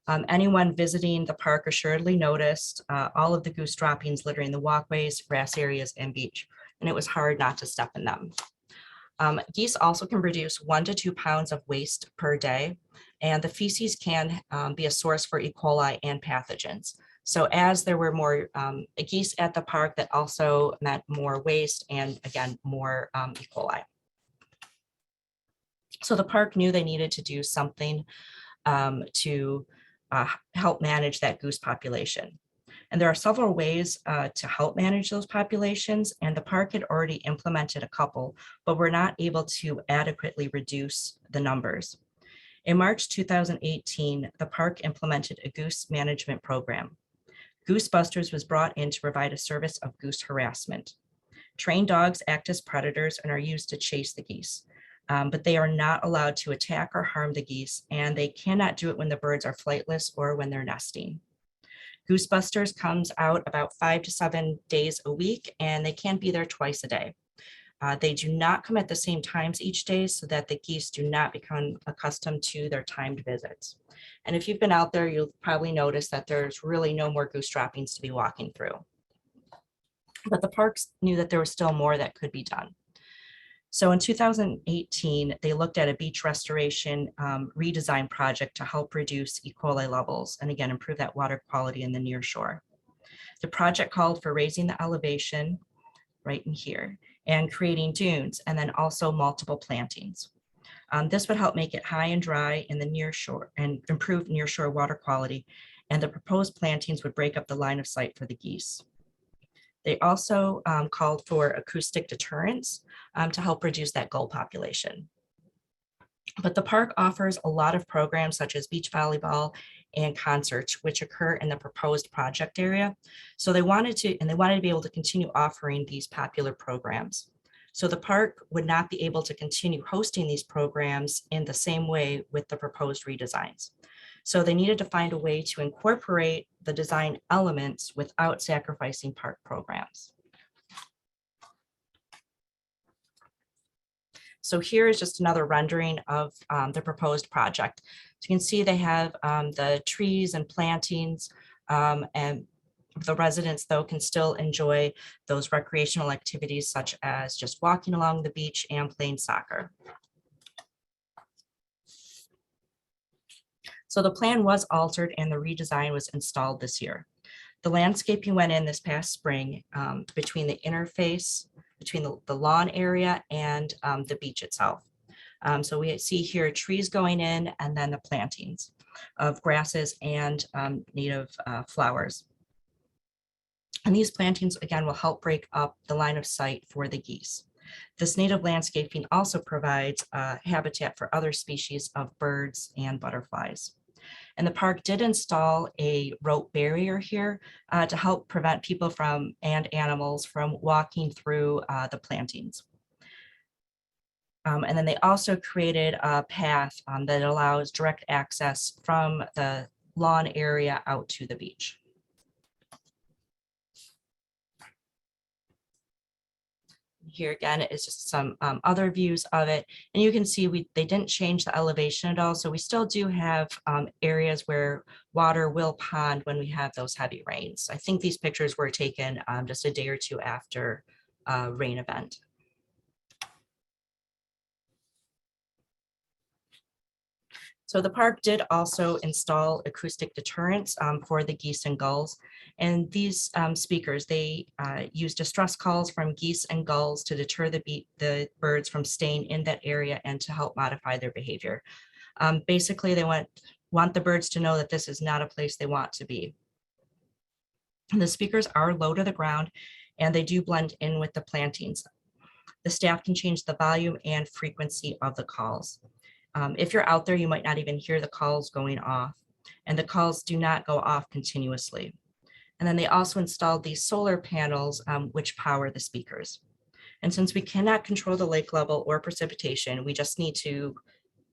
Anyone visiting the park assuredly noticed all of the goose droppings littering the walkways, grass areas, and beach, and it was hard not to step in them. Geese also can produce 1 to 2 pounds of waste per day, and the feces can be a source for E. coli and pathogens. So as there were more geese at the park, that also meant more waste and again, more E. coli. So the park knew they needed to do something to help manage that goose population. And there are several ways to help manage those populations, and the park had already implemented a couple, but were not able to adequately reduce the numbers. In March 2018, the park implemented a goose management program. Goosebusters was brought in to provide a service of goose harassment. Trained dogs act as predators and are used to chase the geese, but they are not allowed to attack or harm the geese, and they cannot do it when the birds are flightless or when they're nesting. Goosebusters comes out about 5 to 7 days a week, and they can be there twice a day. They do not come at the same times each day so that the geese do not become accustomed to their timed visits. And if you've been out there, you'll probably notice that there's really no more goose droppings to be walking through. But the parks knew that there was still more that could be done. So in 2018, they looked at a beach restoration redesign project to help reduce E. coli levels and again, improve that water quality in the near shore. The project called for raising the elevation right in here and creating dunes and then also multiple plantings. This would help make it high and dry in the near shore and improve near shore water quality. And the proposed plantings would break up the line of sight for the geese. They also called for acoustic deterrence to help reduce that gull population. But the park offers a lot of programs such as beach volleyball and concerts, which occur in the proposed project area. So they wanted to be able to continue offering these popular programs. So the park would not be able to continue hosting these programs in the same way with the proposed redesigns. So they needed to find a way to incorporate the design elements without sacrificing park programs. So here is just another rendering of the proposed project. So you can see they have the trees and plantings, and the residents though can still enjoy those recreational activities such as just walking along the beach and playing soccer. So the plan was altered and the redesign was installed this year. The landscaping went in this past spring between the interface, between the lawn area and the beach itself. So we see here trees going in and then the plantings of grasses and native flowers. And these plantings, again, will help break up the line of sight for the geese. This native landscaping also provides habitat for other species of birds and butterflies. And the park did install a rope barrier here to help prevent people and animals from walking through the plantings. And then they also created a path that allows direct access from the lawn area out to the beach. here again is just some other views of it. And you can see they didn't change the elevation at all. So we still do have areas where water will pond when we have those heavy rains. I think these pictures were taken just a day or two after a rain event. So the park did also install acoustic deterrents for the geese and gulls. And these speakers, they use distress calls from geese and gulls to deter the birds from staying in that area and to help modify their behavior. Basically, they want the birds to know that this is not a place they want to be. And the speakers are low to the ground and they do blend in with the plantings. The staff can change the volume and frequency of the calls. If you're out there, you might not even hear the calls going off, and the calls do not go off continuously. And then they also installed these solar panels, which power the speakers. And since we cannot control the lake level or precipitation, we just need to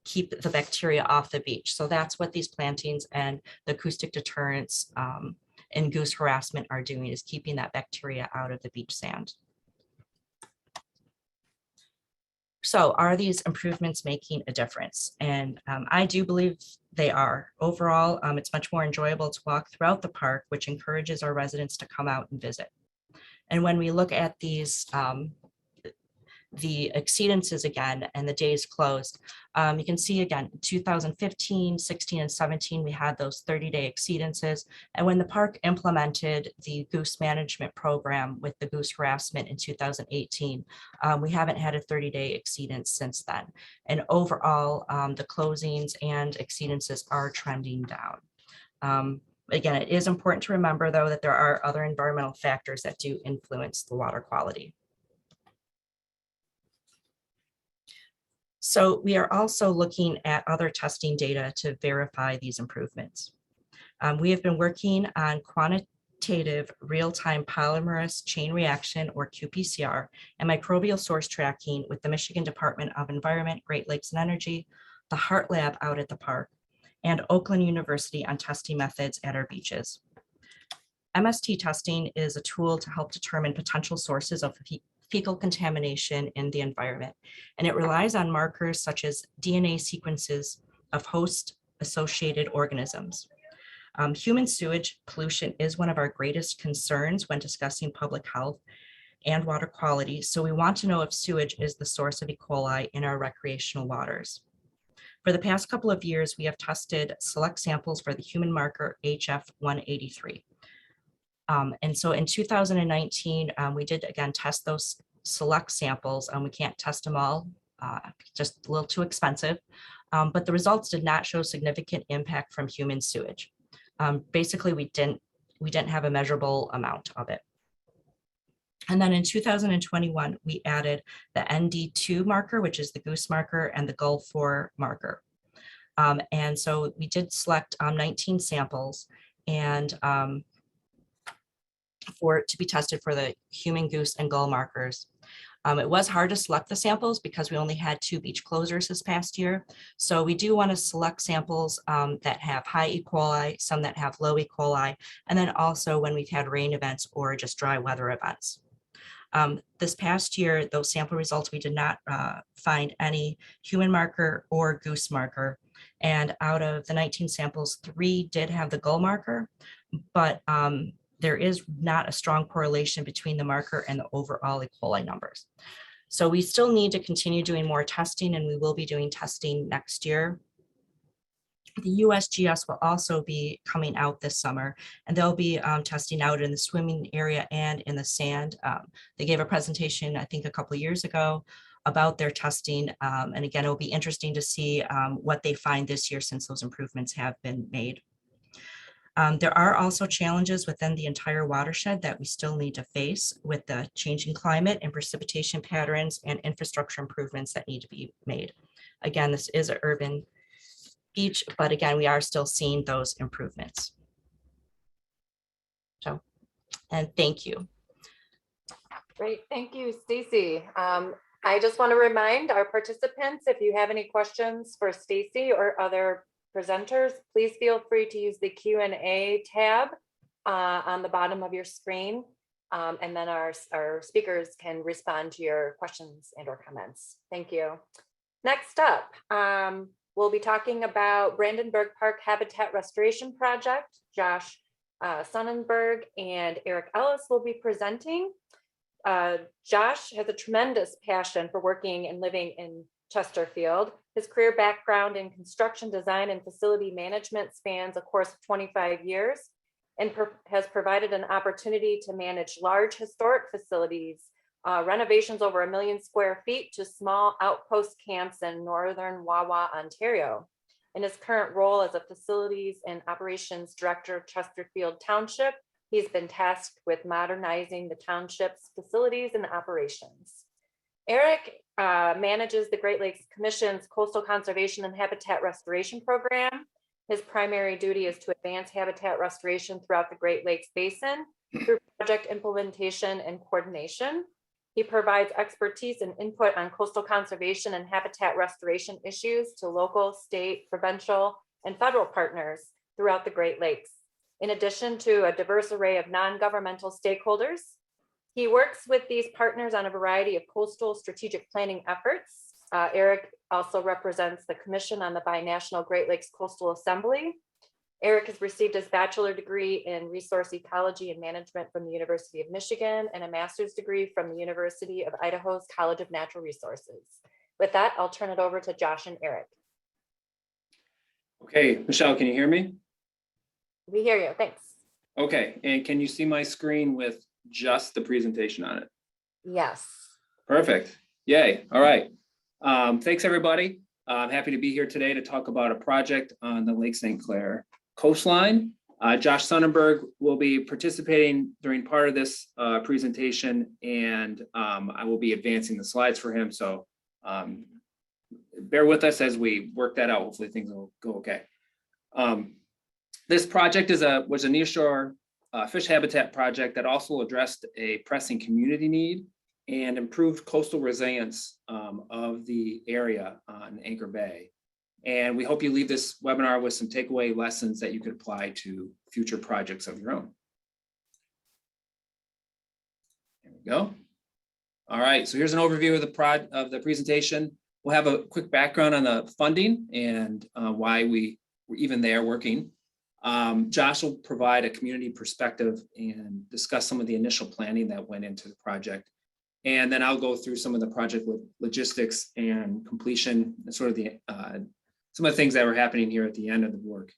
keep the bacteria off the beach. So that's what these plantings and the acoustic deterrents and goose harassment are doing, is keeping that bacteria out of the beach sand. So are these improvements making a difference? And I do believe they are. Overall, it's much more enjoyable to walk throughout the park, which encourages our residents to come out and visit. And when we look at these, the exceedances again and the days closed, you can see again, 2015, 16, and 17, we had those 30-day exceedances. And when the park implemented the goose management program with the goose harassment in 2018, we haven't had a 30-day exceedance since then. And overall, the closings and exceedances are trending down. Again, it is important to remember, though, that there are other environmental factors that do influence the water quality. So we are also looking at other testing data to verify these improvements. We have been working on quantitative real-time polymerase chain reaction, or qPCR, and microbial source tracking with the Michigan Department of Environment, Great Lakes and Energy, the Hart Lab out at the park, and Oakland University on testing methods at our beaches. MST testing is a tool to help determine potential sources of fecal contamination in the environment, and it relies on markers such as DNA sequences of host-associated organisms. Human sewage pollution is one of our greatest concerns when discussing public health and water quality, so we want to know if sewage is the source of E. coli in our recreational waters. For the past couple of years, we have tested select samples for the human marker HF183. And so in 2019, we did again test those select samples. We can't test them all, just a little too expensive, but the results did not show significant impact from human sewage. Basically, we didn't have a measurable amount of it. And then in 2021, we added the ND2 marker, which is the goose marker, and the gull 4 marker. And so we did select 19 samples and to be tested for the human, goose, and gull markers. It was hard to select the samples because we only had 2 beach closures this past year. So we do want to select samples that have high E. coli, some that have low E. coli, and then also when we've had rain events or just dry weather events. This past year, those sample results, we did not find any human marker or goose marker. And out of the 19 samples, 3 did have the gull marker, but there is not a strong correlation between the marker and the overall E. coli numbers. So we still need to continue doing more testing, and we will be doing testing next year. The USGS will also be coming out this summer, and they'll be testing out in the swimming area and in the sand. They gave a presentation, I think, a couple of years ago about their testing. And again, it'll be interesting to see what they find this year since those improvements have been made. There are also challenges within the entire watershed that we still need to face with the changing climate and precipitation patterns and infrastructure improvements that need to be made. Again, this is an urban beach, but again, we are still seeing those improvements. So, and thank you. Great, thank you, Stacy. I just want to remind our participants, if you have any questions for Stacy or other presenters, please feel free to use the Q&A tab on the bottom of your screen. And then our speakers can respond to your questions and or comments. Thank you. Next up, we'll be talking about Brandenburg Park Habitat Restoration Project. Josh Sonnenberg and Eric Ellis will be presenting. Josh has a tremendous passion for working and living in Chesterfield. His career background in construction design and facility management spans a course of 25 years and has provided an opportunity to manage large historic facilities, renovations over 1 million square feet to small outpost camps in northern Wawa, Ontario. In his current role as a facilities and operations director of Chesterfield Township, he's been tasked with modernizing the township's facilities and operations. Eric manages the Great Lakes Commission's Coastal Conservation and Habitat Restoration Program. His primary duty is to advance habitat restoration throughout the Great Lakes Basin through project implementation and coordination. He provides expertise and input on coastal conservation and habitat restoration issues to local, state, provincial, and federal partners throughout the Great Lakes. In addition to a diverse array of non-governmental stakeholders, he works with these partners on a variety of coastal strategic planning efforts. Eric also represents the Commission on the Binational Great Lakes Coastal Assembly. Eric has received his bachelor degree in resource ecology and management from the University of Michigan and a master's degree from the University of Idaho's College of Natural Resources. With that, I'll turn it over to Josh and Eric. Okay, Michelle, can you hear me? We hear you, thanks. Okay, and can you see my screen with just the presentation on it? Yes. Perfect, yay, all right. Thanks, everybody. I'm happy to be here today to talk about a project on the Lake St. Clair coastline. Josh Sonnenberg will be participating during part of this presentation, and I will be advancing the slides for him. So bear with us as we work that out. Hopefully things will go okay. This project was a nearshore fish habitat project that also addressed a pressing community need and improved coastal resilience of the area on Anchor Bay. And we hope you leave this webinar with some takeaway lessons that you could apply to future projects of your own. There we go. All right, so here's an overview of the presentation. We'll have a quick background on the funding and why we were even there working. Josh will provide a community perspective and discuss some of the initial planning that went into the project. And then I'll go through some of the project logistics and completion and sort of the some of the things that were happening here at the end of the work.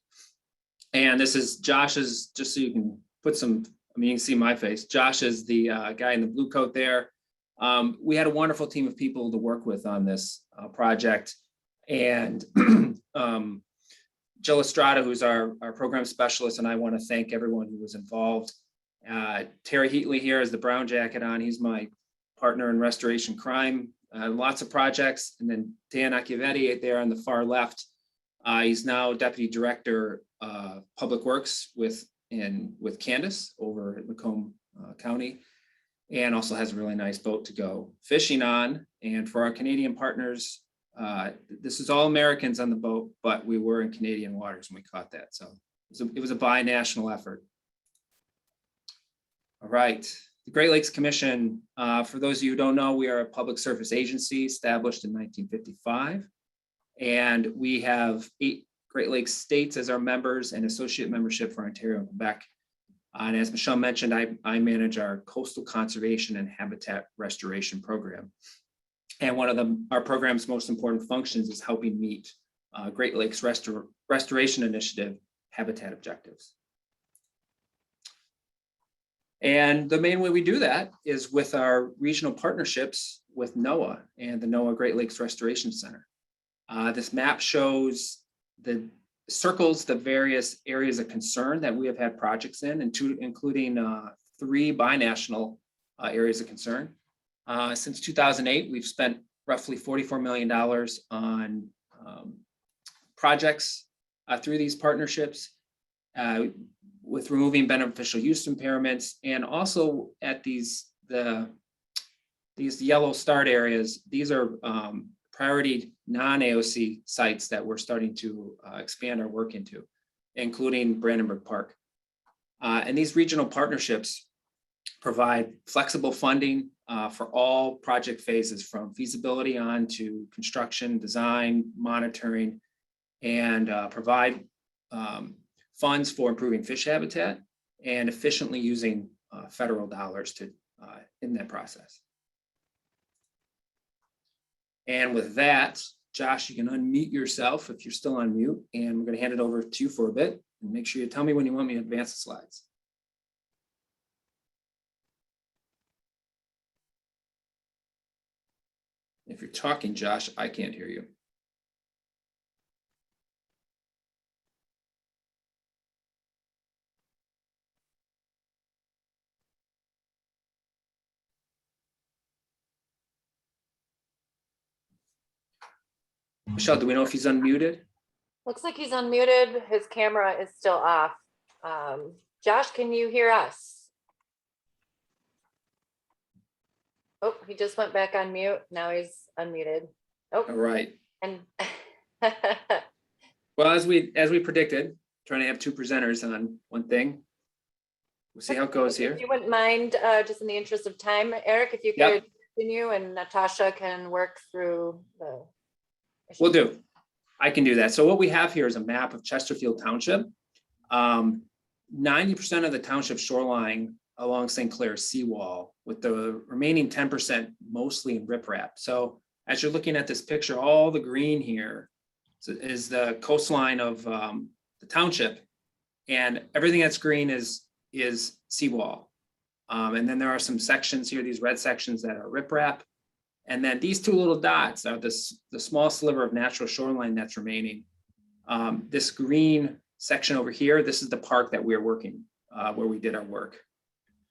And this is Josh's, just so you can put some, I mean, you can see my face. Josh is the guy in the blue coat there. We had a wonderful team of people to work with on this project. And Jill Estrada, who's our program specialist, and I want to thank everyone who was involved. Terry Heatley here is the brown jacket on. He's my partner in restoration crime, lots of projects. And then Dan Acchiavetti there on the far left. He's now Deputy Director Public Works with Candace over at Macomb County, and also has a really nice boat to go fishing on. And for our Canadian partners, this is all Americans on the boat, but we were in Canadian waters when we caught that. So it was a binational effort. All right. The Great Lakes Commission, for those of you who don't know, we are a public service agency established in 1955. And we have 8 Great Lakes states as our members and associate membership for Ontario and Quebec. And as Michelle mentioned, I manage our Coastal Conservation and Habitat Restoration Program. And one of our program's most important functions is helping meet Great Lakes Restoration Initiative habitat objectives. And the main way we do that is with our regional partnerships with NOAA and the NOAA Great Lakes Restoration Center. This map shows circles the various areas of concern that we have had projects in, including 3 binational areas of concern. Since 2008, we've spent roughly $44 million on projects through these partnerships, with removing beneficial use impairments, and also at these yellow starred areas. These are priority non-AOC sites that we're starting to expand our work into, including Brandenburg Park. And these regional partnerships provide flexible funding for all project phases, from feasibility on to construction, design, monitoring, and provide funds for improving fish habitat and efficiently using federal dollars to in that process. And with that, Josh, you can unmute yourself if you're still on mute, and we're going to hand it over to you for a bit, and make sure you tell me when you want me to advance the slides. If you're talking, Josh, I can't hear you. Michelle, do we know if he's unmuted? Looks like he's unmuted. His camera is still off. Josh, can you hear us? Oh, he just went back on mute. Now he's unmuted. Oh, All right. and Well, as we predicted, trying to have two presenters on one thing. We'll see how it goes here. if you wouldn't mind, just in the interest of time, Eric, if you Yep. could continue and Natasha can work through the. Will do. I can do that. So what we have here is a map of Chesterfield Township. 90% of the township shoreline along St. Clair's seawall, with the remaining 10% mostly in riprap. So as you're looking at this picture, all the green here is the coastline of the township, and everything that's green is seawall. And then there are some sections here, these red sections that are riprap. And then these two little dots are the small sliver of natural shoreline that's remaining. This green section over here, this is the park that we're working, where we did our work.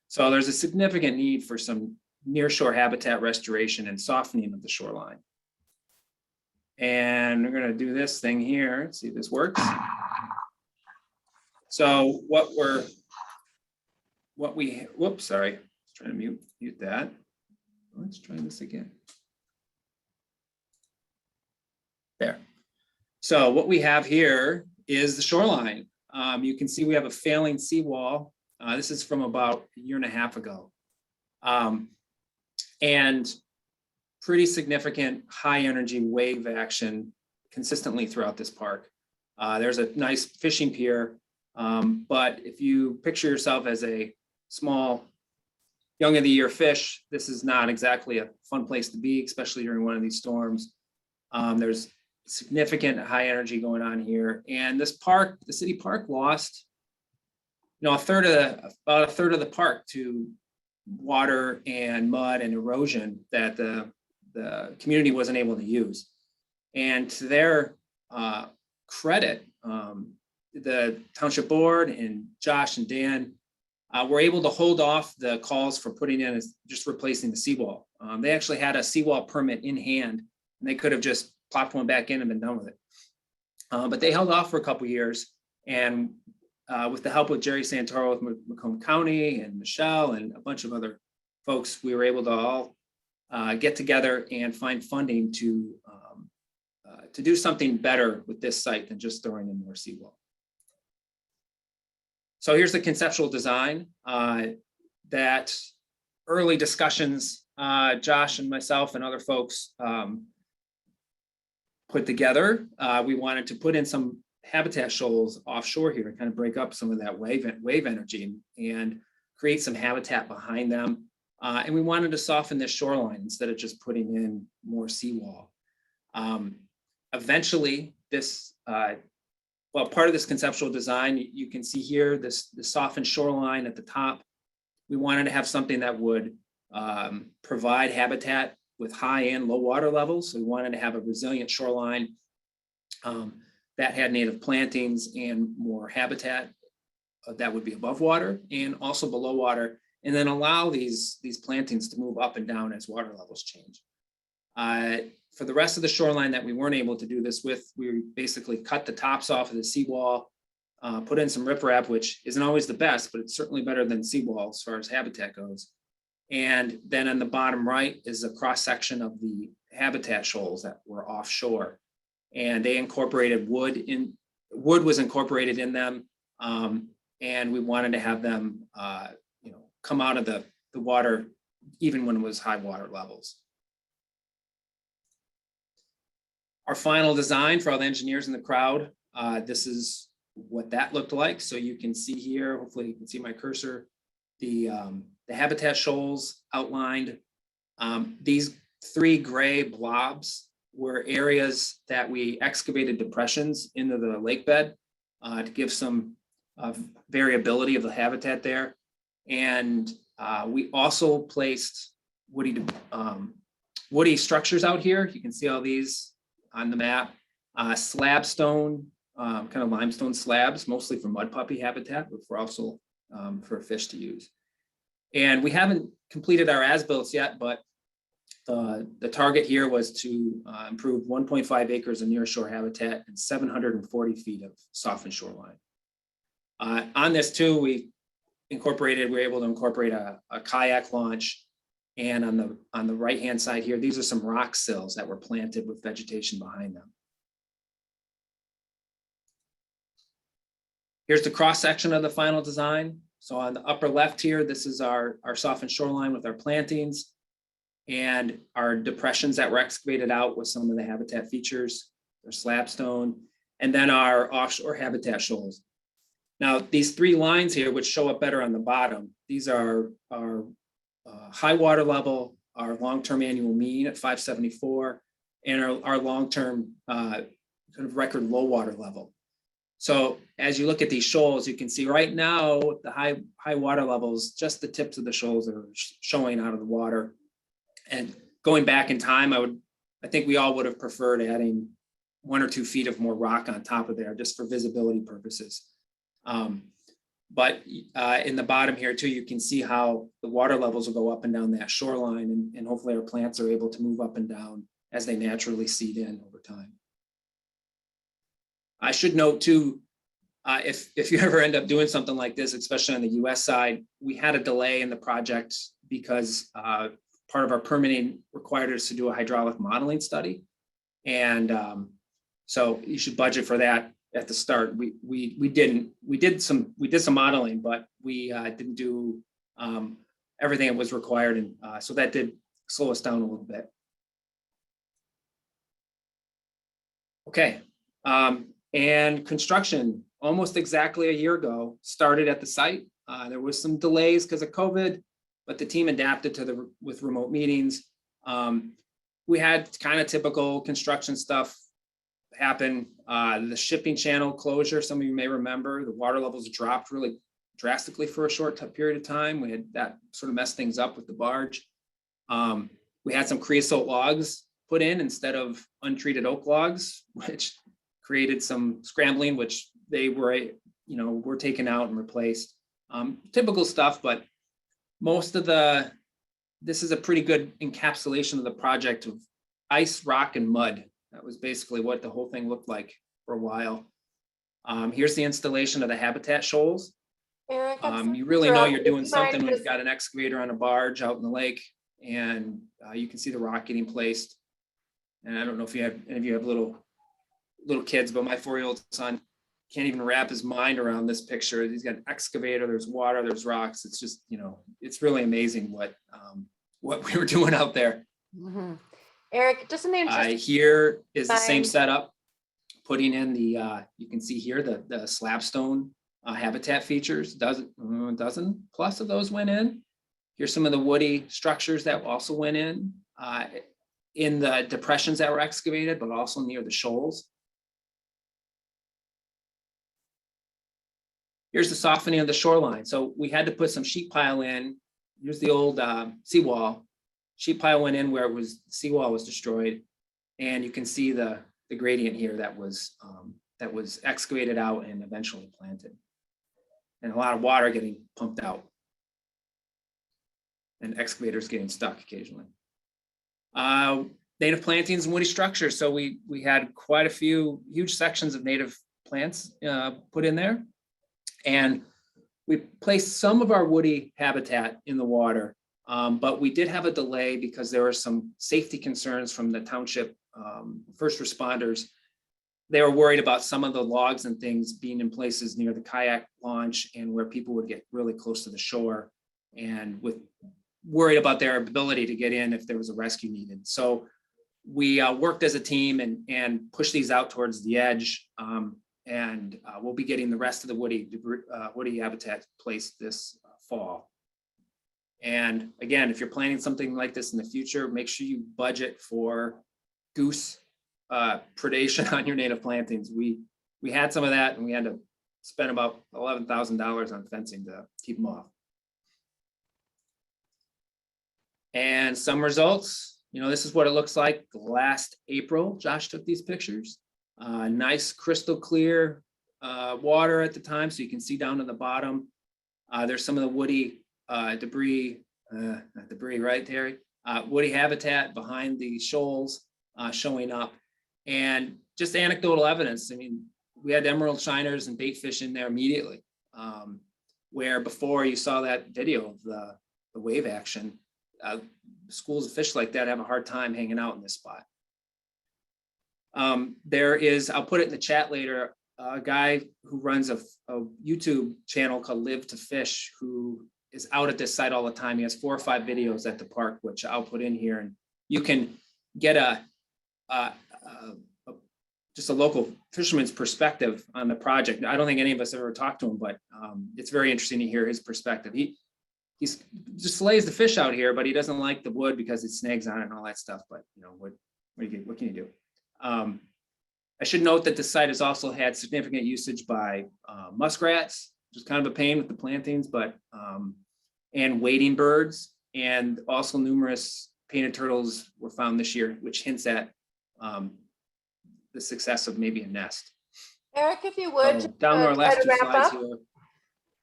So there's a significant need for some nearshore habitat restoration and softening of the shoreline. And we're going to do this thing here. Let's see if this works. So whoops, sorry. Trying to mute that. Let's try this again. There. So what we have here is the shoreline. You can see we have a failing seawall. This is from about a year and a half ago. And pretty significant high energy wave action consistently throughout this park. There's a nice fishing pier, but if you picture yourself as a small young of the year fish, this is not exactly a fun place to be, especially during one of these storms. There's significant high energy going on here. And this park, the city park, lost, about a third of the park to water and mud and erosion that the community wasn't able to use. And to their credit, the township board and Josh and Dan were able to hold off the calls for putting in just replacing the seawall. They actually had a seawall permit in hand, and they could have just plopped one back in and been done with it. But they held off for a couple of years, and with the help of Jerry Santoro with Macomb County and Michelle and a bunch of other folks, we were able to all get together and find funding to do something better with this site than just throwing in more seawall. So here's the conceptual design that early discussions, Josh and myself and other folks put together. We wanted to put in some habitat shoals offshore here to kind of break up some of that wave energy and create some habitat behind them. And we wanted to soften this shoreline instead of just putting in more seawall. Eventually, part of this conceptual design, you can see here, the softened shoreline at the top. We wanted to have something that would provide habitat with high and low water levels. So we wanted to have a resilient shoreline that had native plantings and more habitat that would be above water and also below water, and then allow these plantings to move up and down as water levels change. For the rest of the shoreline that we weren't able to do this with, we basically cut the tops off of the seawall, put in some riprap, which isn't always the best, but it's certainly better than seawall as far as habitat goes. And then on the bottom right is a cross section of the habitat shoals that were offshore. And they incorporated wood was incorporated in them. And we wanted to have them, come out of the water even when it was high water levels. Our final design for all the engineers in the crowd, this is what that looked like. So you can see here, hopefully you can see my cursor, the habitat shoals outlined. These 3 gray blobs were areas that we excavated depressions into the lake bed to give some variability of the habitat there. And we also placed woody structures out here. You can see all these on the map. Slab stone, kind of limestone slabs, mostly for mud puppy habitat, but for also for fish to use. And we haven't completed our as-built yet, but the target here was to improve 1.5 acres of nearshore habitat and 740 feet of softened shoreline. On this too, we were able to incorporate a kayak launch. And on the right-hand side here, these are some rock sills that were planted with vegetation behind them. Here's the cross-section of the final design. So on the upper left here, this is our softened shoreline with our plantings and our depressions that were excavated out with some of the habitat features, their slabstone, and then our offshore habitat shoals. Now, these 3 lines here, which show up better on the bottom, these are our high water level, our long-term annual mean at 574, and our long-term kind of record low water level. So as you look at these shoals, you can see right now the high water levels, just the tips of the shoals are showing out of the water. And going back in time, I think we all would have preferred adding 1 or 2 feet of more rock on top of there just for visibility purposes. But in the bottom here too, you can see how the water levels will go up and down that shoreline, and hopefully our plants are able to move up and down as they naturally seed in over time. I should note too, if you ever end up doing something like this, especially on the US side, we had a delay in the project because part of our permitting required us to do a hydraulic modeling study. And so you should budget for that at the start. We did some modeling, but we didn't do everything that was required. And so that did slow us down a little bit. Okay. And construction, almost exactly a year ago, started at the site. There was some delays because of COVID, but the team adapted with remote meetings. We had kind of typical construction stuff happen. The shipping channel closure, some of you may remember, the water levels dropped really drastically for a short period of time. We had that sort of messed things up with the barge. We had some creosote logs put in instead of untreated oak logs, which created some scrambling, which they were taken out and replaced. Typical stuff, but most of this is a pretty good encapsulation of the project of ice, rock, and mud. That was basically what the whole thing looked like for a while. Here's the installation of the habitat shoals. Eric, You really know you're doing something when you've got an excavator on a barge out in the lake, and you can see the rock getting placed. And I don't know if any of you have little kids, but my 4-year-old son can't even wrap his mind around this picture. He's got an excavator, there's water, there's rocks. It's just, it's really amazing what we were doing out there. Mm-hmm. Eric, just in the interest here is the same setup, putting in you can see here the slabstone habitat features, dozen plus of those went in. Here's some of the woody structures that also went in the depressions that were excavated, but also near the shoals. Here's the softening of the shoreline. So we had to put some sheet pile in. Here's the old seawall. Sheet pile went in where seawall was destroyed. And you can see the gradient here that was excavated out and eventually planted. And a lot of water getting pumped out. And excavators getting stuck occasionally. Native plantings and woody structures. So we had quite a few huge sections of native plants put in there. And we placed some of our woody habitat in the water, but we did have a delay because there were some safety concerns from the township first responders. They were worried about some of the logs and things being in places near the kayak launch and where people would get really close to the shore and worried about their ability to get in if there was a rescue needed. So we worked as a team and pushed these out towards the edge. And we'll be getting the rest of the woody habitat placed this fall. And again, if you're planning something like this in the future, make sure you budget for goose predation on your native plantings. We had some of that, and we had to spend about $11,000 on fencing to keep them off. And some results, this is what it looks like last April. Josh took these pictures. Nice crystal clear water at the time, so you can see down to the bottom. There's some of the woody debris, not debris, right, Terry? Woody habitat behind the shoals showing up. And just anecdotal evidence. I mean, we had emerald shiners and bait fish in there immediately, where before you saw that video of the wave action, schools of fish like that have a hard time hanging out in this spot. There is, I'll put it in the chat later, a guy who runs a YouTube channel called Live to Fish, who is out at this site all the time. He has 4 or 5 videos at the park, which I'll put in here, and you can get just a local fisherman's perspective on the project. I don't think any of us ever talked to him, but it's very interesting to hear his perspective. He just fillets the fish out here, but he doesn't like the wood because it snags on it and all that stuff. But what can you do? I should note that the site has also had significant usage by muskrats, which is kind of a pain with the plantings, but and wading birds, and also numerous painted turtles were found this year, which hints at the success of maybe a nest. Eric, if you would, So down to our try last to 2 wrap slides up. here.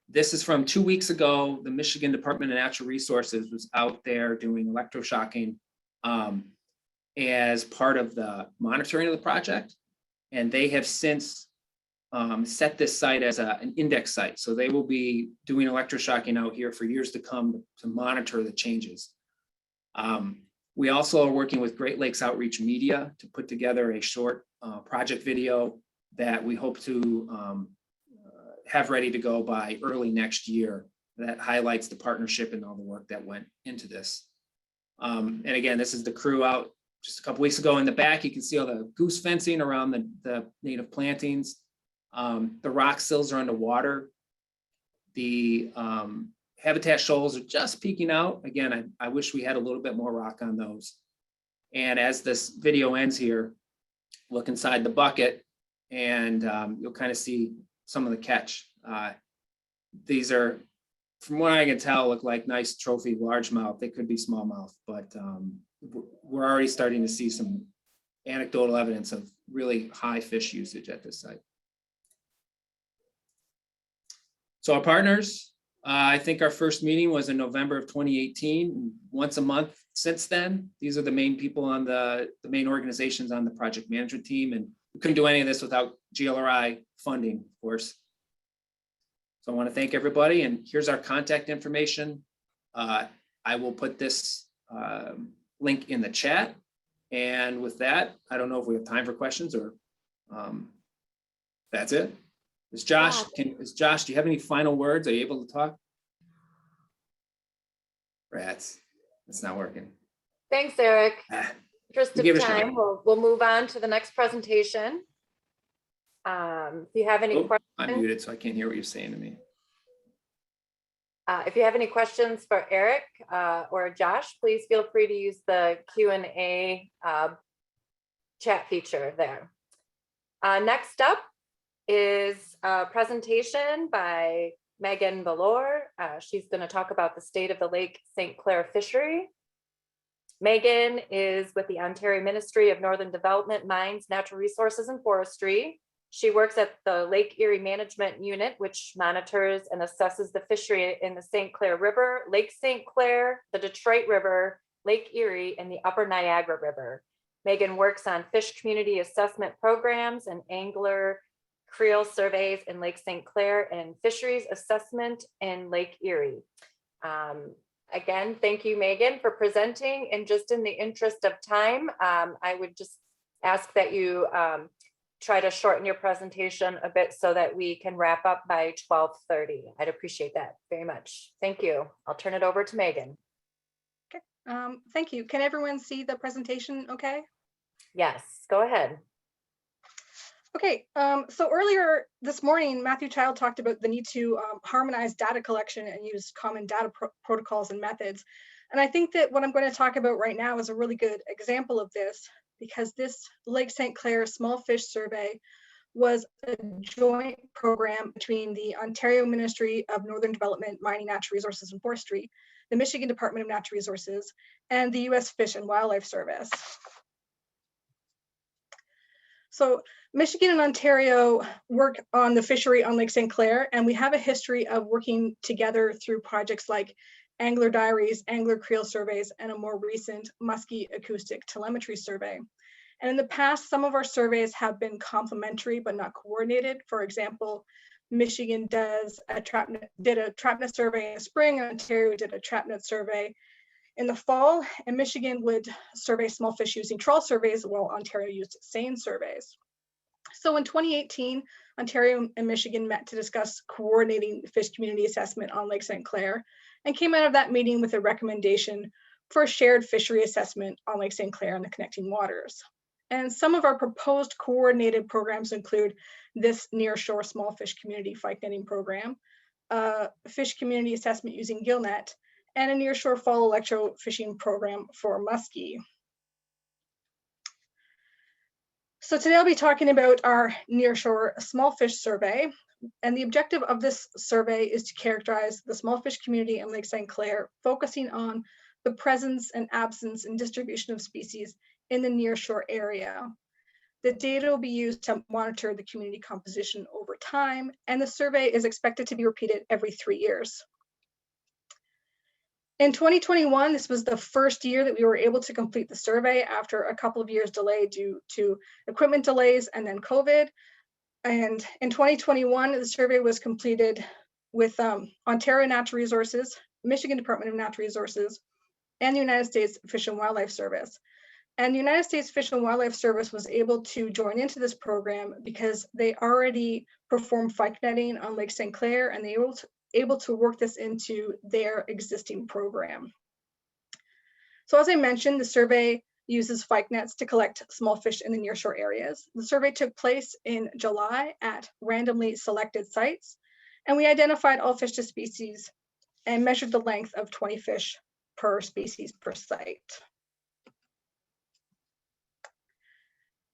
This is from 2 weeks ago. The Michigan Department of Natural Resources was out there doing electroshocking as part of the monitoring of the project. And they have since set this site as an index site. So they will be doing electroshocking out here for years to come to monitor the changes. We also are working with Great Lakes Outreach Media to put together a short project video that we hope to have ready to go by early next year that highlights the partnership and all the work that went into this. And again, this is the crew out just a couple weeks ago. In the back, you can see all the goose fencing around the native plantings. The rock sills are underwater. The habitat shoals are just peeking out. Again, I wish we had a little bit more rock on those. And as this video ends here, look inside the bucket and you'll kind of see some of the catch. These are, from what I can tell, look like nice trophy largemouth. They could be smallmouth, but we're already starting to see some anecdotal evidence of really high fish usage at this site. So our partners, I think our first meeting was in November of 2018. Once a month since then, these are the main people on the main organizations on the project management team. And we couldn't do any of this without GLRI funding, of course. So I want to thank everybody, and here's our contact information. I will put this link in the chat. And with that, I don't know if we have time for questions or that's it. Is Josh, do you have any final words? Are you able to talk? Rats, it's not working. Thanks, Eric. Interest give of it a shot. time, we'll move on to the next presentation. If you have any Oh, questions, I'm muted, so I can't hear what you're saying to me. if you have any questions for Eric or Josh, please feel free to use the Q&A chat feature there. Next up is a presentation by Megan Valor. She's going to talk about the state of the Lake St. Clair fishery. Megan is with the Ontario Ministry of Northern Development, Mines, Natural Resources and Forestry. She works at the Lake Erie Management Unit, which monitors and assesses the fishery in the St. Clair River, Lake St. Clair, the Detroit River, Lake Erie, and the Upper Niagara River. Megan works on fish community assessment programs and angler creel surveys in Lake St. Clair and fisheries assessment in Lake Erie. Again, thank you, Megan, for presenting. And just in the interest of time, I would just ask that you try to shorten your presentation a bit so that we can wrap up by 12:30. I'd appreciate that very much. Thank you. I'll turn it over to Megan. Thank you. Can everyone see the presentation okay? Yes, go ahead. Okay, so earlier this morning, Matthew Child talked about the need to harmonize data collection and use common data protocols and methods. And I think that what I'm going to talk about right now is a really good example of this, because this Lake St. Clair Small Fish Survey was a joint program between the Ontario Ministry of Northern Development, Mining, Natural Resources and Forestry, the Michigan Department of Natural Resources, and the US Fish and Wildlife Service. So Michigan and Ontario work on the fishery on Lake St. Clair, and we have a history of working together through projects like Angler Diaries, Angler Creel surveys, and a more recent Muskie Acoustic Telemetry Survey. And in the past, some of our surveys have been complementary but not coordinated. For example, Michigan did a trapnet survey in the spring, and Ontario did a trapnet survey in the fall, and Michigan would survey small fish using trawl surveys while Ontario used seine surveys. So in 2018, Ontario and Michigan met to discuss coordinating fish community assessment on Lake St. Clair, and came out of that meeting with a recommendation for a shared fishery assessment on Lake St. Clair and the connecting waters. And some of our proposed coordinated programs include this nearshore small fish community fyke netting program, fish community assessment using gillnet, and a nearshore fall electro fishing program for muskie. So today I'll be talking about our nearshore small fish survey. And the objective of this survey is to characterize the small fish community in Lake St. Clair, focusing on the presence and absence and distribution of species in the nearshore area. The data will be used to monitor the community composition over time, and the survey is expected to be repeated every 3 years. In 2021, this was the first year that we were able to complete the survey after a couple of years delay due to equipment delays and then COVID. And in 2021, the survey was completed with Ontario Natural Resources, Michigan Department of Natural Resources, and the United States Fish and Wildlife Service. And the United States Fish and Wildlife Service was able to join into this program because they already performed fyke netting on Lake St. Clair, and they were able to work this into their existing program. So as I mentioned, the survey uses fyke nets to collect small fish in the nearshore areas. The survey took place in July at randomly selected sites, and we identified all fish to species and measured the length of 20 fish per species per site.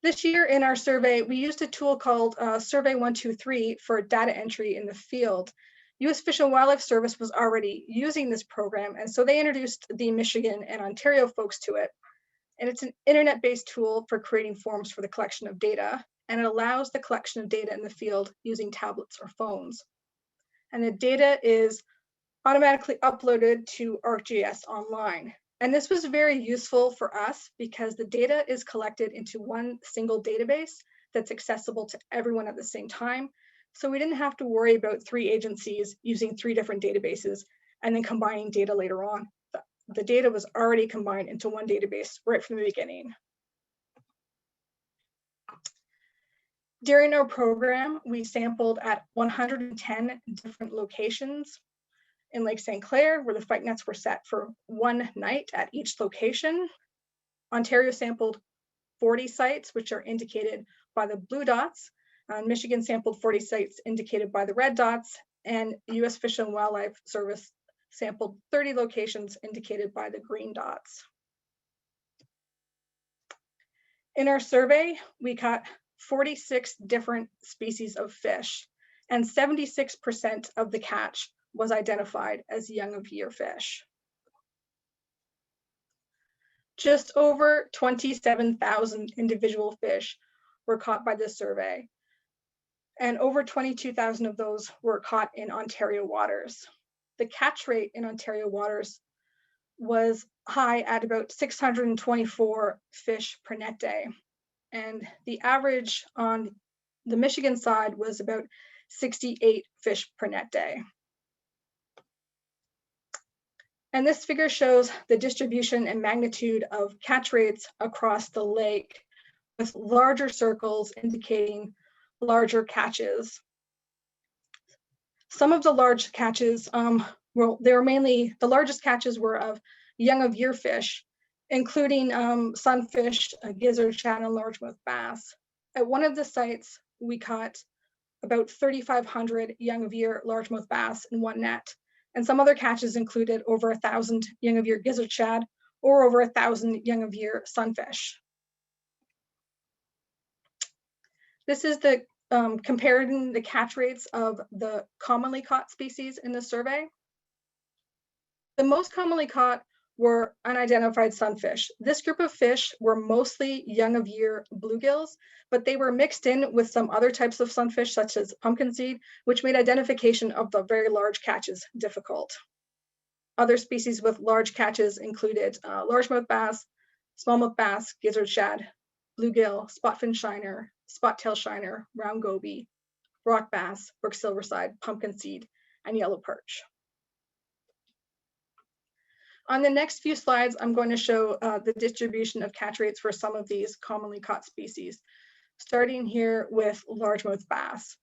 This year in our survey, we used a tool called Survey 123 for data entry in the field. US Fish and Wildlife Service was already using this program, and so they introduced the Michigan and Ontario folks to it. And it's an internet-based tool for creating forms for the collection of data, and it allows the collection of data in the field using tablets or phones. And the data is automatically uploaded to ArcGIS Online. And this was very useful for us because the data is collected into one single database that's accessible to everyone at the same time. So we didn't have to worry about 3 agencies using 3 different databases and then combining data later on. The data was already combined into one database right from the beginning. During our program, we sampled at 110 different locations in Lake St. Clair, where the fyke nets were set for 1 night at each location. Ontario sampled 40 sites, which are indicated by the blue dots. Michigan sampled 40 sites indicated by the red dots, and US Fish and Wildlife Service sampled 30 locations indicated by the green dots. In our survey, we caught 46 different species of fish, and 76% of the catch was identified as young of year fish. Just over 27,000 individual fish were caught by this survey, and over 22,000 of those were caught in Ontario waters. The catch rate in Ontario waters was high at about 624 fish per net day, and the average on the Michigan side was about 68 fish per net day. And this figure shows the distribution and magnitude of catch rates across the lake with larger circles indicating larger catches. Some of the large catches, well, they were mainly, the largest catches were of young of year fish, including sunfish, gizzard, shad, and largemouth bass. At one of the sites, we caught about 3,500 young of year largemouth bass in one net. And some other catches included over 1,000 young of year gizzard shad or over 1,000 young of year sunfish. This is the comparing the catch rates of the commonly caught species in the survey. The most commonly caught were unidentified sunfish. This group of fish were mostly young of year bluegills, but they were mixed in with some other types of sunfish, such as pumpkin seed, which made identification of the very large catches difficult. Other species with large catches included largemouth bass, smallmouth bass, gizzard shad, bluegill, spotfin shiner, spot-tail shiner, round goby, rock bass, brook silverside, pumpkin seed, and yellow perch. On the next few slides, I'm going to show the distribution of catch rates for some of these commonly caught species, starting here with largemouth bass.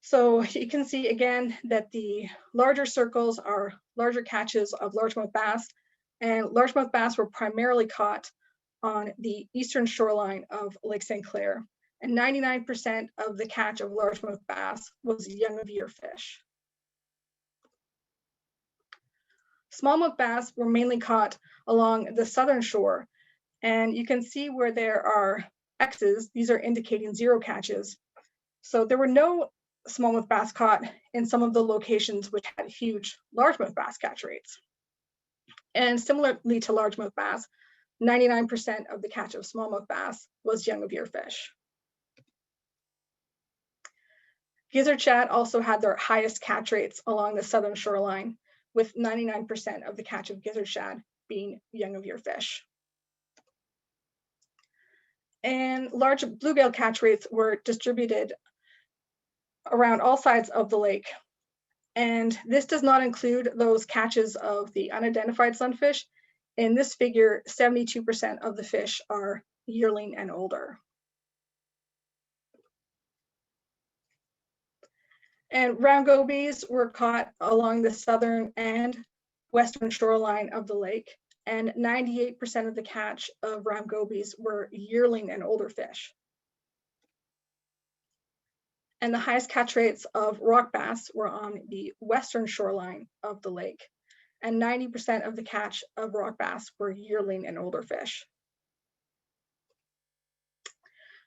So you can see again that the larger circles are larger catches of largemouth bass, and largemouth bass were primarily caught on the eastern shoreline of Lake St. Clair, and 99% of the catch of largemouth bass was young of year fish. Smallmouth bass were mainly caught along the southern shore, and you can see where there are X's, these are indicating zero catches. So there were no smallmouth bass caught in some of the locations which had huge largemouth bass catch rates. And similarly to largemouth bass, 99% of the catch of smallmouth bass was young of year fish. Gizzard shad also had their highest catch rates along the southern shoreline, with 99% of the catch of gizzard shad being young of year fish. And large bluegill catch rates were distributed around all sides of the lake. And this does not include those catches of the unidentified sunfish. In this figure, 72% of the fish are yearling and older. And round gobies were caught along the southern and western shoreline of the lake, and 98% of the catch of round gobies were yearling and older fish. And the highest catch rates of rock bass were on the western shoreline of the lake, and 90% of the catch of rock bass were yearling and older fish.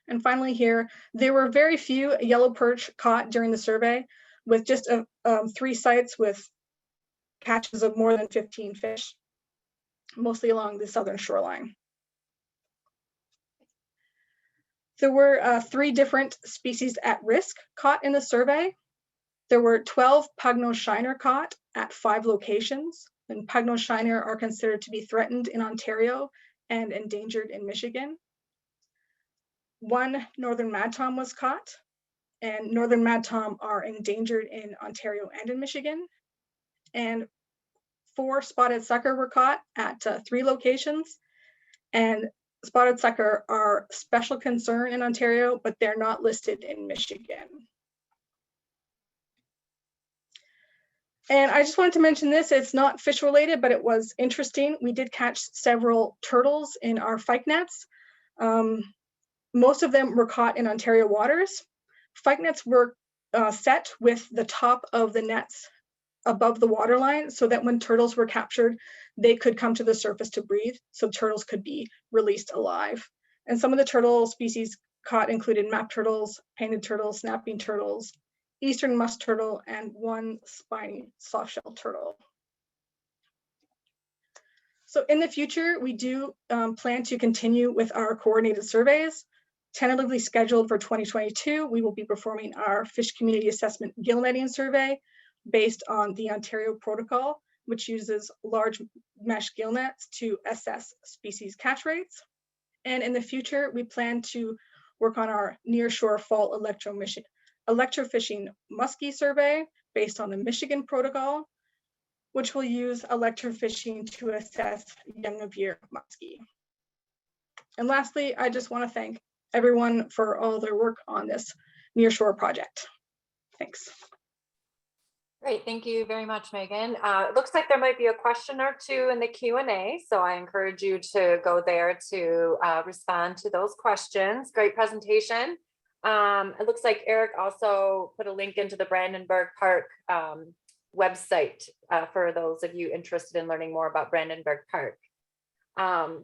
And finally here, there were very few yellow perch caught during the survey, with just 3 sites with catches of more than 15 fish, mostly along the southern shoreline. There were 3 different species at risk caught in the survey. There were 12 pugnose shiner caught at 5 locations, and pugnose shiner are considered to be threatened in Ontario and endangered in Michigan. 1 northern mad tom was caught, and northern mad tom are endangered in Ontario and in Michigan. And 4 spotted sucker were caught at 3 locations, and spotted sucker are special concern in Ontario, but they're not listed in Michigan. And I just wanted to mention this, it's not fish related, but it was interesting. We did catch several turtles in our fyke nets. Most of them were caught in Ontario waters. Fyke nets were set with the top of the nets above the waterline so that when turtles were captured, they could come to the surface to breathe, so turtles could be released alive. And some of the turtle species caught included map turtles, painted turtles, snapping turtles, eastern musk turtle, and 1 spiny softshell turtle. So in the future, we do plan to continue with our coordinated surveys. Tentatively scheduled for 2022, we will be performing our Fish Community Assessment gill netting survey based on the Ontario protocol, which uses large mesh gill nets to assess species catch rates. And in the future, we plan to work on our nearshore fall electrofishing muskie survey based on the Michigan protocol, which will use electrofishing to assess young of year muskie. And lastly, I just want to thank everyone for all their work on this nearshore project. Thanks. Great, thank you very much, Megan. It looks like there might be a question or two in the Q&A, so I encourage you to go there to respond to those questions. Great presentation. It looks like Eric also put a link into the Brandenburg Park website for those of you interested in learning more about Brandenburg Park.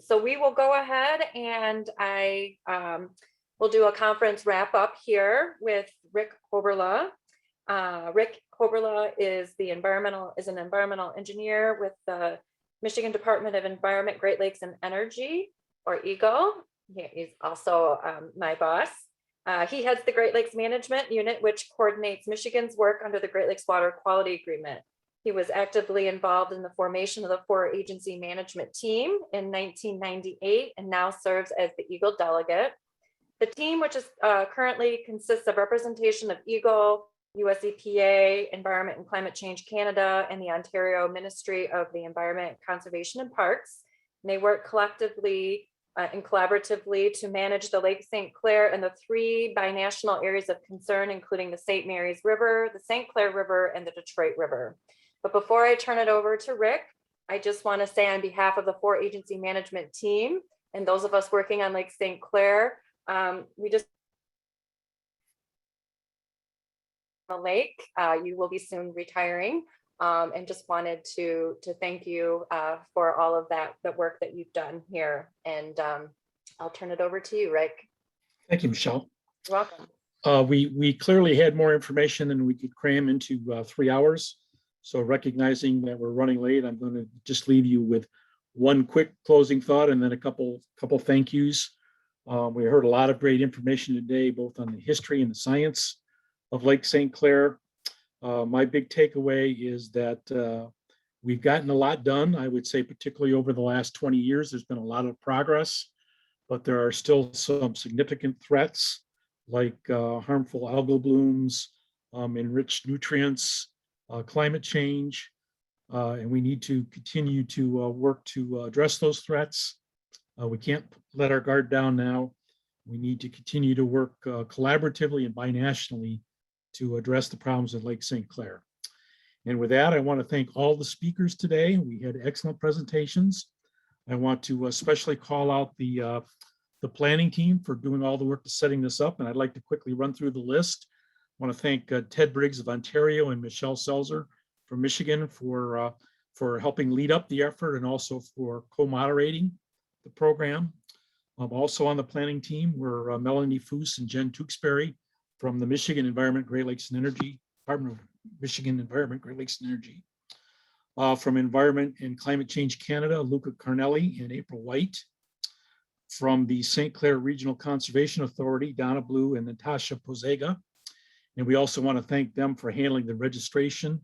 So we will go ahead and I will do a conference wrap up here with Rick Hoberla. Rick Hoberla is an environmental engineer with the Michigan Department of Environment, Great Lakes and Energy, or EGLE. He's also my boss. He heads the Great Lakes Management Unit, which coordinates Michigan's work under the Great Lakes Water Quality Agreement. He was actively involved in the formation of the 4-agency management team in 1998 and now serves as the EGLE delegate. The team, which is currently consists of representation of EGLE, US EPA, Environment and Climate Change Canada, and the Ontario Ministry of the Environment, Conservation and Parks. And they work collectively and collaboratively to manage the Lake St. Clair and the 3 binational areas of concern, including the St. Mary's River, the St. Clair River, and the Detroit River. But before I turn it over to Rick, I just want to say on behalf of the 4-agency management team and those of us working on Lake St. Clair, we just the lake, you will be soon retiring, and just wanted to thank you for all of the work that you've done here. And I'll turn it over to you, Rick. Thank you, Michelle. You're welcome. We clearly had more information than we could cram into 3 hours. So recognizing that we're running late, I'm going to just leave you with one quick closing thought and then a couple thank yous. We heard a lot of great information today, both on the history and the science of Lake St. Clair. My big takeaway is that we've gotten a lot done. I would say particularly over the last 20 years, there's been a lot of progress, but there are still some significant threats like harmful algal blooms, enriched nutrients, climate change, and we need to continue to work to address those threats. We can't let our guard down now. We need to continue to work collaboratively and binationally to address the problems at Lake St. Clair. And with that, I want to thank all the speakers today. We had excellent presentations. I want to especially call out the planning team for doing all the work to setting this up. And I'd like to quickly run through the list. I want to thank Ted Briggs of Ontario and Michelle Selzer from Michigan for helping lead up the effort and also for co-moderating the program. Also on the planning team were Melanie Foose and Jen Tewksbury from the Michigan Environment, Great Lakes and Energy, Department of Michigan Environment, Great Lakes and Energy. From Environment and Climate Change Canada, Luca Carnelli and April White. From the St. Clair Regional Conservation Authority, Donna Blue and Natasha Pozega. And we also want to thank them for handling the registration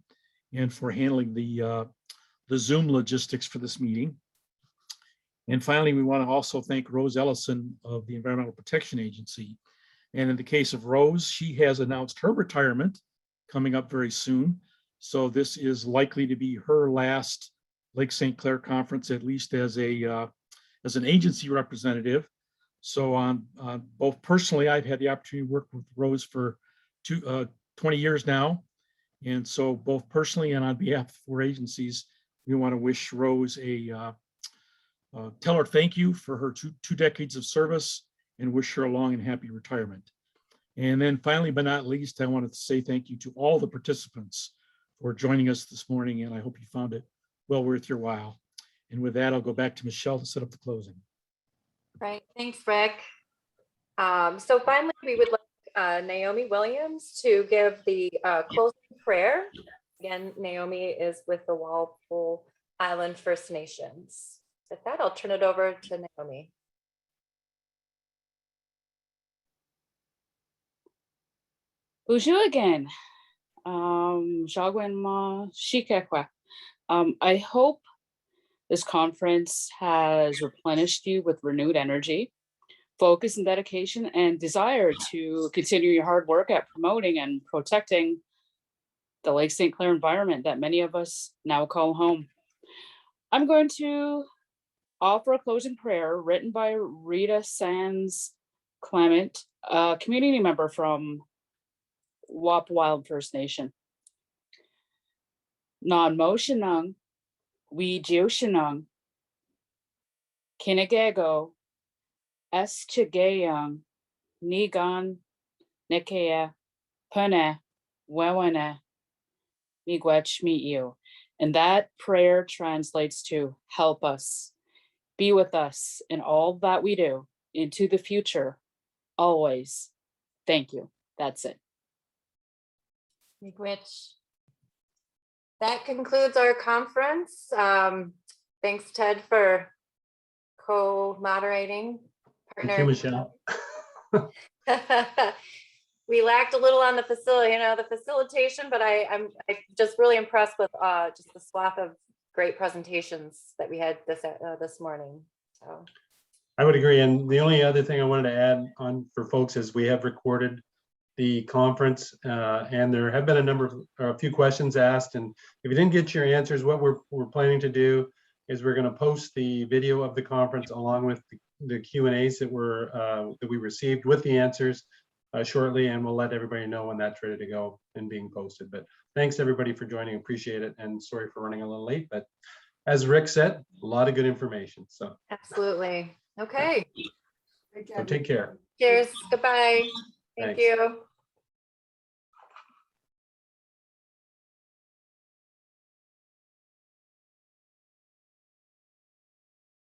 and for handling the Zoom logistics for this meeting. And finally, we want to also thank Rose Ellison of the Environmental Protection Agency. And in the case of Rose, she has announced her retirement coming up very soon. So this is likely to be her last Lake St. Clair conference, at least as an agency representative. So on both personally, I've had the opportunity to work with Rose for 20 years now. And so both personally and on behalf of 4 agencies, we want to wish Rose tell her thank you for her two decades of service and wish her a long and happy retirement. And then finally, but not least, I wanted to say thank you to all the participants for joining us this morning. And I hope you found it well worth your while. And with that, I'll go back to Michelle to set up the closing. Right, thanks, Rick. So finally, we would like Naomi Williams to give the closing prayer. Again, Naomi is with the Walpole Island First Nations. With that, I'll turn it over to Naomi. Bonjour again. Jagwen ma shikekwa. I hope this conference has replenished you with renewed energy, focus and dedication, and desire to continue your hard work at promoting and protecting the Lake St. Clair environment that many of us now call home. I'm going to offer a closing prayer written by Rita Sands Clement, a community member from Wapwild First Nation. Non motionung, we jioshinung, kinagego, eschigayung, nigan, nekea, pune, wewane, miigwech meet you. And that prayer translates to help us, be with us in all that we do, into the future, always. Thank you. That's it. Miigwech. That concludes our conference. Thanks, Ted, for co-moderating. Thank you, Michelle. We lacked a little on the the facilitation, but I'm just really impressed with just the swath of great presentations that we had this morning. So I would agree. And the only other thing I wanted to add on for folks is we have recorded the conference and there have been a few questions asked. And if you didn't get your answers, what we're planning to do is we're going to post the video of the conference along with the Q&As that we received with the answers shortly, and we'll let everybody know when that's ready to go and being posted. But thanks everybody for joining, appreciate it, and sorry for running a little late, but as Rick said, a lot of good information. So absolutely. Okay. so take care. Cheers. Goodbye. Thank Thanks. you.